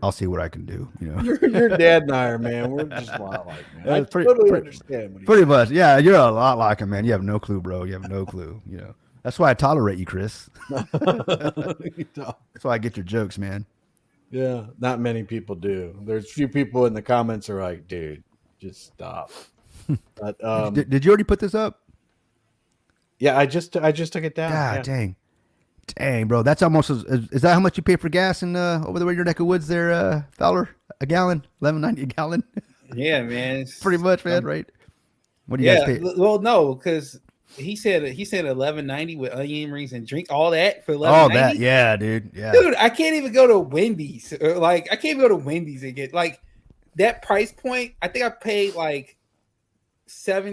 I'll see what I can do. You know, your dad and I are, man. We're just a lot like, man. I totally understand. What pretty much, yeah. You're a lot like him, man. You have no clue, bro. You have no clue. You know, that's why I tolerate you, Chris. That's why I get your jokes, man. Yeah, not many people do. There's a few people in the comments are like, dude, just stop. But did you already put this up? Yeah, I just took it down. God, yeah. dang, bro. That's almost is that how much you pay for gas in over the way your neck of woods there, Fowler? A gallon, $11.90 a gallon. Yeah, man. Pretty much, man. Right? What do you guys pay? Well, no, because he said $11.90 with onion rings and drink all that for $11.90. All that, yeah, dude. Yeah, dude. I can't even go to Wendy's. Like, I can't even go to Wendy's and get like that price point. I think I paid like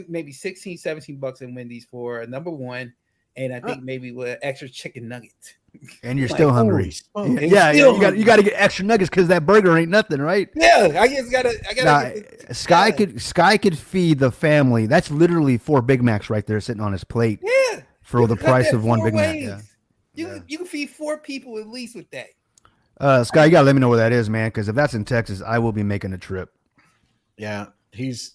maybe 16, 17 bucks in Wendy's for a number one, and I think maybe with an extra chicken nugget. And you're still hungry. Yeah, you got to get extra nuggets because that burger ain't nothing, right? Yeah, I just gotta. Sky could feed the family. That's literally 4 Big Macs right there sitting on his plate. Yeah, for the price of one Big Mac. Yeah. You can feed 4 people at least with that. Sky, you gotta let me know where that is, man. Because if that's in Texas, I will be making a trip. Yeah, he's.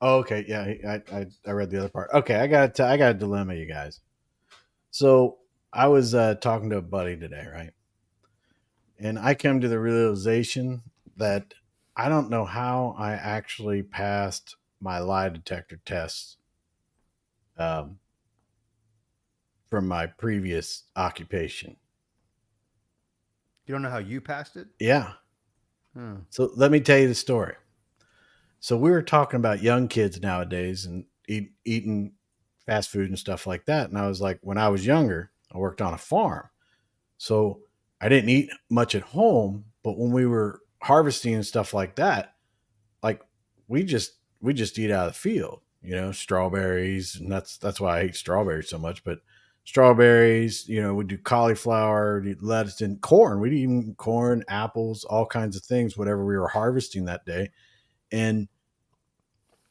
Oh, okay, yeah, I read the other part. Okay, I got a dilemma, you guys. So I was talking to a buddy today, right? And I came to the realization that I don't know how I actually passed my lie detector tests from my previous occupation. You don't know how you passed it? Yeah. So let me tell you the story. So we were talking about young kids nowadays and eating fast food and stuff like that. And I was like, when I was younger, I worked on a farm. So I didn't eat much at home, but when we were harvesting and stuff like that, like we just eat out of the field, you know, strawberries. And that's why I hate strawberries so much, but strawberries, you know, we do cauliflower, lettuce, and corn. We'd eat corn, apples, all kinds of things, whatever we were harvesting that day. And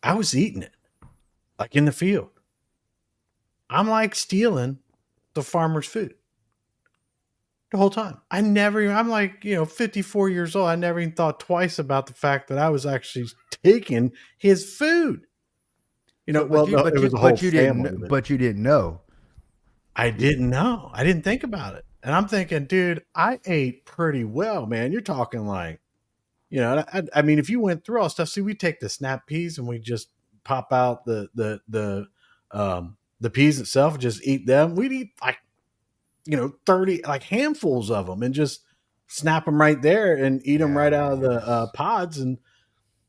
I was eating it like in the field. I'm like stealing the farmer's food the whole time. I'm like, 54 years old. I never even thought twice about the fact that I was actually taking his food. You know, But you didn't know. I didn't know. I didn't think about it. And I'm thinking, dude, I ate pretty well, man. You're talking like, I mean, if you went through all stuff, see, we take the snap peas and we just pop out the peas itself and just eat them. We'd eat like, 30 like handfuls of them and just snap them right there and eat them right out of the pods. And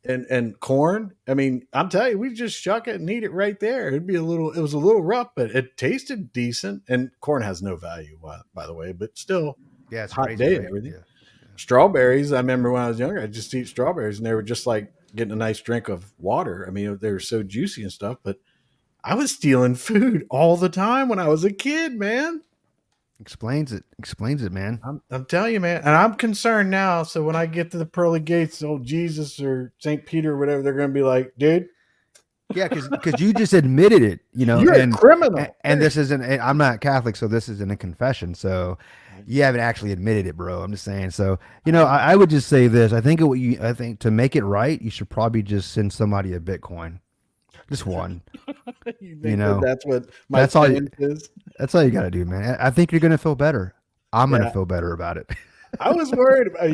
and corn. I mean, I'm telling you, we just shuck it and eat it right there. It was a little rough, but it tasted decent. And corn has no value, by the way, but still, Yeah, it's hot crazy, day right? and everything. Yeah. Strawberries. I remember when I was younger, I just eat strawberries, and they were just like getting a nice drink of water. I mean, they were so juicy and stuff. But I was stealing food all the time when I was a kid, man. Explains it, man. I'm telling you, man, and I'm concerned now. So when I get to the pearly gates, old Jesus or Saint Peter or whatever, they're going to be like, dude, Yeah, because you just admitted it, you're a criminal. And this isn't. I'm not Catholic, so this isn't a confession. So you haven't actually admitted it, bro. I'm just saying. So I would just say this. I think to make it right, you should probably just send somebody a Bitcoin, just one. You think that's what my that's all is? That's all you got to do, man. I think you're gonna feel better. I'm gonna feel better about it. I was worried about,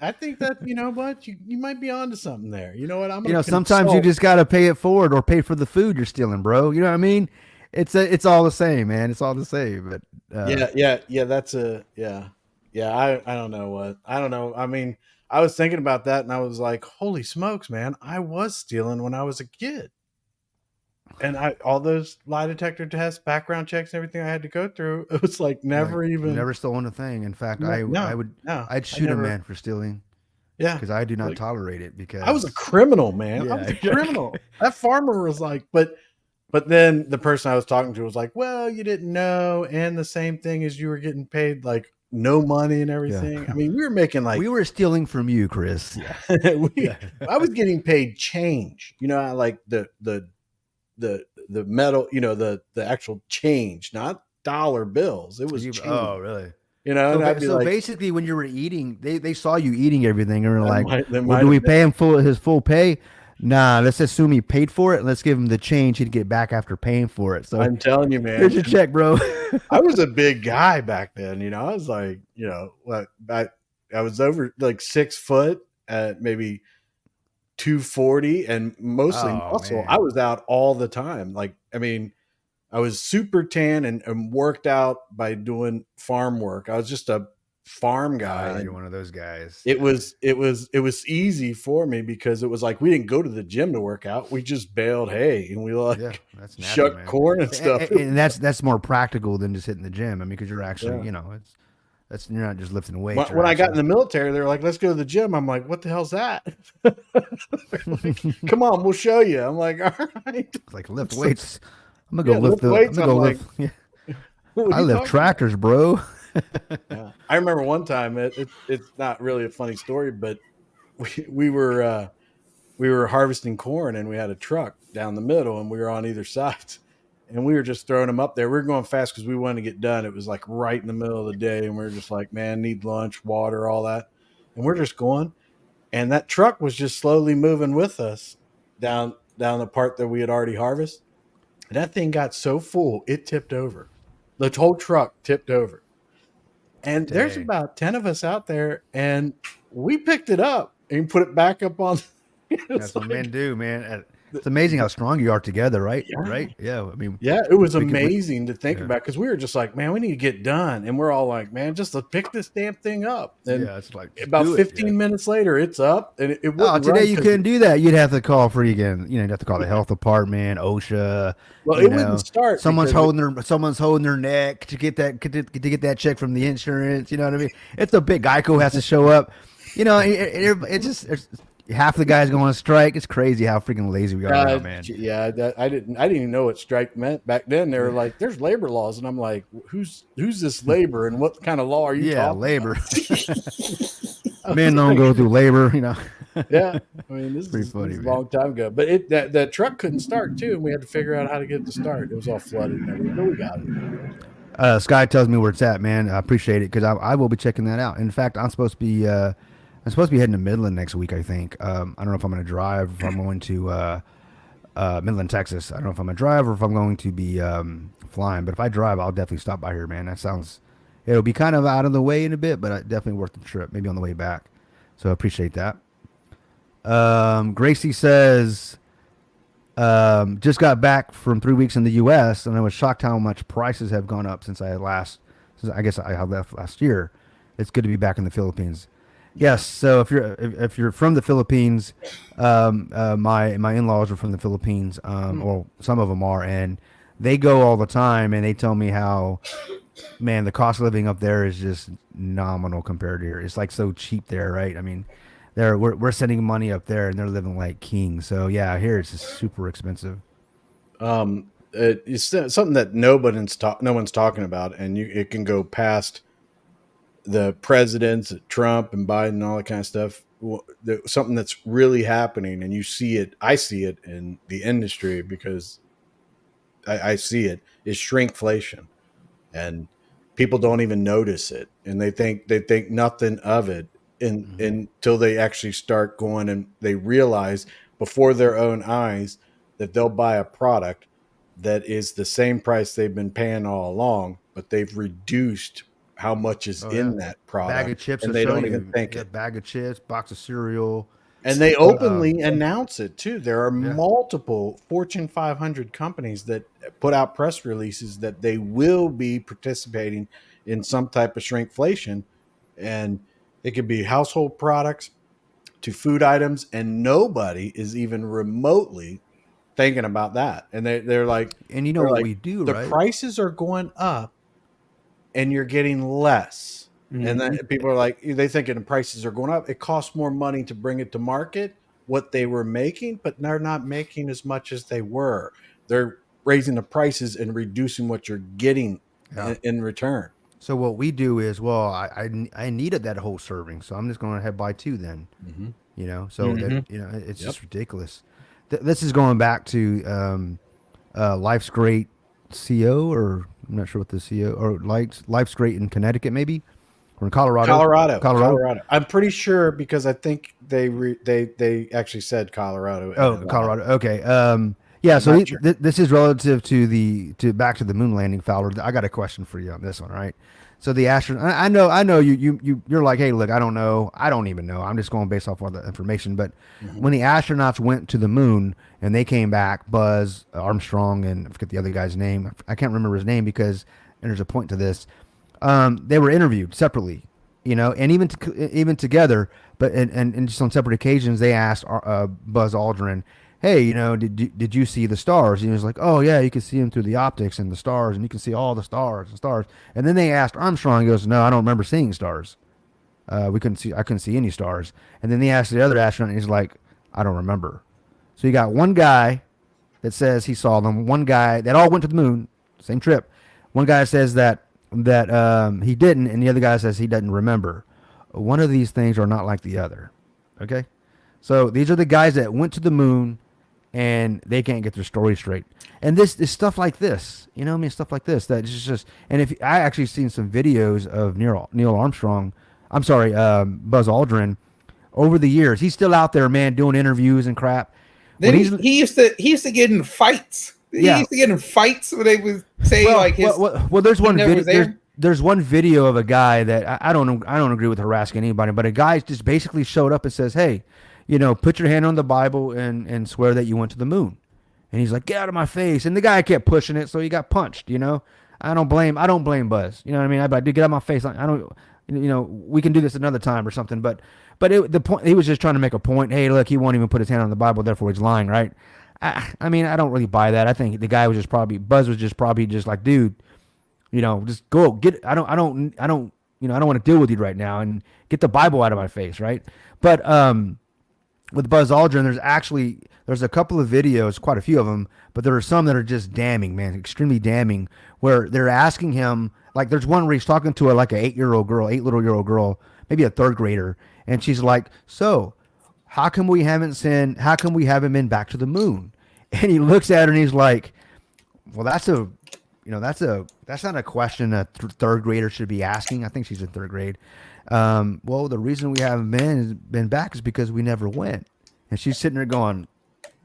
I think that, you know what, you might be onto something there. You know what? I'm gonna sometimes you just got to pay it forward or pay for the food you're stealing, bro. You know what I mean? It's all the same, man. It's all the same. But that's I don't know I don't know. I mean, I was thinking about that and I was like, holy smokes, man, I was stealing when I was a kid. And all those lie detector tests, background checks, everything I had to go through, it was like never stolen a thing. In fact, I'd shoot a man for stealing. Yeah, because I do not tolerate it. Because I was a criminal, man. I was a criminal. That farmer was like, but then the person I was talking to was like, well, you didn't know, and the same thing as you were getting paid like no money and everything. I mean, we were making like we were stealing from you, Chris. I was getting paid change. Like the metal, the actual change, not dollar bills. It was change. Oh, really? So basically, when you were eating, they saw you eating everything, and were like, well, "Do we pay him his full pay? Nah, let's assume he paid for it, and let's give him the change he'd get back after paying for it." So I'm telling you, man, here's your check, bro. I was a big guy back then. I was like, I was over like 6 foot at maybe 240 and mostly muscle. Man. I was out all the time. Like, I mean, I was super tan and worked out by doing farm work. I was just a farm guy. You're one of those guys. It was easy for me because it was like we didn't go to the gym to work out. We just baled hay and we shucked corn and stuff. And that's more practical than just hitting the gym. I mean, because you're actually, you're not just lifting weights. When I got in the military, they were like, let's go to the gym. I'm like, what the hell's that? Like, come on, we'll show you. I'm like, all right. It's like lift weights. I'm going to go lift weights. I lift tractors, bro. I remember one time, it's not really a funny story, but we were harvesting corn and we had a truck down the middle and we were on either side. And we were just throwing them up there. We were going fast because we wanted to get done. It was like right in the middle of the day. And we were just like, man, need lunch, water, all that. And we're just going. And that truck was just slowly moving with us down the part that we had already harvested. And that thing got so full, it tipped over. The whole truck tipped over. And there's about 10 of us out there. And we picked it up and put it back up on. That's what men do, man. It's amazing how strong you are together, right? Yeah. Right? Yeah. I mean, it was amazing to think about because we were just like, man, we need to get done. And we're all like, man, just to pick this damn thing up. And it's like about 15 minutes later, it's up. And it today you couldn't do that. You'd have to call you'd have to call the health department, OSHA. Well, it wouldn't start. Someone's holding their neck to get that check from the insurance. You know what I mean? It's a big Geico has to show up. It's just half the guys going on strike. It's crazy how freaking lazy we are now, man. Yeah, I didn't even know what strike meant back then. They were like, "There's labor laws," and I'm like, "Who's this labor and what kind of law are you talking labor. Men don't go through labor, Yeah, I mean, this is a long time ago. But that truck couldn't start too, and we had to figure out how to get it to start. It was all flooded and everything, but we got it. Sky tells me where it's at, man. I appreciate it because I will be checking that out. In fact, I'm supposed to be heading to Midland next week, I think. I don't know if I'm going to drive, if I'm going to Midland, Texas. I don't know if I'm going to drive or if I'm going to be flying. But if I drive, I'll definitely stop by here, man. It'll be kind of out of the way in a bit, but definitely worth the trip, maybe on the way back. So I appreciate that. Gracie says, just got back from 3 weeks in the U.S., and I was shocked how much prices have gone up since I left last year. It's good to be back in the Philippines. Yes. So if you're from the Philippines, my in-laws are from the Philippines, or some of them are, and they go all the time, and they tell me how, man, the cost of living up there is just nominal compared to here. It's like so cheap there, right? I mean, we're sending money up there, and they're living like kings. So yeah, here it's just super expensive. It's something that no one's talking about, and it can go past the presidents, Trump and Biden, and all that kind of stuff. Something that's really happening, and you see it. I see it in the industry because I see it is shrinkflation, and people don't even notice it, and they think nothing of it, until they actually start going and they realize before their own eyes that they'll buy a product that is the same price they've been paying all along, but they've reduced how much is in that Bag product, of chips and will they show don't even you. think Yeah, it. bag of chips, box of cereal. And they openly announce it too. There are Yeah. multiple Fortune 500 companies that put out press releases that they will be participating in some type of shrinkflation, and it could be household products to food items, and nobody is even remotely thinking about that. And they're like, And you know what we do, the right? prices are going up, and you're getting less. And then people are like, they thinking the prices are going up. It costs more money to bring it to market, what they were making, but they're not making as much as they were. They're raising the prices and reducing what you're getting Yeah. in return. So what we do is, well, I needed that whole serving, so I'm just going to have buy two then. Mm-hmm. You know, so that Mhm. it's Yep. just ridiculous. This is going back to Life's Great CO, or I'm not sure what the CO, or Life's Great in Connecticut, maybe, or in Colorado. Colorado. I'm pretty sure because I think they actually said Colorado. Oh, in a lot. Colorado. Okay. Yeah. I'm So not sure. this is relative to back to the moon landing, Fowler. I got a question for you on this one, right? So the astronaut, I know you're like, hey, look, I don't know, I don't even know. I'm just going based off all the information. But when the astronauts went to the moon and they came back, Buzz Armstrong and I forget the other guy's name. I can't remember his name because, and there's a point to this. They were interviewed separately, you know, and even together, but and just on separate occasions, they asked Buzz Aldrin, "Hey, you know, did you see the stars?" And he was like, "Oh yeah, you can see them through the optics and the stars, and you can see all the stars and stars." And then they asked Armstrong, he goes, "No, I don't remember seeing stars. I couldn't see any stars." And then they asked the other astronaut, and he's like, "I don't remember." So you got one guy that says he saw them, one guy that all went to the moon, same trip. One guy says that he didn't, and the other guy says he doesn't remember. One of these things are not like the other. Okay, so these are the guys that went to the moon, and they can't get their story straight. And this is stuff like this, you know, what I mean, stuff like this that is just. And if I actually seen some videos of Neil Armstrong, I'm sorry, Buzz Aldrin, over the years, he's still out there, man, doing interviews and crap. Then he used to get in fights. He used to get in fights where they would say well, there's one never video. there. There's one video of a guy that I don't agree with harassing anybody, but a guy just basically showed up and says, "Hey, you know, put your hand on the Bible and swear that you went to the moon." And he's like, "Get out of my face!" And the guy kept pushing it, so he got punched. You know, I don't blame Buzz. You know what I mean? I do get out of my face. I don't. You know, we can do this another time or something. But the point, he was just trying to make a point. Hey, look, he won't even put his hand on the Bible, therefore he's lying, right? I mean, I don't really buy that. I think the guy was just probably like, dude, you know, just go get. I don't. You know, I don't want to deal with you right now, and get the Bible out of my face, right? But with Buzz Aldrin, there's a couple of videos, quite a few of them, but there are some that are just damning, man, extremely damning, where they're asking him, like, there's one where he's talking to like a 8-year-old girl, maybe a third grader, and she's like, "So, how come we haven't been back to the moon?" And he looks at her and he's like, "Well, that's not a question a third grader should be asking." I think she's in third grade. Well, the reason we haven't been back is because we never went. And she's sitting there going,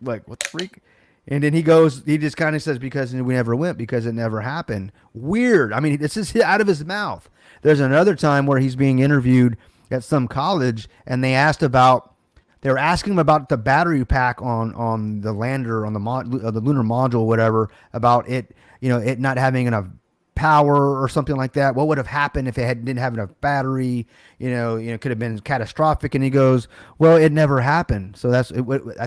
like, what the freak? And then he just kind of says, because we never went, because it never happened. Weird. I mean, this is out of his mouth. There's another time where he's being interviewed at some college, and they were asking him about the battery pack on the lander, on the lunar module, whatever, about it, you know, it not having enough power or something like that? What would have happened if it didn't have enough battery? It could have been catastrophic. And he goes, well, it never happened. So I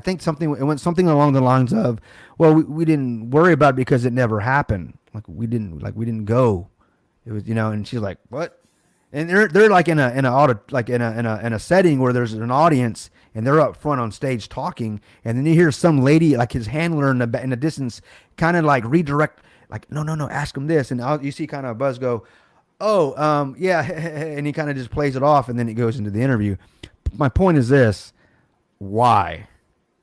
think it went something along the lines of, well, we didn't worry about it because it never happened. We didn't go. It was, and she's like, what? And they're like in a setting where there's an audience and they're up front on stage talking, and then you hear some lady, like his handler in the distance, kind of like redirect, like, no, ask him this, and you see kind of Buzz go, oh, yeah, and he kind of just plays it off, and then it goes into the interview. My point is this: why?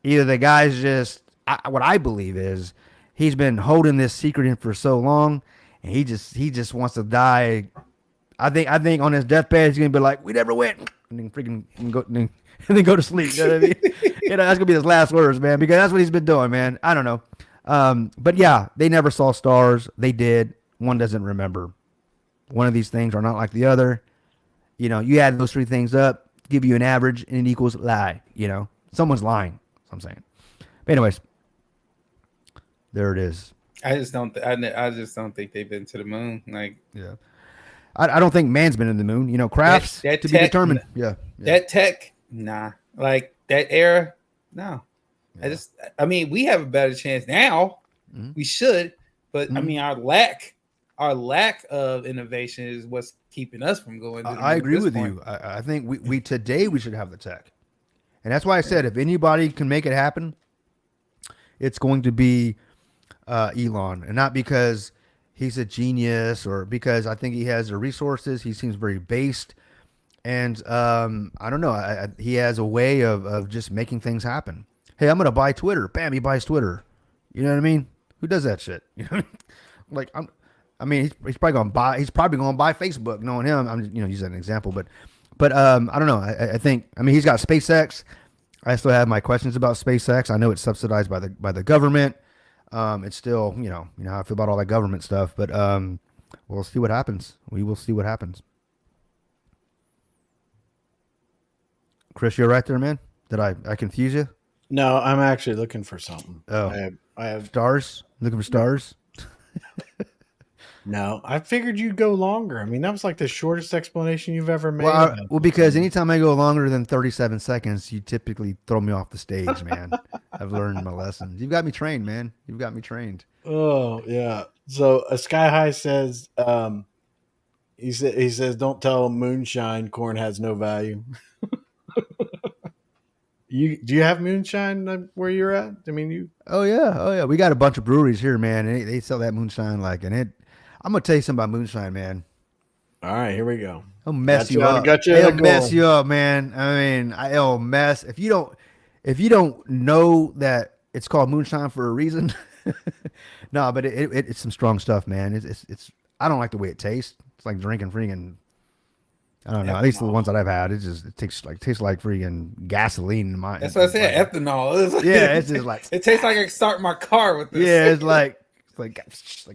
Either the guy's what I believe is he's been holding this secret in for so long, and he just wants to die. I think on his deathbed he's gonna be like, we never went, and then freaking go to sleep. You know what I mean? That's gonna be his last words, man, because that's what he's been doing, man. I don't know. But yeah, they never saw stars. They did. One doesn't remember. One of these things are not like the other. You add those three things up, give you an average, and it equals lie. Someone's lying. That's what I'm saying. But anyways, there it is. I just don't think they've been to the moon. Like, yeah. I don't think man's been in the moon. Crafts that to tech, be determined. Yeah. That tech, nah. Like that era, no. Yeah. I mean, we have a better chance now. Mm-hmm. We should, but I mean, our lack of innovation is what's keeping us from going. I agree with you. I think we today we should have the tech, and that's why I said if anybody can make it happen, it's going to be Elon, and not because he's a genius or because I think he has the resources. He seems very based. And I don't know. He has a way of just making things happen. Hey, I'm going to buy Twitter. Bam, he buys Twitter. You know what I mean? Who does that shit? He's probably going to buy. He's probably going to buy Facebook. Knowing him, I'm using an example, but I don't know. I think he's got SpaceX. I still have my questions about SpaceX. I know it's subsidized by the government. It's still, how I feel about all that government stuff, but we'll see what happens. We will see what happens. Chris, you're right there, man. Did I confuse you? No, I'm actually looking for something. Oh, I have stars. Looking for stars. No, I figured you'd go longer. That was like the shortest explanation you've ever made. Well, because anytime I go longer than 37 seconds, you typically throw me off the stage, man. I've learned my lessons. You've got me trained, man. You've got me trained. Oh yeah. So Sky High says, he says, don't tell moonshine corn has no value. Do you have moonshine where you're at? Oh yeah. We got a bunch of breweries here, man. And they sell that moonshine I'm gonna tell you something about moonshine, man. All right, here we go. It'll mess you up. It'll mess you up, man. It'll mess. If you don't know that it's called moonshine for a reason. No, but it's some strong stuff, man. It's I don't like the way it tastes. It's like drinking freaking. I don't know. Ethanol. At least the ones that I've had, it tastes like freaking gasoline. In my. That's what I said. Ethanol. Yeah, it's just like it tastes like I start my car with this. Yeah, it's like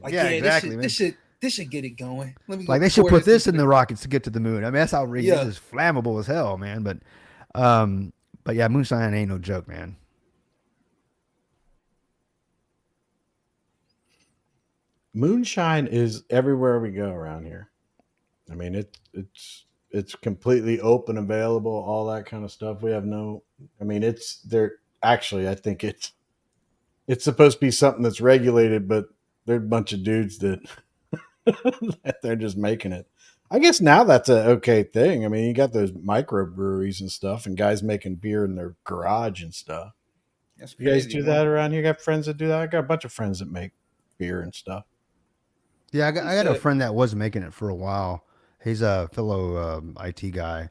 yeah, exactly. This should get it going. They should put this in the rockets to get to the moon. That's how this is flammable as hell, man. But yeah, moonshine ain't no joke, man. Moonshine is everywhere we go around here. It's completely open, available, all that kind of stuff. We have it's there. Actually, I think it's supposed to be something that's regulated, but they're a bunch of dudes that they're just making it. I guess now that's a okay thing. You got those microbreweries and stuff, and guys making beer in their garage and stuff. That's you guys do that around here? You got friends that do that? I got a bunch of friends that make beer and stuff. Yeah, I got a friend that was making it for a while. He's a fellow IT guy,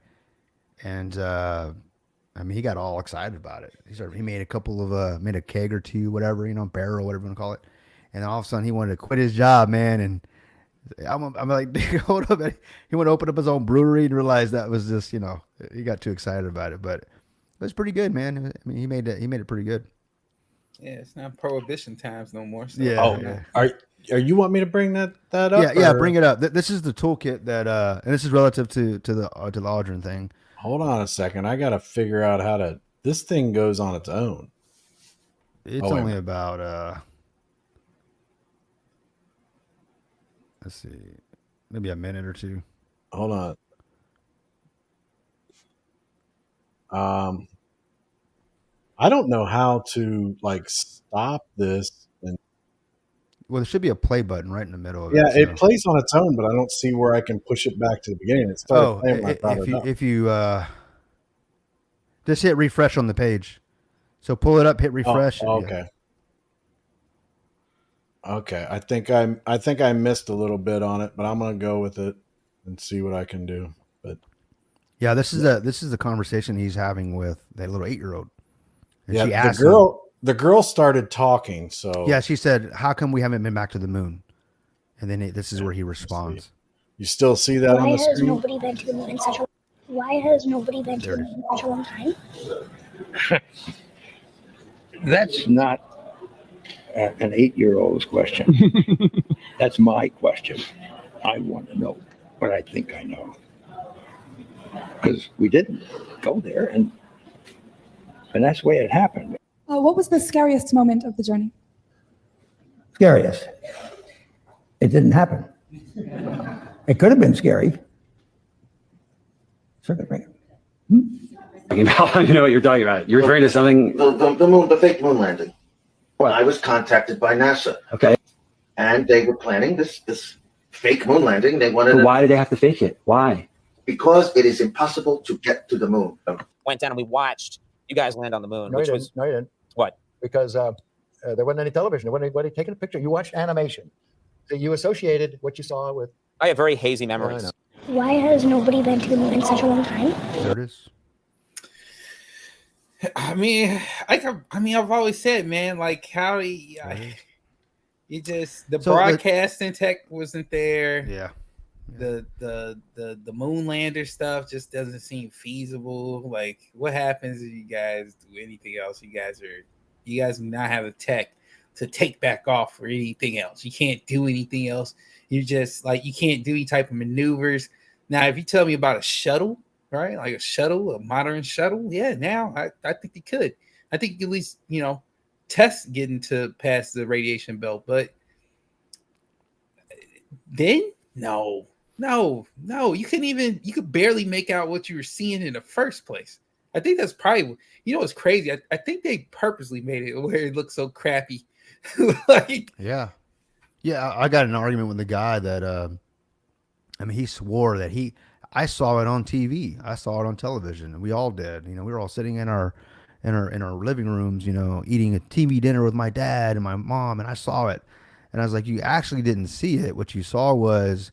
and he got all excited about it. He made a couple of made a keg or two, whatever, barrel, whatever you want to call it, and then all of a sudden he wanted to quit his job, man. And I'm like, hold up, he wanted to open up his own brewery and realized that was just, he got too excited about it, but it was pretty good, man. He made it pretty good. Yeah, it's not prohibition times no more. So. Yeah. Yeah. Are you want me to bring that up? Yeah, bring it up. This is the toolkit that, and this is relative to the Aldrin thing. Hold on a second. I got to figure out how to. This thing goes on its own. It's only about let's see, maybe a minute or two. Hold on. I don't know how to like stop this. And Well, there should be a play button right in the middle of yeah, it. it plays on its own, but I don't see where I can push it back to the beginning. It started playing when I brought it up. if you just hit refresh on the page. So pull it up, hit refresh. Oh, okay. Yeah. Okay. I think I missed a little bit on it, but I'm gonna go with it and see what I can do. But yeah, this is the conversation he's having with that little 8-year-old. And yeah, she asked the girl started talking. So yeah, she said, "How come we haven't been back to the moon?" And then this is where he responds. You still see that on the screen? Why has nobody been to the moon in such a long time? That's not an 8-year-old's question. That's my question. I want to know what I think I know. Because we didn't go there, and that's the way it happened. What was the scariest moment of the journey? Scariest. It didn't happen. It could have been scary. Circuit breaker. You know what you're talking about. You're referring to something. The fake moon landing. Well, I was contacted by NASA. Okay. And they were planning this fake moon landing. They wanted. But why did they have to fake it? Why? Because it is impossible to get to the moon. Went down and we watched you guys land on the moon. No, you didn't. What? Because there wasn't any television. There wasn't anybody taking a picture. You watched animation. So you associated what you saw with. I have very hazy memories. Why has nobody been to the moon in such a long time? There it is. I mean, I've always said, man, like how you just the broadcasting tech wasn't there. Yeah. The moon lander stuff just doesn't seem feasible. Like, what happens if you guys do anything else? You guys do not have the tech to take back off or anything else. You can't do anything else. You just like you can't do any type of maneuvers. Now, if you tell me about a shuttle, right? Like a modern shuttle, yeah. Now I think you could. I think you could at least test getting to past the radiation belt, but then no. You could barely make out what you were seeing in the first place. I think that's probably what's crazy. I think they purposely made it where it looks so crappy. Like yeah. I got an argument with the guy that he swore that I saw it on TV. I saw it on television, and we all did. We were all sitting in our living rooms, eating a TV dinner with my dad and my mom, and I saw it. And I was like, you actually didn't see it. What you saw was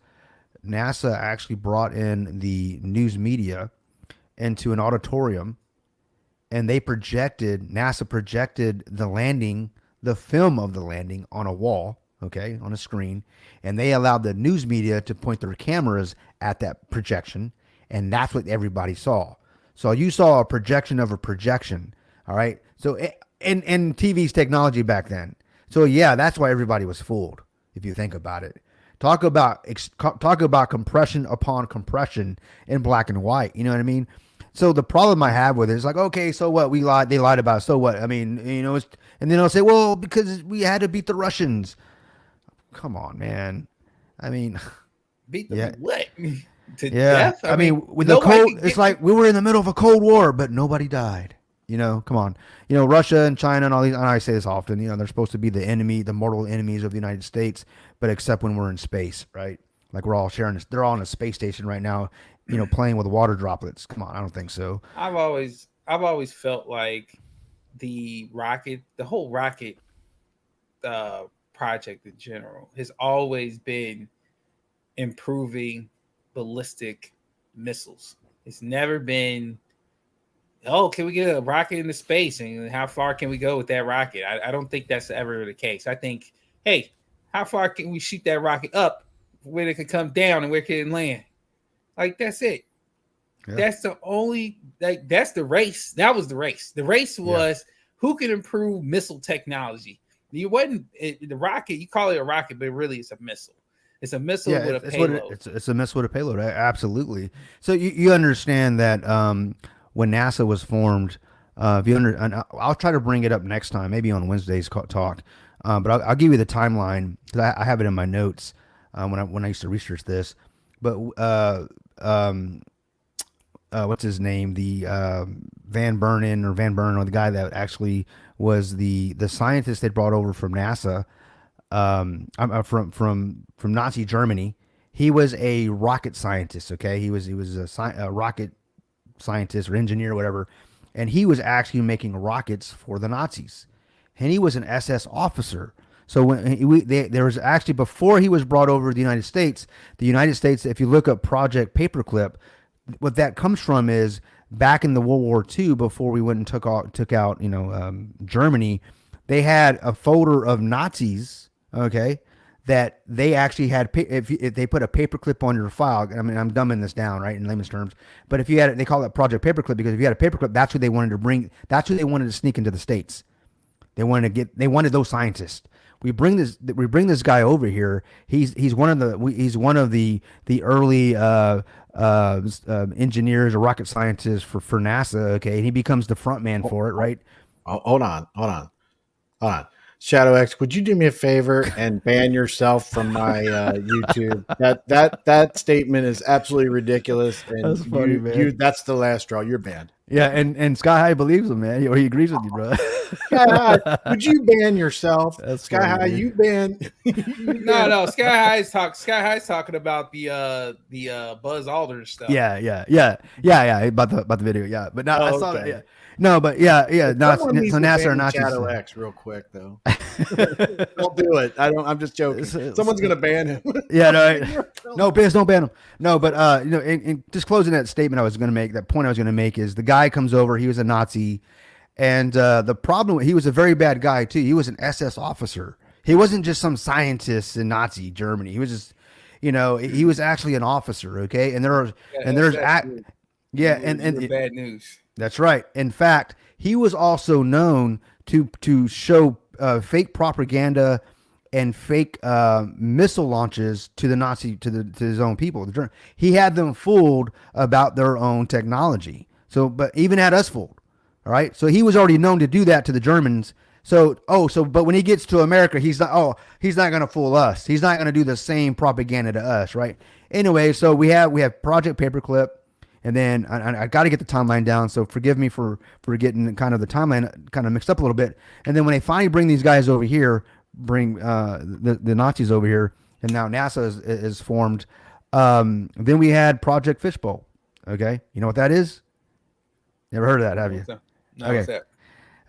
NASA actually brought in the news media into an auditorium, and NASA projected the landing, the film of the landing on a wall, okay, on a screen, and they allowed the news media to point their cameras at that projection, and that's what everybody saw. So you saw a projection of a projection, all right? So, and TV's technology back then. So yeah, that's why everybody was fooled, if you think about it. Talk about compression upon compression in black and white. You know what I mean? So the problem I have with it is like, okay, so what? They lied about it. So what? I mean, and then they'll say, well, because we had to beat the Russians. Come on, man. I mean, beat them what? To death? I mean, with the cold, it's like we were in the middle of a Cold War, but nobody died. Come on. Russia and China and all these, and I say this often, they're supposed to be the enemy, the mortal enemies of the United States, but except when we're in space, right? Like we're all sharing this. They're all on a space station right now, playing with water droplets. Come on, I don't think so. I've always felt like the whole rocket project in general has always been improving ballistic missiles. It's never been, can we get a rocket into space and how far can we go with that rocket? I don't think that's ever the case. I think, hey, how far can we shoot that rocket up where it can come down and where it can land? Like, that's it. Yeah. That's the only, that's the race. That was the race. The race was who can improve missile technology. You wasn't the rocket, you call it a rocket, but really it's a missile. It's a missile with a payload. It's a missile with a payload, absolutely. So you understand that when NASA was formed, I'll try to bring it up next time, maybe on Wednesday's talk, but I'll give you the timeline because I have it in my notes. when I used to research this. But what's his name? The Van Burnen or the guy that actually was the scientist they brought over from NASA, from Nazi Germany. He was a rocket scientist. Okay, he was a rocket scientist or engineer or whatever, and he was actually making rockets for the Nazis, and he was an SS officer. So when there was actually, before he was brought over to the United States, if you look up Project Paperclip, what that comes from is back in the World War II, before we went and took out Germany, they had a folder of Nazis, okay, that they actually had. If they put a paperclip on your file, I mean, I'm dumbing this down, right, in layman's terms, but if you had it, they call it Project Paperclip, because if you had a paperclip, that's who they wanted to bring. That's who they wanted to sneak into the States. They wanted those scientists. We bring this guy over here. He's one of the early engineers or rocket scientists for NASA. Okay, and he becomes the front man for it, right? Hold on. Shadow X, would you do me a favor and ban yourself from my YouTube? That statement is absolutely ridiculous, and that's funny, man. That's the last straw. You're banned. Yeah, and Sky High believes him, man, or he agrees with you, bro. Sky High, would you ban yourself? That's Sky funny, High, you ban. No. Sky High's talking about the Buzz Aldrin stuff. Yeah. About the video, yeah. But now I saw that. Yeah. No, but yeah. No, so NASA or Nazis. Shadow X, real quick though. Don't do it. I'm just joking. Someone's gonna ban him. Yeah, no, don't ban him. No, but in just closing that statement I was gonna make, that point I was gonna make is the guy comes over. He was a Nazi, and the problem, he was a very bad guy too. He was an SS officer. He wasn't just some scientist in Nazi Germany. He was just, he was actually an officer. Okay, and there's bad news. That's right. In fact, he was also known to show fake propaganda and fake missile launches to the to his own people. He had them fooled about their own technology. So, but even had us fooled. All right. So he was already known to do that to the Germans. But when he gets to America, he's not going to fool us. He's not going to do the same propaganda to us. Right. Anyway, so we have Project Paperclip. And then I got to get the timeline down, so forgive me for getting kind of the timeline kind of mixed up a little bit. And then when they finally bring these guys over here, the Nazis over here, and now NASA is formed, then we had Project Fishbowl. Okay, you know what that is? Never heard of that, have you? No, okay. What's that?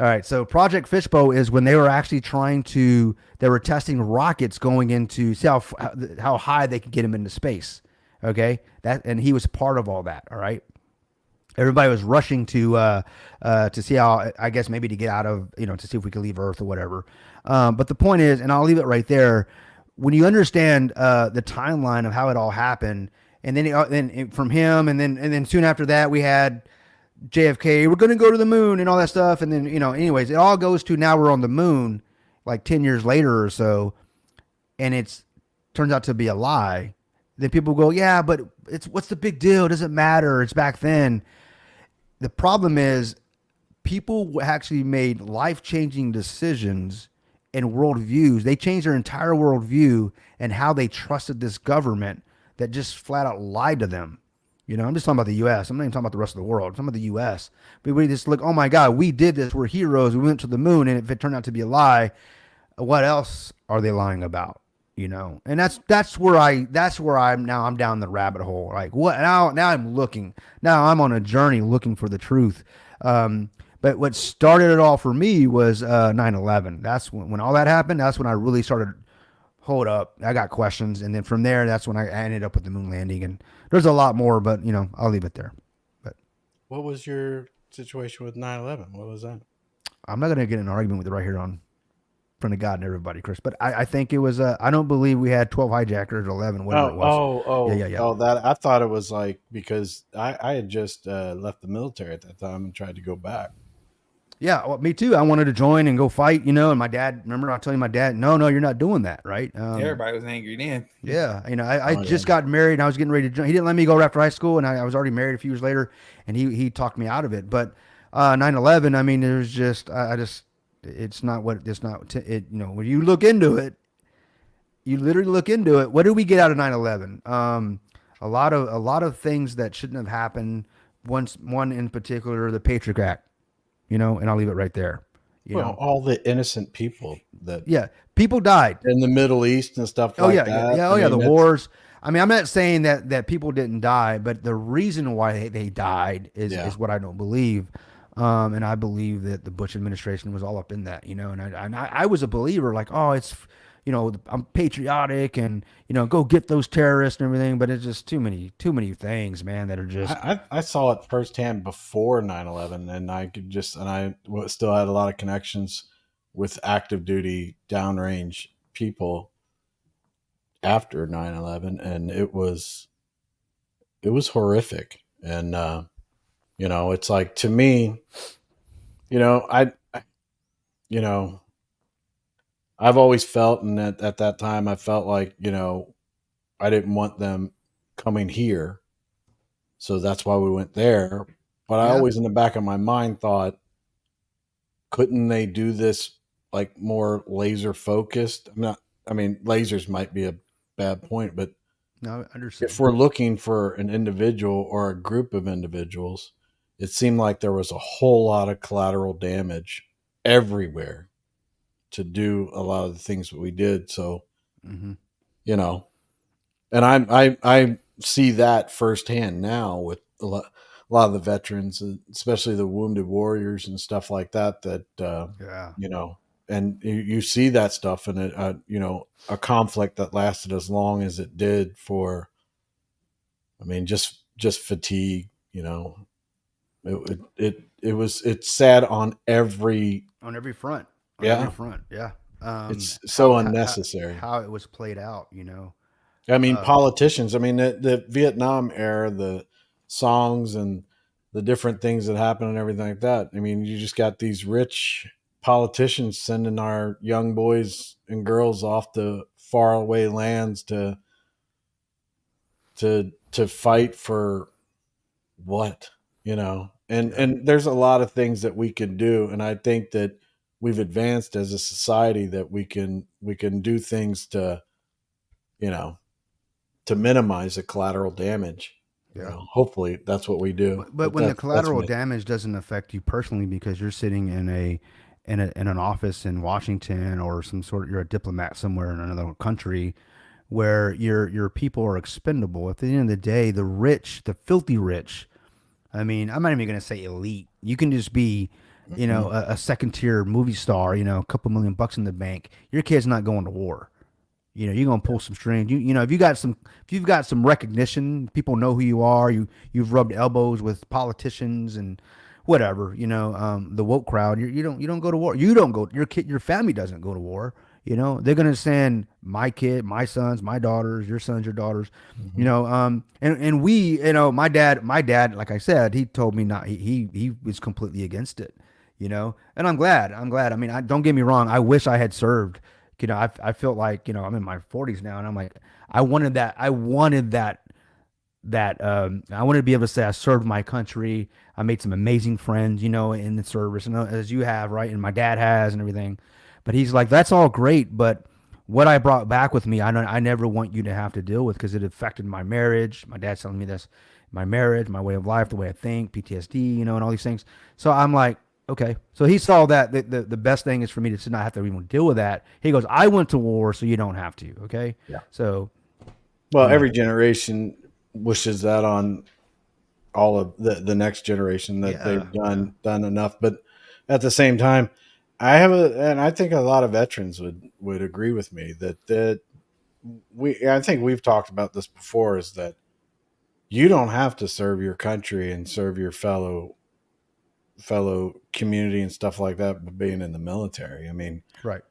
All right, so Project Fishbowl is when they were actually they were testing rockets going into, see how high they could get them into space. Okay, and he was part of all that. All right, everybody was rushing to see how, I guess maybe to get out of, to see if we could leave Earth or whatever. But the point is, and I'll leave it right there. When you understand the timeline of how it all happened, and then from him, and then soon after that we had JFK. We're going to go to the moon and all that stuff, and then anyways, it all goes to now we're on the moon, like 10 years later or so, and turns out to be a lie. Then people go, yeah, but what's the big deal? It doesn't matter. It's back then. The problem is people actually made life-changing decisions and worldviews. They changed their entire worldview and how they trusted this government that just flat out lied to them. I'm just talking about the U.S. I'm not even talking about the rest of the world. I'm talking about the U.S. But we just look, oh my God, we did this. We're heroes. We went to the moon. And if it turned out to be a lie, what else are they lying about? And that's where I'm now. I'm down the rabbit hole. Like what now I'm looking. Now I'm on a journey looking for the truth. But what started it all for me was 9/11. That's when all that happened. That's when I really started. Hold up, I got questions, and then from there, that's when I ended up with the moon landing. And there's a lot more, but I'll leave it there. But what was your situation with 9/11? What was that? I'm not gonna get in an argument with it right here on front of God and everybody, Chris. But I think it was I don't believe we had 12 hijackers or 11, whatever it was. Yeah. Oh, that I thought it was like because I had just left the military at that time and tried to go back. Yeah, well, me too. I wanted to join and go fight, and my dad, remember I telling my dad, no, you're not doing that, right? Everybody was angry then. Yeah, I just got married and I was getting ready to join. He didn't let me go after high school, and I was already married a few years later, and he talked me out of it. But 9/11, I mean, there's just, it's not what, it's not, when you look into it, You literally look into it. What did we get out of 9/11? A lot of things that shouldn't have happened. One in particular, the Patriot Act. And I'll leave it right there. All the innocent people that people died in the Middle East and stuff like that. The wars. I mean, I'm not saying that people didn't die, but the reason why they died is what I don't believe. And I believe that the Bush administration was all up in that, and I was a believer, like, oh, it's, I'm patriotic and, go get those terrorists and everything. But it's just too many things, man, that are just. I saw it firsthand before 9/11, and I still had a lot of connections with active duty downrange people after 9/11, and it was horrific. And it's like, to me, I've always felt, and at that time I felt like, I didn't want them coming here, so that's why we went there. But I always, in the back of my mind, thought, couldn't they do this like more laser focused? Lasers might be a bad point, but no, I understand. If we're looking for an individual or a group of individuals, it seemed like there was a whole lot of collateral damage everywhere to do a lot of the things that we did. So, and I see that firsthand now with a lot of the veterans, especially the wounded warriors and stuff like that, and you see that stuff, and it, a conflict that lasted as long as it did for, just fatigue, it's sad on every front. Every front. Yeah. It's so unnecessary how it was played out, politicians, the Vietnam era, the songs and the different things that happen and everything like that. You just got these rich politicians sending our young boys and girls off to faraway lands to fight for what, and there's a lot of things that we can do. And I think that we've advanced as a society that we can do things to, to minimize the collateral damage. Hopefully that's what we do. But when the collateral damage doesn't affect you personally, because you're sitting in an office in Washington or you're a diplomat somewhere in another country where your people are expendable. At the end of the day, the rich, the filthy rich, I'm not even going to say elite. You can just be, a second tier movie star, a couple $1 million in the bank. Your kid's not going to war. You're going to pull some strings. If you've got some recognition, people know who you are. You've rubbed elbows with politicians and whatever, the woke crowd. You don't go to war. You don't go. Your family doesn't go to war. They're going to send my kid, my sons, my daughters, your sons, your daughters, and we, my dad, like I said, he told me not, he was completely against it, and I'm glad. Don't get me wrong. I wish I had served, I felt like, I'm in my 40s now, and I'm like, I wanted to be able to say I served my country. I made some amazing friends, in the service, and as you have, right. And my dad has and everything. But he's like, that's all great, but what I brought back with me, I never want you to have to deal with, because it affected my marriage. My dad's telling me this, my marriage, my way of life, the way I think, PTSD, and all these things. So I'm like, okay. So he saw that the best thing is for me to not have to even deal with that. He goes, I went to war, so you don't have to. Okay. Yeah. So, well, every generation wishes that on all of the next generation, that they've done enough. But at the same time, and I think a lot of veterans would agree with me that I think we've talked about this before, is that you don't have to serve your country and serve your fellow community and stuff like that by being in the military. right.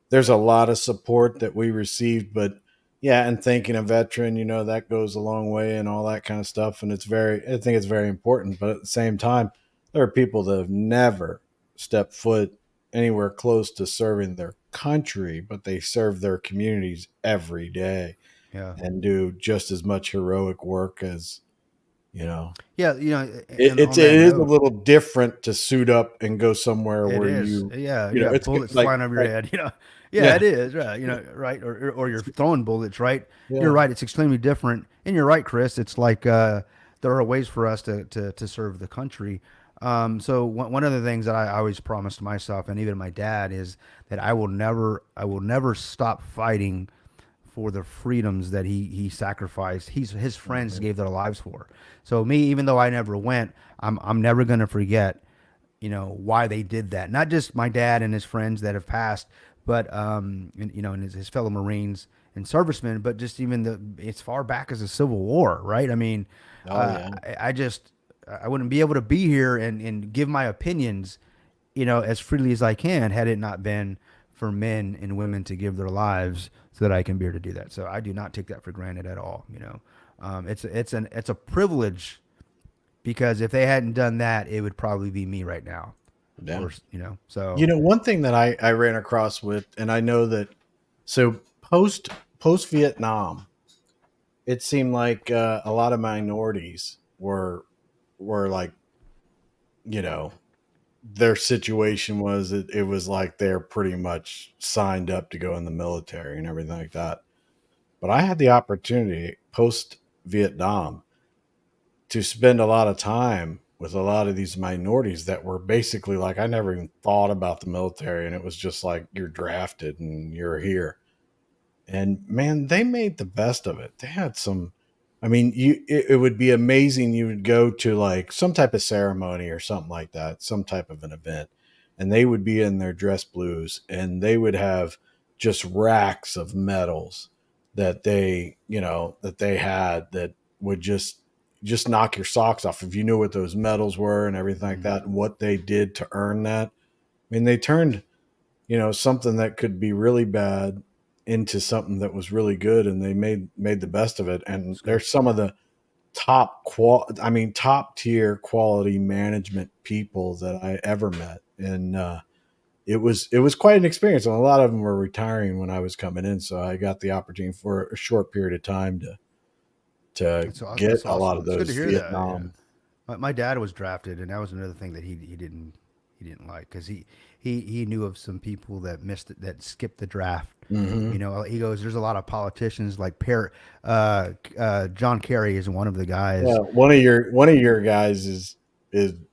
There's a lot of support that we received, but and thanking a veteran, that goes a long way and all that kind of stuff. And I think it's very important. But at the same time, there are people that have never stepped foot anywhere close to serving their country, but they serve their communities every day and do just as much heroic work as you know. Yeah, It is a little different to suit up and go somewhere It where is. you You got it's bullets like, flying over your head. Yeah, Yeah. it is. Right. Right. Or you're throwing bullets. Right. Yeah. You're right. It's extremely different. And you're right, Chris. It's like there are ways for us to serve the country. So one of the things that I always promised myself and even my dad is that I will never stop fighting for the freedoms that he sacrificed. His friends gave their lives for. So me, even though I never went, I'm never gonna forget, why they did that. Not just my dad and his friends that have passed, but and his fellow Marines and servicemen, but just even it's far back as the Civil War, right? I mean, I wouldn't be able to be here and give my opinions, as freely as I can had it not been for men and women to give their lives so that I can be able to do that. So I do not take that for granted at all. It's a privilege, because if they hadn't done that, it would probably be me right now. Yeah. Or, so one thing that I ran across with, and I know that, so post Vietnam, it seemed like a lot of minorities were like, their situation was it was like they're pretty much signed up to go in the military and everything like that. But I had the opportunity post Vietnam to spend a lot of time with a lot of these minorities that were basically like, I never even thought about the military. And it was just like, you're drafted and you're here. And man, they made the best of it. They had some, it would be amazing. You would go to like some type of ceremony or something like that, some type of an event, and they would be in their dress blues and they would have just racks of medals that they had that would just knock your socks off if you knew what those medals were and everything like that, and what they did to earn that. They turned, something that could be really bad into something that was really good, and they made the best of it. And they're some of the top tier quality management people that I ever met. And it was quite an experience. And a lot of them were retiring when I was coming in, so I got the opportunity for a short period of time to get a lot of those Vietnam. That, yeah. My dad was drafted, and that was another thing that he didn't like, because he knew of some people that skipped the draft. Mm-hmm. He goes, there's a lot of politicians like John Kerry is one of the guys. Yeah, one of your guys is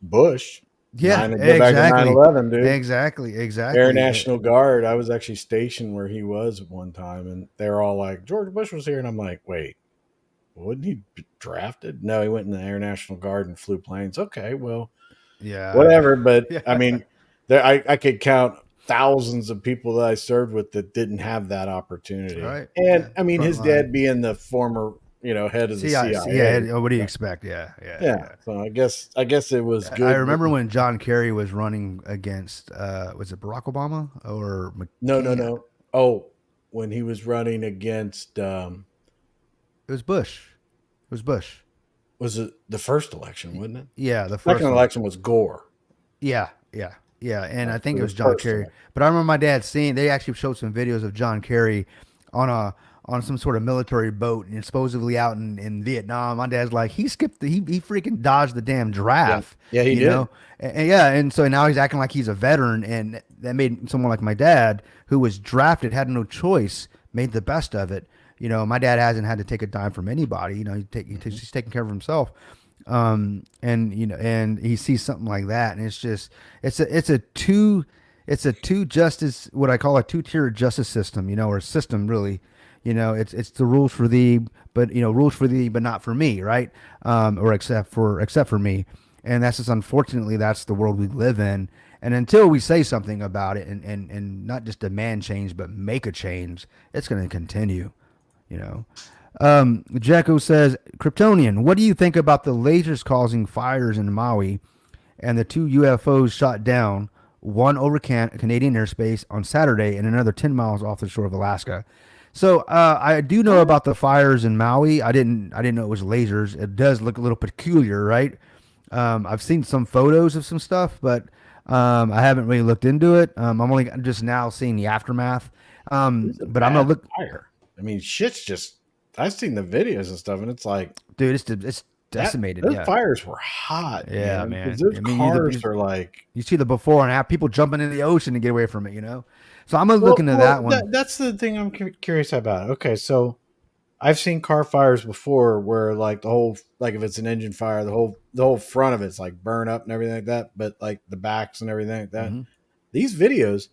Bush. Yeah, exactly. 9/11, dude. Exactly. Air National Guard. I was actually stationed where he was at one time, and they're all like, George Bush was here, and I'm like, wait, wasn't he drafted? No, he went in the Air National Guard and flew planes. Okay, well, yeah, whatever. But I could count thousands of people that I served with that didn't have that opportunity. Right. And his dad being the former, head of the CIA. Yeah. What do you expect? Yeah. So I guess it was good. I remember when John Kerry was running against, was it Barack Obama or McCain? No. Oh, when he was running against, it was Bush. Was it the first election, wasn't it? Yeah, the second election was Gore. Yeah. And I think it was John Kerry. But I remember my dad they actually showed some videos of John Kerry on some sort of military boat and supposedly out in Vietnam. My dad's like, he freaking dodged the damn draft. Yeah, he did. And so now he's acting like he's a veteran, and that made someone like my dad, who was drafted, had no choice, made the best of it. My dad hasn't had to take a dime from anybody. He's taking care of himself. And he sees something like that, and it's a two justice, what I call a two-tier justice system, or a system really. It's the rules for thee, but not for me, right? Or except for me. And that's just, unfortunately, that's the world we live in. And until we say something about it and not just demand change, but make a change, it's going to continue, Jacko says, Kryptonian, what do you think about the lasers causing fires in Maui and the 2 UFOs shot down, one over Canadian airspace on Saturday and another 10 miles off the shore of Alaska? So I do know about the fires in Maui. I didn't know it was lasers. It does look a little peculiar, right? I've seen some photos of some stuff, but I haven't really looked into it. I'm only just now seeing the aftermath. But I'm gonna look. Fire. Shit's just. I've seen the videos and stuff, and it's like, dude, it's decimated. Those Yeah. fires were hot. Yeah, man. man. 'Cause those I mean, cars are like. you see the before and after, people jumping in the ocean to get away from it, you know? So I'm going to look into that one. That's the thing I'm curious about. Okay, so I've seen car fires before where like the whole, like if it's an engine fire, the whole front of it's like burn up and everything like that, but like the backs and everything like that. Mhm. These videos,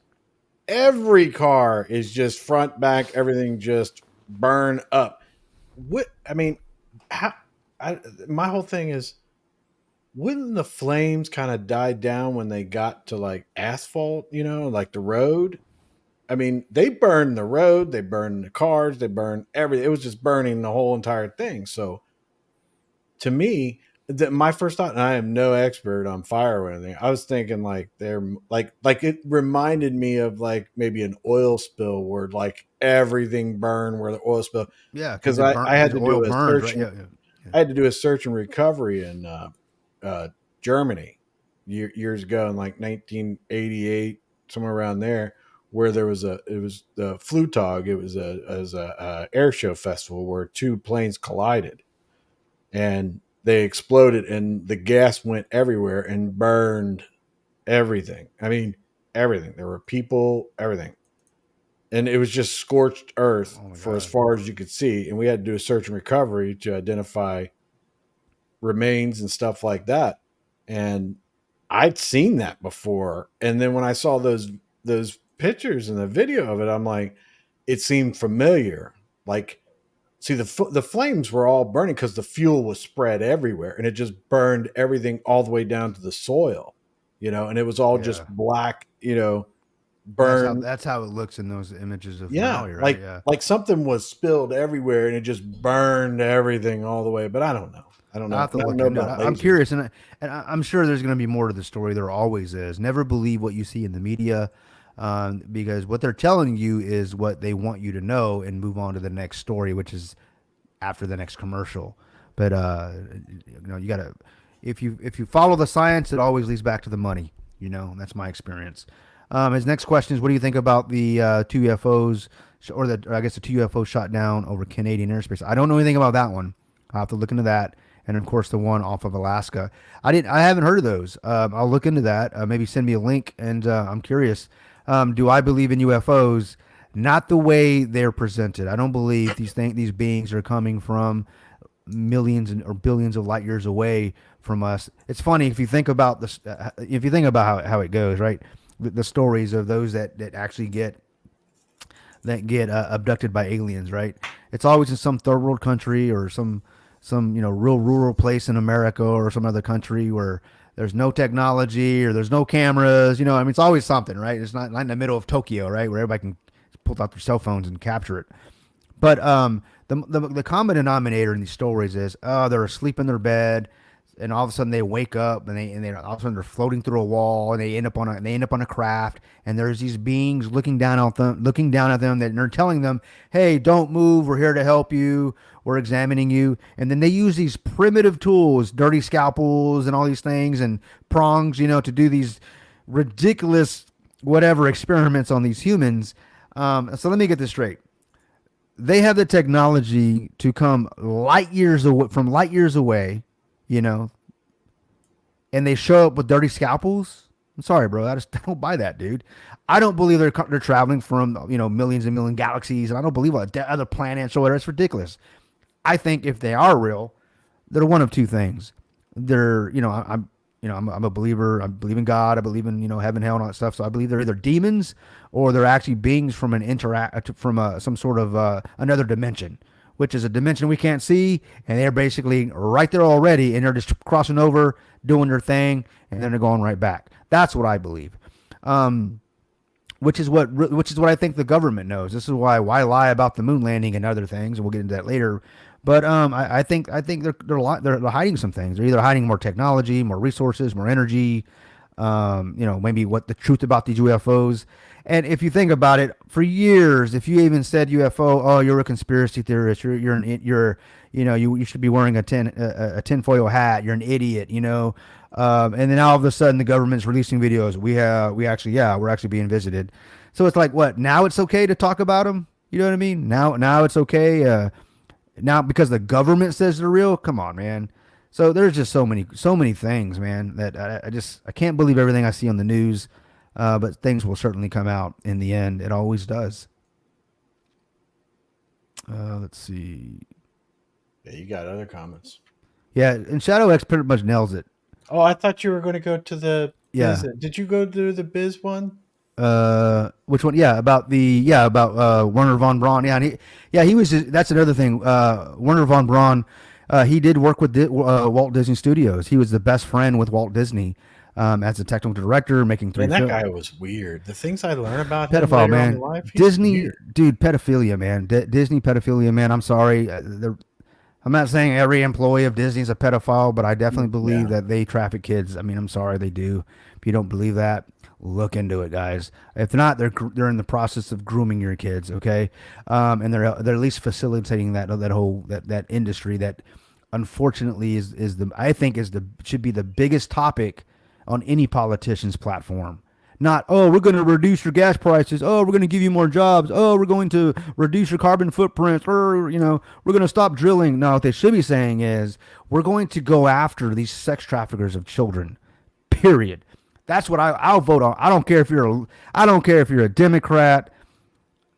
every car is just front, back, everything just burn up. What I mean, my whole thing is, wouldn't the flames kind of die down when they got to like asphalt, you know, like the road? I mean, they burned the road, they burned the cars, they burned everything. It was just burning the whole entire thing. So to me, my first thought, and I am no expert on fire or anything, I was thinking like they're like it reminded me of like maybe an oil spill where like everything burned where the oil spill. Yeah, because I had to do a search. Right? Yeah. I had to do a search and recovery in Germany years ago in like 1988, somewhere around there, where it was the Flugtag. It was a air show festival where two planes collided and they exploded and the gas went everywhere and burned everything. I mean, everything. There were people, everything. And it was just scorched earth for as far as you could see. And we had to do a search and recovery to identify remains and stuff like that. And I'd seen that before. And then when I saw those pictures and the video of it, I'm like, it seemed familiar. Like, see, the flames were all burning because the fuel was spread everywhere and it just burned everything all the way down to the soil, you know, and it was all just black, you know, burn. That's how it looks in those images of Maui, right? Like something was spilled everywhere and it just burned everything all the way. But I don't know. I have to look into it. I'm curious, and I'm sure there's going to be more to the story. There always is. Never believe what you see in the media, because what they're telling you is what they want you to know, and move on to the next story, which is after the next commercial. But you know, you got to, if you follow the science, it always leads back to the money. You know, that's my experience. His next question is, what do you think about the two UFOs, or I guess the two UFOs shot down over Canadian airspace? I don't know anything about that one. I'll have to look into that. And of course, the one off of Alaska. I haven't heard of those. I'll look into that. Maybe send me a link. And I'm curious. Do I believe in UFOs? Not the way they're presented. I don't believe these beings are coming from millions or billions of light years away from us. It's funny if you think about this. If you think about how it goes, right? The stories of those that actually get abducted by aliens, right? It's always in some third world country or some you know, real rural place in America or some other country where there's no technology or there's no cameras. You know, I mean, it's always something, right? It's not in the middle of Tokyo, right, where everybody can pull out their cell phones and capture it. But the common denominator in these stories is, they're asleep in their bed, and all of a sudden they wake up, and they all of a sudden they're floating through a wall, and they end up on a craft, and there's these beings looking down at them, that they're telling them, hey, don't move, we're here to help you, we're examining you. And then they use these primitive tools, dirty scalpels and all these things, and prongs, you know, to do these ridiculous whatever experiments on these humans. So let me get this straight. They have the technology to come light years away, you know, and they show up with dirty scalpels. I'm sorry, bro. I just don't buy that, dude. I don't believe they're traveling from, you know, millions and million galaxies, and I don't believe other planets or whatever. It's ridiculous. I think if they are real, they're one of two things. They're, you know, I'm a believer. I believe in God. I believe in, you know, heaven, hell, and all that stuff. So I believe they're either demons or they're actually beings from some sort of another dimension, which is a dimension we can't see, and they're basically right there already, and they're just crossing over, doing their thing, and then they're going right back. That's what I believe. Which is what I think the government knows. This is why lie about the moon landing and other things, and we'll get into that later. But I think they're hiding some things. They're either hiding more technology, more resources, more energy. You know, maybe what the truth about these UFOs. And if you think about it, for years, if you even said UFO, oh, you're a conspiracy theorist. You should be wearing a tinfoil hat. You're an idiot. You know. And then all of a sudden, the government's releasing videos. We're actually being visited. So it's like, what? Now it's okay to talk about them. You know what I mean? Now it's okay. Now because the government says they're real. Come on, man. So there's just so many things, man, that I can't believe everything I see on the news. But things will certainly come out in the end. It always does. Let's see. Yeah, you got other comments. Yeah, and Shadow X pretty much nails it. Oh, I thought you were going to go to the biz. Yeah. Did you go to the biz one? Which one? Yeah, about Werner von Braun. Yeah, he was. That's another thing. Werner von Braun. He did work with Walt Disney Studios. He was the best friend with Walt Disney. As a technical director, making 3 Man, films. that guy was weird. The things I learned about pedophile, him later man. on in life, he's Disney, weird. dude, pedophilia, man. Disney pedophilia, man. I'm sorry. I'm not saying every employee of Disney is a pedophile, but I definitely believe that they traffic kids. I mean, I'm sorry, they do. If you don't believe that, look into it, guys. If not, they're in the process of grooming your kids, okay? And they're at least facilitating that whole industry that, unfortunately, should be the biggest topic on any politician's platform. Not, oh, we're going to reduce your gas prices. Oh, we're going to give you more jobs. Oh, we're going to reduce your carbon footprints. Or, we're going to stop drilling. No, what they should be saying is, we're going to go after these sex traffickers of children. Period. That's what I'll vote on. I don't care if you're a Democrat,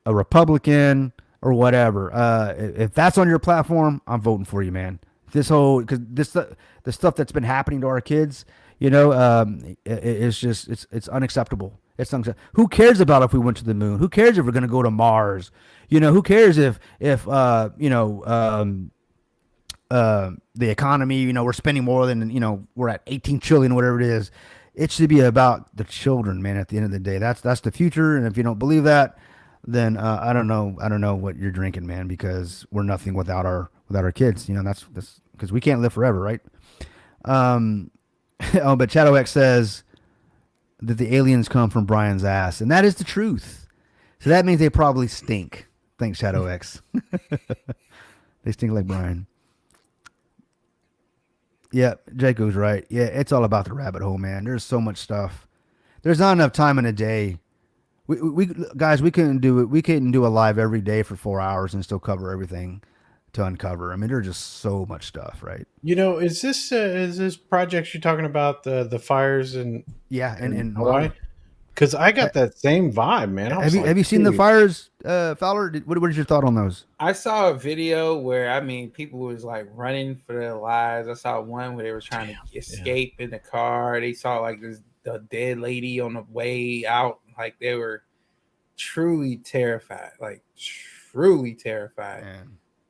a Republican, or whatever. If that's on your platform, I'm voting for you, man. Because the stuff that's been happening to our kids, it's just it's unacceptable. It's unacceptable. Who cares about if we went to the moon? Who cares if we're going to go to Mars? Who cares if the economy, we're spending more than, we're at 18 trillion, whatever it is. It should be about the children, man. At the end of the day, that's the future. And if you don't believe that, then I don't know what you're drinking, man, because we're nothing without our kids. That's because we can't live forever, right? But Shadow X says that the aliens come from Brian's ass, and that is the truth. So that means they probably stink. Thanks, Shadow X. They stink like Brian. Yeah, Jaco's right. Yeah, it's all about the rabbit hole, man. There's so much stuff. There's not enough time in a day. We guys, we couldn't do it. We couldn't do a live every day for 4 hours and still cover everything to uncover. I mean, there's just so much stuff, right? Is this project you're talking about the fires in Hawaii? Because I got that same vibe, man. Have you seen the fires, Fowler? What is your thought on those? I saw a video where people was like running for their lives. I saw one where they were trying to escape in the car. They saw like the dead lady on the way out. Like they were truly terrified, Man.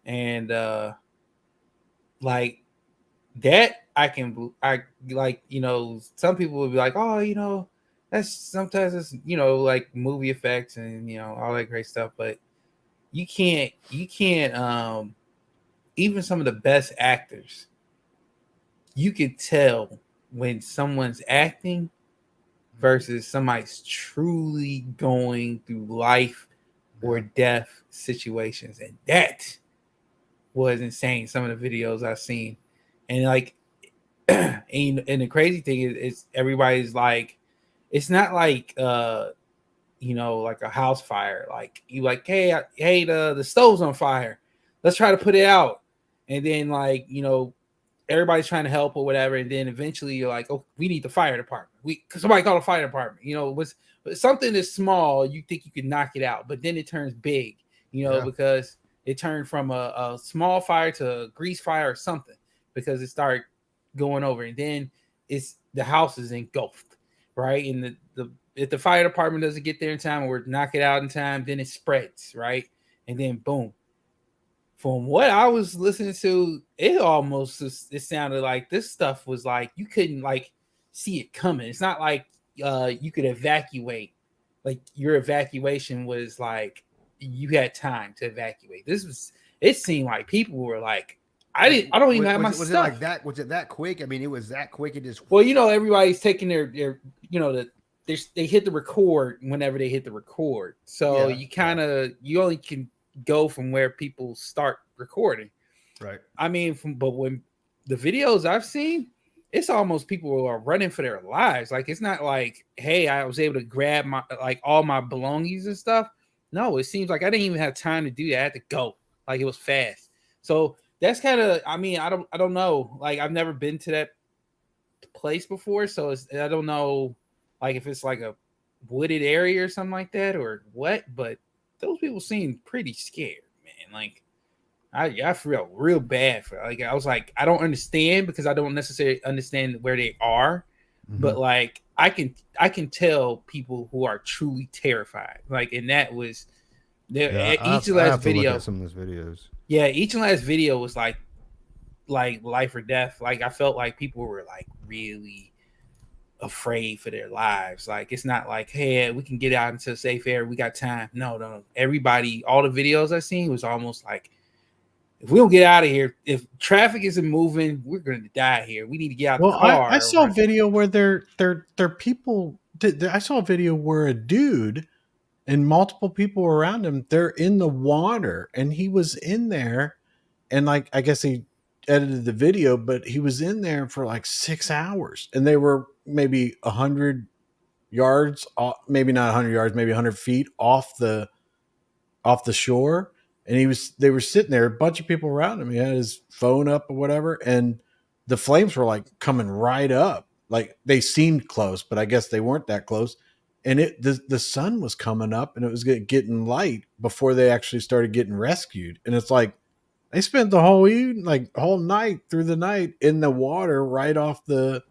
And like that, I like, some people would be like, oh, that's sometimes it's, like movie effects and, all that great stuff. But you can't even some of the best actors, you could tell when someone's acting versus somebody's truly going through life or death situations. And that was insane. Some of the videos I've seen. And like, and the crazy thing is everybody's like, it's not like, like a house fire. Like you like, hey, the stove's on fire. Let's try to put it out. And then like, everybody's trying to help or whatever. And then eventually you're like, oh, we need the fire department. Somebody call the fire department. Something that's small, you think you can knock it out, but then it turns big, because it turned from a small fire to a grease fire or something, because it started going over. And then the house is engulfed, right? And if the fire department doesn't get there in time or knock it out in time, then it spreads, right? And then boom. From what I was listening to, it sounded like this stuff was like you couldn't like see it coming. It's not like you could evacuate. Like your evacuation was like you had time to evacuate. It seemed like people were like, I don't even have my stuff. Was it like that? Was it that quick? I mean, it was that quick. It just everybody's taking their they hit the record whenever they hit the record. So you only can go from where people start recording, right? I mean, but when the videos I've seen, it's almost people who are running for their lives. Like it's not like, hey, I was able to grab my all my belongings and stuff. No, it seems like I didn't even have time to do that. I had to go. Like it was fast. So that's kind of, I mean, I don't know. Like, I've never been to that place before, so I don't know, like, if it's like a wooded area or something like that or what. But those people seem pretty scared, man. Like, I feel real bad for, like, I was like, I don't understand because I don't necessarily understand where they are, but like I can tell people who are truly terrified. Like, and that was each and last video. Look at some of those videos. Yeah, each and last video was like life or death. Like, I felt like people were like really afraid for their lives. Like, it's not like, hey, we can get out into a safe area, we got time. No. Everybody, all the videos I seen was almost like, if we don't get out of here, if traffic isn't moving, we're going to die here. We need to get out the car. I saw a video where they're people. I saw a video where a dude and multiple people around him, they're in the water, and he was in there, and like, I guess he edited the video, but he was in there for like 6 hours, and they were maybe 100 yards, maybe not 100 yards, maybe 100 feet off the shore. And they were sitting there, a bunch of people around him. He had his phone up or whatever, and the flames were like coming right up. Like, they seemed close, but I guess they weren't that close. And the sun was coming up, and it was getting light before they actually started getting rescued. And it's like, they spent the whole evening, like whole night through the night in the water right off the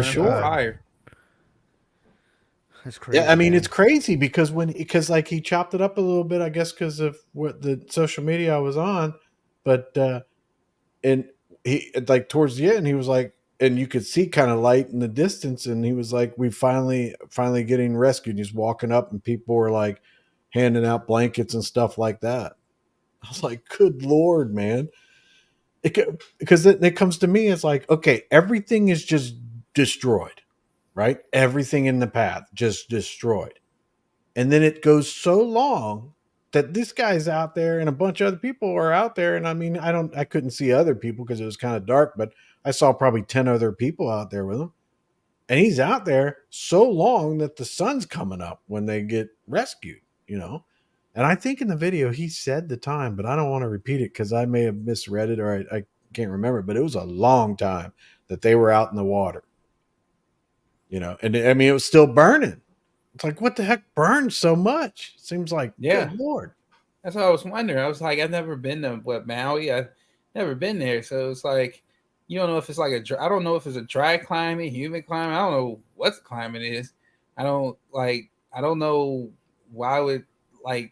shore. Fire. That's crazy. Yeah, I mean, it's crazy because like he chopped it up a little bit, I guess, because of what the social media I was on, but and he, like, towards the end, he was like, and you could see kind of light in the distance, and he was like, we finally getting rescued. And he's walking up, and people were like handing out blankets and stuff like that. I was like, good Lord, man. Because it comes to me, it's like, okay, everything is just destroyed. Right? Everything in the path just destroyed. And then it goes so long that this guy's out there and a bunch of other people are out there. And I mean, I couldn't see other people because it was kind of dark, but I saw probably 10 other people out there with him. And he's out there so long that the sun's coming up when they get rescued, you know? And I think in the video he said the time, but I don't want to repeat it because I may have misread it, or I can't remember, but it was a long time that they were out in the water. You know, and I mean, it was still burning. It's like, what the heck burns so much? Seems like, yeah, good Lord. That's what I was wondering. I was like, I've never been to Maui. I've never been there. So it's like, you don't know if it's like I don't know if it's a dry climate, humid climate. I don't know what the climate is. I don't know why would, like,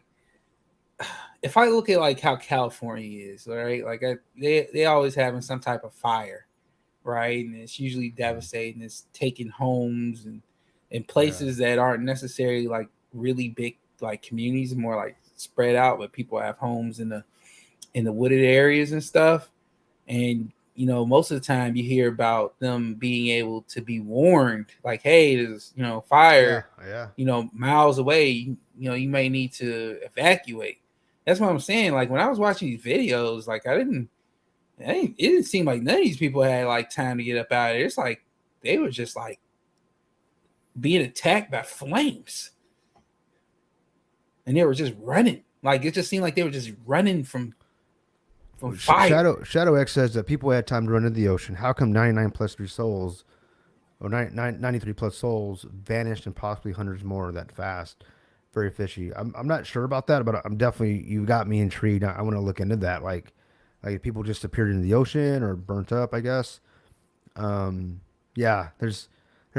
if I look at like how California is, right? Like, they always having some type of fire. Right, and it's usually devastating. It's taking homes and places that aren't necessarily like really big, like communities, more like spread out, but people have homes in the wooded areas and stuff. And you know, most of the time you hear about them being able to be warned, like, hey, there's, you know, fire, you know, miles away. You know, you may need to evacuate. That's what I'm saying. Like, when I was watching these videos, like, it didn't seem like none of these people had like time to get up out of there. It's like they were just like being attacked by flames, and they were just running. Like, it just seemed like they were just running from fire. Shadow X says that people had time to run into the ocean. How come 99 plus 3 souls, or 93 plus souls, vanished and possibly hundreds more that fast? Very fishy. I'm not sure about that, but I'm definitely, you got me intrigued. I want to look into that. Like people just appeared in the ocean or burnt up, I guess. Yeah, there's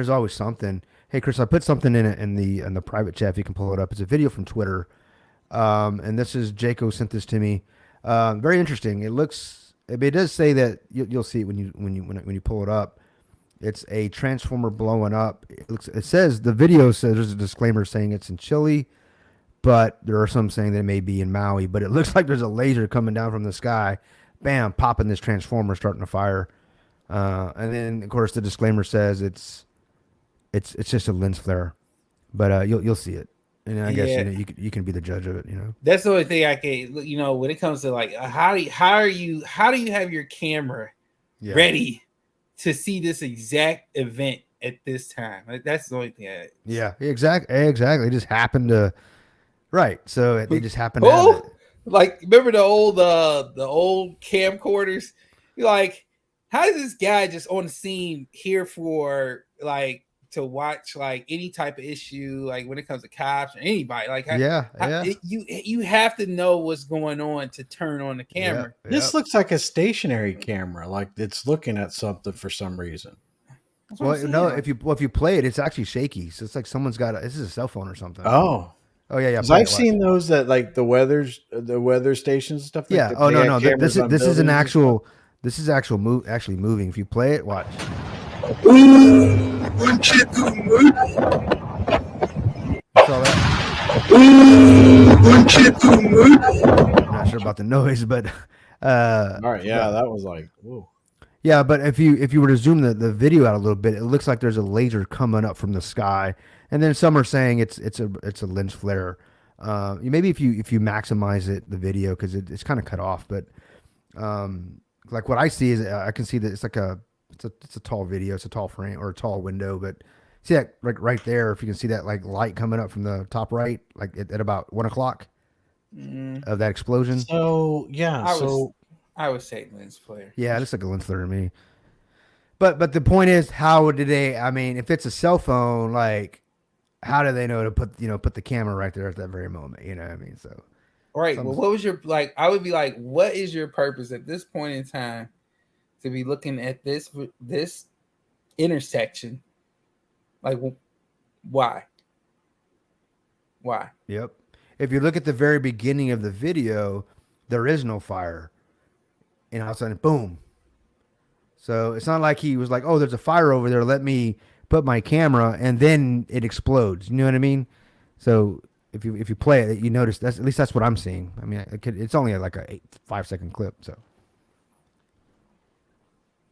always something. Hey, Chris, I put something in the private chat if you can pull it up. It's a video from Twitter. And this is Jaco sent this to me. Very interesting. It does say that you'll see it when you pull it up. It's a transformer blowing up. It says, the video says, there's a disclaimer saying it's in Chile, but there are some saying that it may be in Maui, but it looks like there's a laser coming down from the sky, bam, popping this transformer, starting a fire. And then of course the disclaimer says it's just a lens flare, but you'll see it. And I guess you can be the judge of it. You know, that's the only thing I can. You know, when it comes to like how do you have your camera ready to see this exact event at this time? Like, that's the only thing. Exactly. It just happened to. Right. So they just happened to have it. Like, remember the old camcorders? You're like, how is this guy just on the scene here for like to watch like any type of issue, like when it comes to cops or anybody? Like, you have to know what's going on to turn on the camera. This looks like a stationary camera, like it's looking at something for some reason. Well, no, if you play it, it's actually shaky. So it's like someone's got this is a cell phone or something. Oh yeah. I've seen those that like the weather stations and stuff. Like yeah. that. Oh They no. had This cameras on is an buildings and actual. This is actually moving. If you play it, watch. You saw that? I'm not sure about the noise, but all right, yeah, that was like, whoa. Yeah, but if you were to zoom the video out a little bit, it looks like there's a laser coming up from the sky, and then some are saying it's a lens flare. Maybe if you maximize the video, because it's kind of cut off, but like what I see is I can see that it's a tall video, it's a tall frame or a tall window, but see that right there, if you can see that like light coming up from the top right, like at about 1 o'clock of that explosion. So yeah, I would say lens flare. Yeah, it looks like a lens flare to me. But the point is, how did they? I mean, if it's a cell phone, like, how do they know to put the camera right there at that very moment? You know what I mean? So, right. Well, what was your like? I would be like, what is your purpose at this point in time to be looking at this intersection? Like, why? Why? Yep. If you look at the very beginning of the video, there is no fire. And all of a sudden, boom. So it's not like he was like, oh, there's a fire over there. Let me put my camera, and then it explodes. You know what I mean? So if you play it, you notice at least that's what I'm seeing. I mean, it's only like a 5-second clip. So,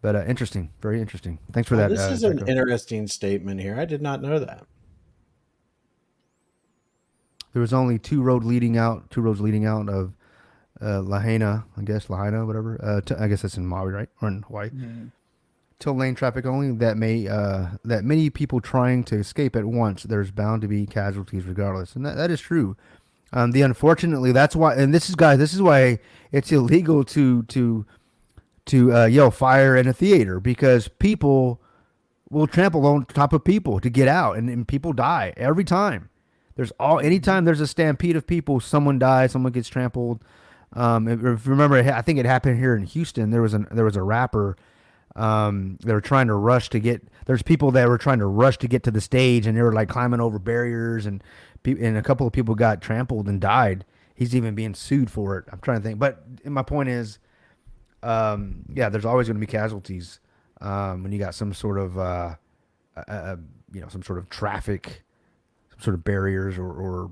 but interesting, very interesting. Thanks for that. This is an interesting statement here. I did not know that. There was only two roads leading out of Lahaina, whatever. I guess that's in Maui, right? Or in Hawaii. Mm-hmm. Till lane traffic only. That many people trying to escape at once. There's bound to be casualties regardless, and that is true. Unfortunately, that's why. And this is why it's illegal to yell fire in a theater, because people will trample on top of people to get out, and people die every time. Anytime there's a stampede of people, someone dies, someone gets trampled. If you remember, I think it happened here in Houston. There was a rapper. They were trying to rush to get. There's people that were trying to rush to get to the stage, and they were like climbing over barriers, and a couple of people got trampled and died. He's even being sued for it. I'm trying to think, but my point is, there's always going to be casualties when you got some sort of some sort of traffic, some sort of barriers or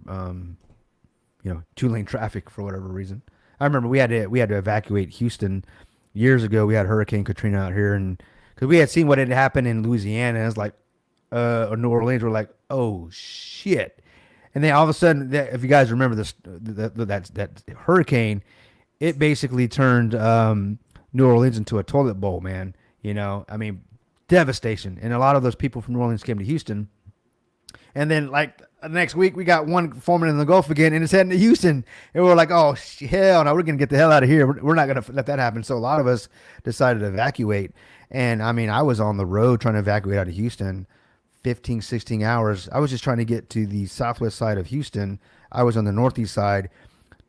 2-lane traffic for whatever reason. I remember we had to evacuate Houston years ago. We had Hurricane Katrina out here, and because we had seen what had happened in Louisiana, and it's like, or New Orleans, we're like, oh shit! And then all of a sudden, if you guys remember that hurricane, it basically turned New Orleans into a toilet bowl, man. I mean, devastation. And a lot of those people from New Orleans came to Houston, and then like the next week, we got one forming in the Gulf again, and it's heading to Houston. And we're like, oh, hell no, we're going to get the hell out of here. We're not going to let that happen. So a lot of us decided to evacuate. And, I mean, I was on the road trying to evacuate out of Houston 15, 16 hours. I was just trying to get to the southwest side of Houston. I was on the northeast side.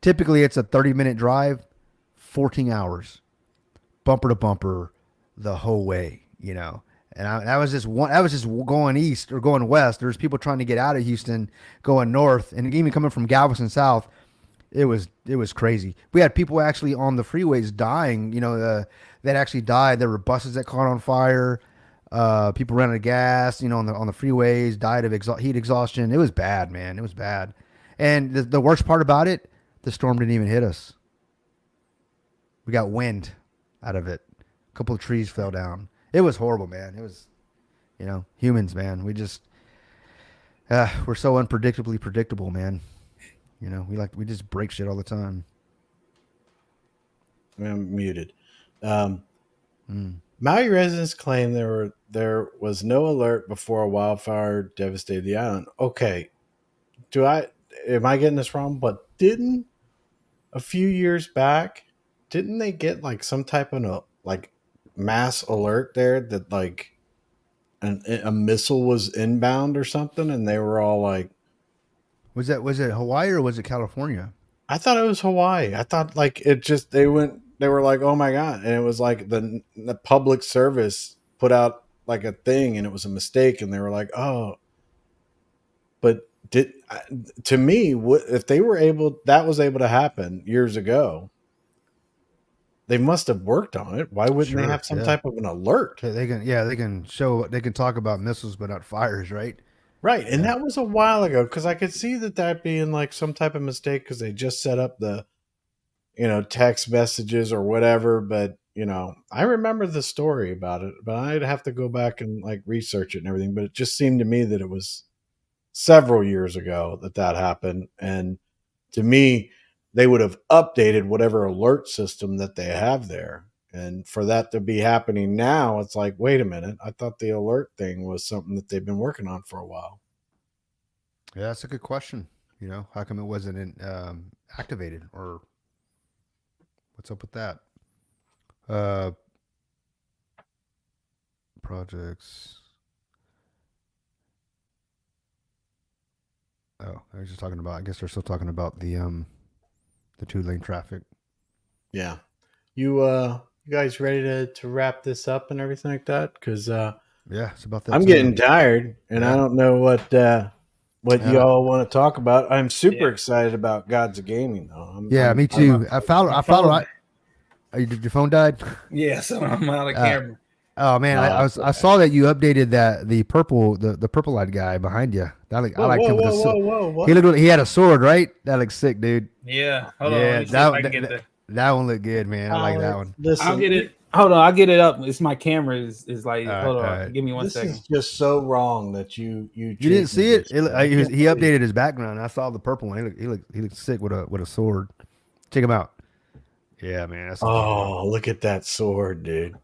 Typically, it's a 30-minute drive, 14 hours, bumper to bumper the whole way, And that was just going east or going west. There's people trying to get out of Houston, going north, and even coming from Galveston south. It was crazy. We had people actually on the freeways dying. That actually died. There were buses that caught on fire. People ran out of gas. On the freeways, died of heat exhaustion. It was bad, man. It was bad. And the worst part about it, the storm didn't even hit us. We got wind out of it. A couple of trees fell down. It was horrible, man. It was, humans, man. We just, we're so unpredictably predictable, man. We just break shit all the time. I'm muted. Maui residents claim there was no alert before a wildfire devastated the island. Okay, am I getting this wrong? But didn't a few years back, didn't they get like some type of like mass alert there that like a missile was inbound or something, and they were all like, Was it Hawaii or was it California? I thought it was Hawaii. I thought like it just they were like, oh my god, and it was like the public service put out like a thing, and it was a mistake, and they were like, oh, but to me, if they were able, that was able to happen years ago. They must have worked on it. Why wouldn't they have some type of an alert? They can talk about missiles but not fires, right? Right, and that was a while ago because I could see that being like some type of mistake because they just set up the, text messages or whatever. But I remember the story about it, but I'd have to go back and like research it and everything. But it just seemed to me that it was several years ago that happened, and to me, they would have updated whatever alert system that they have there. And for that to be happening now, it's like, wait a minute, I thought the alert thing was something that they've been working on for a while. Yeah, that's a good question. How come it wasn't activated, or what's up with that? Projects. Oh, I was just talking about. I guess they're still talking about the 2-lane traffic. Yeah, you guys ready to wrap this up and everything like that? Because yeah, it's about that. I'm getting tired, and I don't know what y'all want to talk about. I'm super excited about Gods of Gaming, though. Me too. I followed. Did your phone died? Yeah, so I'm out of camera. Oh man, I saw that you updated the purple eyed guy behind you. I liked him with the sword. He had a sword, right? That looks sick, dude. Yeah, hold on. Let me see if I can get that one looked good, man. I like that one. Listen, I'll get it. Hold on, I'll get it up. It's my camera is like. Hold on, right. Give me one second. This is just so wrong that you didn't see it. He updated his background. I saw the purple one. He looked sick with a sword. Check him out. Yeah, man. Look at that sword, dude.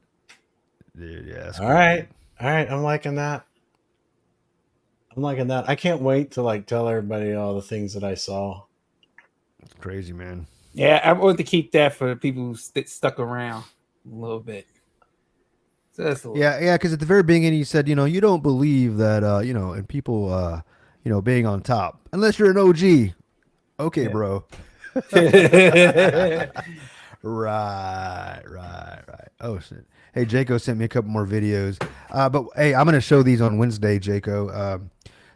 Dude, yeah. All right. I'm liking that. I can't wait to like tell everybody all the things that I saw. It's crazy, man. Yeah, I want to keep that for the people who stuck around a little bit. So that's a little... Yeah. Because at the very beginning, you said, you don't believe that, and people, being on top unless you're an OG. Okay, bro. Right. Oh shit. Hey, Jaco sent me a couple more videos. But hey, I'm gonna show these on Wednesday, Jaco.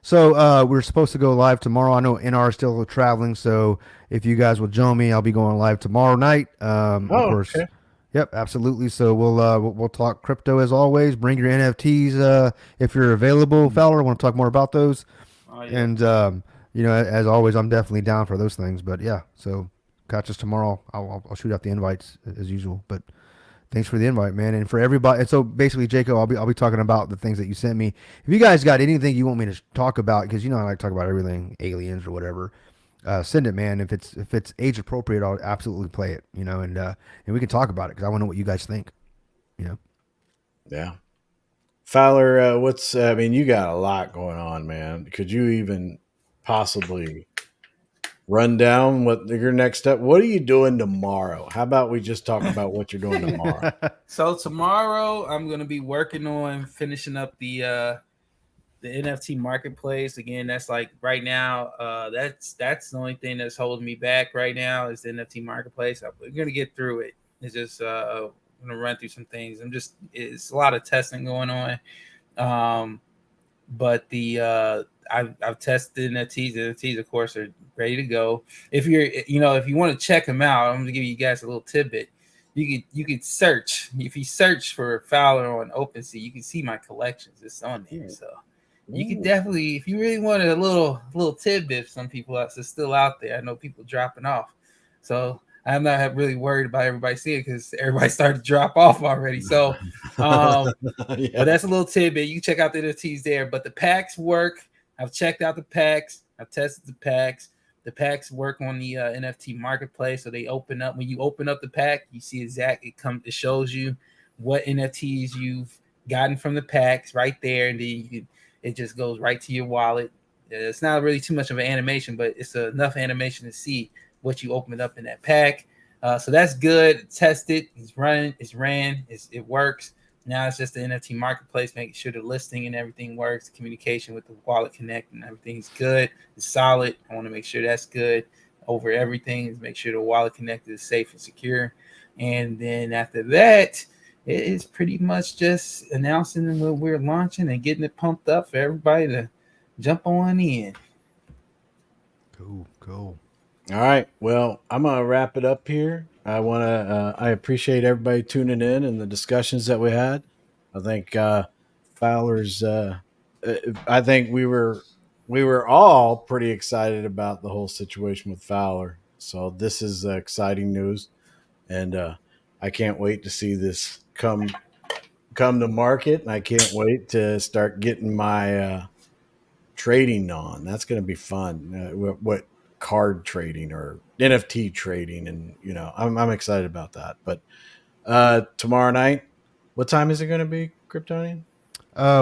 So we're supposed to go live tomorrow. I know NR is still traveling, so if you guys will join me, I'll be going live tomorrow night. Of course. Okay. Yep, absolutely. So we'll talk crypto as always. Bring your NFTs if you're available, Fowler. I want to talk more about those. Oh, yeah. And as always, I'm definitely down for those things. But yeah, so catch us tomorrow. I'll shoot out the invites as usual. But thanks for the invite, man, and for everybody. And so basically, Jaco, I'll be talking about the things that you sent me. If you guys got anything you want me to talk about, because I like to talk about everything, aliens or whatever, send it, man. If it's age appropriate, I'll absolutely play it. And we can talk about it because I want to know what you guys think. Yeah. Fowler, you got a lot going on, man. Could you even possibly run down what your next step? What are you doing tomorrow? How about we just talk about what you're doing tomorrow? So tomorrow I'm going to be working on finishing up the NFT marketplace. Again, that's like right now, that's the only thing that's holding me back right now is the NFT marketplace. We're going to get through it. It's just I'm going to run through some things. It's a lot of testing going on. But I've tested NFTs. The NFTs, of course, are ready to go. If you want to check them out, I'm going to give you guys a little tidbit. You could search. If you search for Fowler on OpenSea, you can see my collections. It's on there. So you can definitely, if you really wanted a little tidbit, some people are still out there. I know people dropping off. So I'm not really worried about everybody seeing it because everybody started to drop off already. So, but that's a little tidbit. You can check out the NFTs there. But the packs work. I've checked out the packs. I've tested the packs. The packs work on the NFT marketplace. So they open up. When you open up the pack, you see it shows you what NFTs you've gotten from the packs right there, and then it just goes right to your wallet. It's not really too much of an animation, but it's enough animation to see what you opened up in that pack. So that's good. Tested. It's running. It's ran. It works. Now it's just the NFT marketplace, making sure the listing and everything works. The communication with the Wallet Connect and everything's good. It's solid. I want to make sure that's good over everything. Make sure the Wallet Connect is safe and secure. And then after that, it's pretty much just announcing what we're launching and getting it pumped up for everybody to jump on in. Cool. All right. Well, I'm gonna wrap it up here. I appreciate everybody tuning in and the discussions that we had. I think Fowler's. I think we were all pretty excited about the whole situation with Fowler. So this is exciting news, and I can't wait to see this come to market, and I can't wait to start getting my trading on. That's going to be fun. What card trading or NFT trading, and I'm excited about that. But tomorrow night, what time is it going to be, Kryptonian?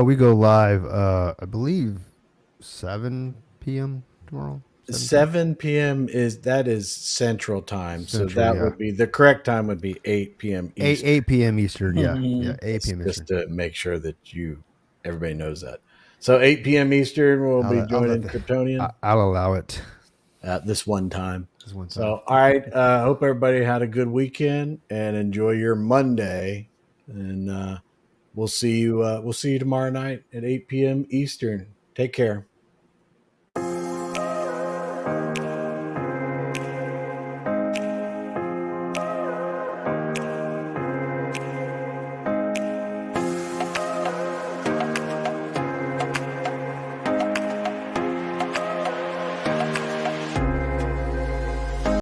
We go live, I believe 7 p.m. tomorrow. 7 p.m. is Central Time, so Central, that yeah. would be the correct time. Would be 8 p.m. Eastern. 8 p.m. Eastern, yeah, 8 p.m. Eastern. Just to make sure that everybody knows that. So 8 p.m. Eastern, we'll be joining Kryptonian. I'll allow it. This one time. So, all right. Hope everybody had a good weekend and enjoy your Monday. And we'll see you. We'll see you tomorrow night at 8 p.m. Eastern. Take care.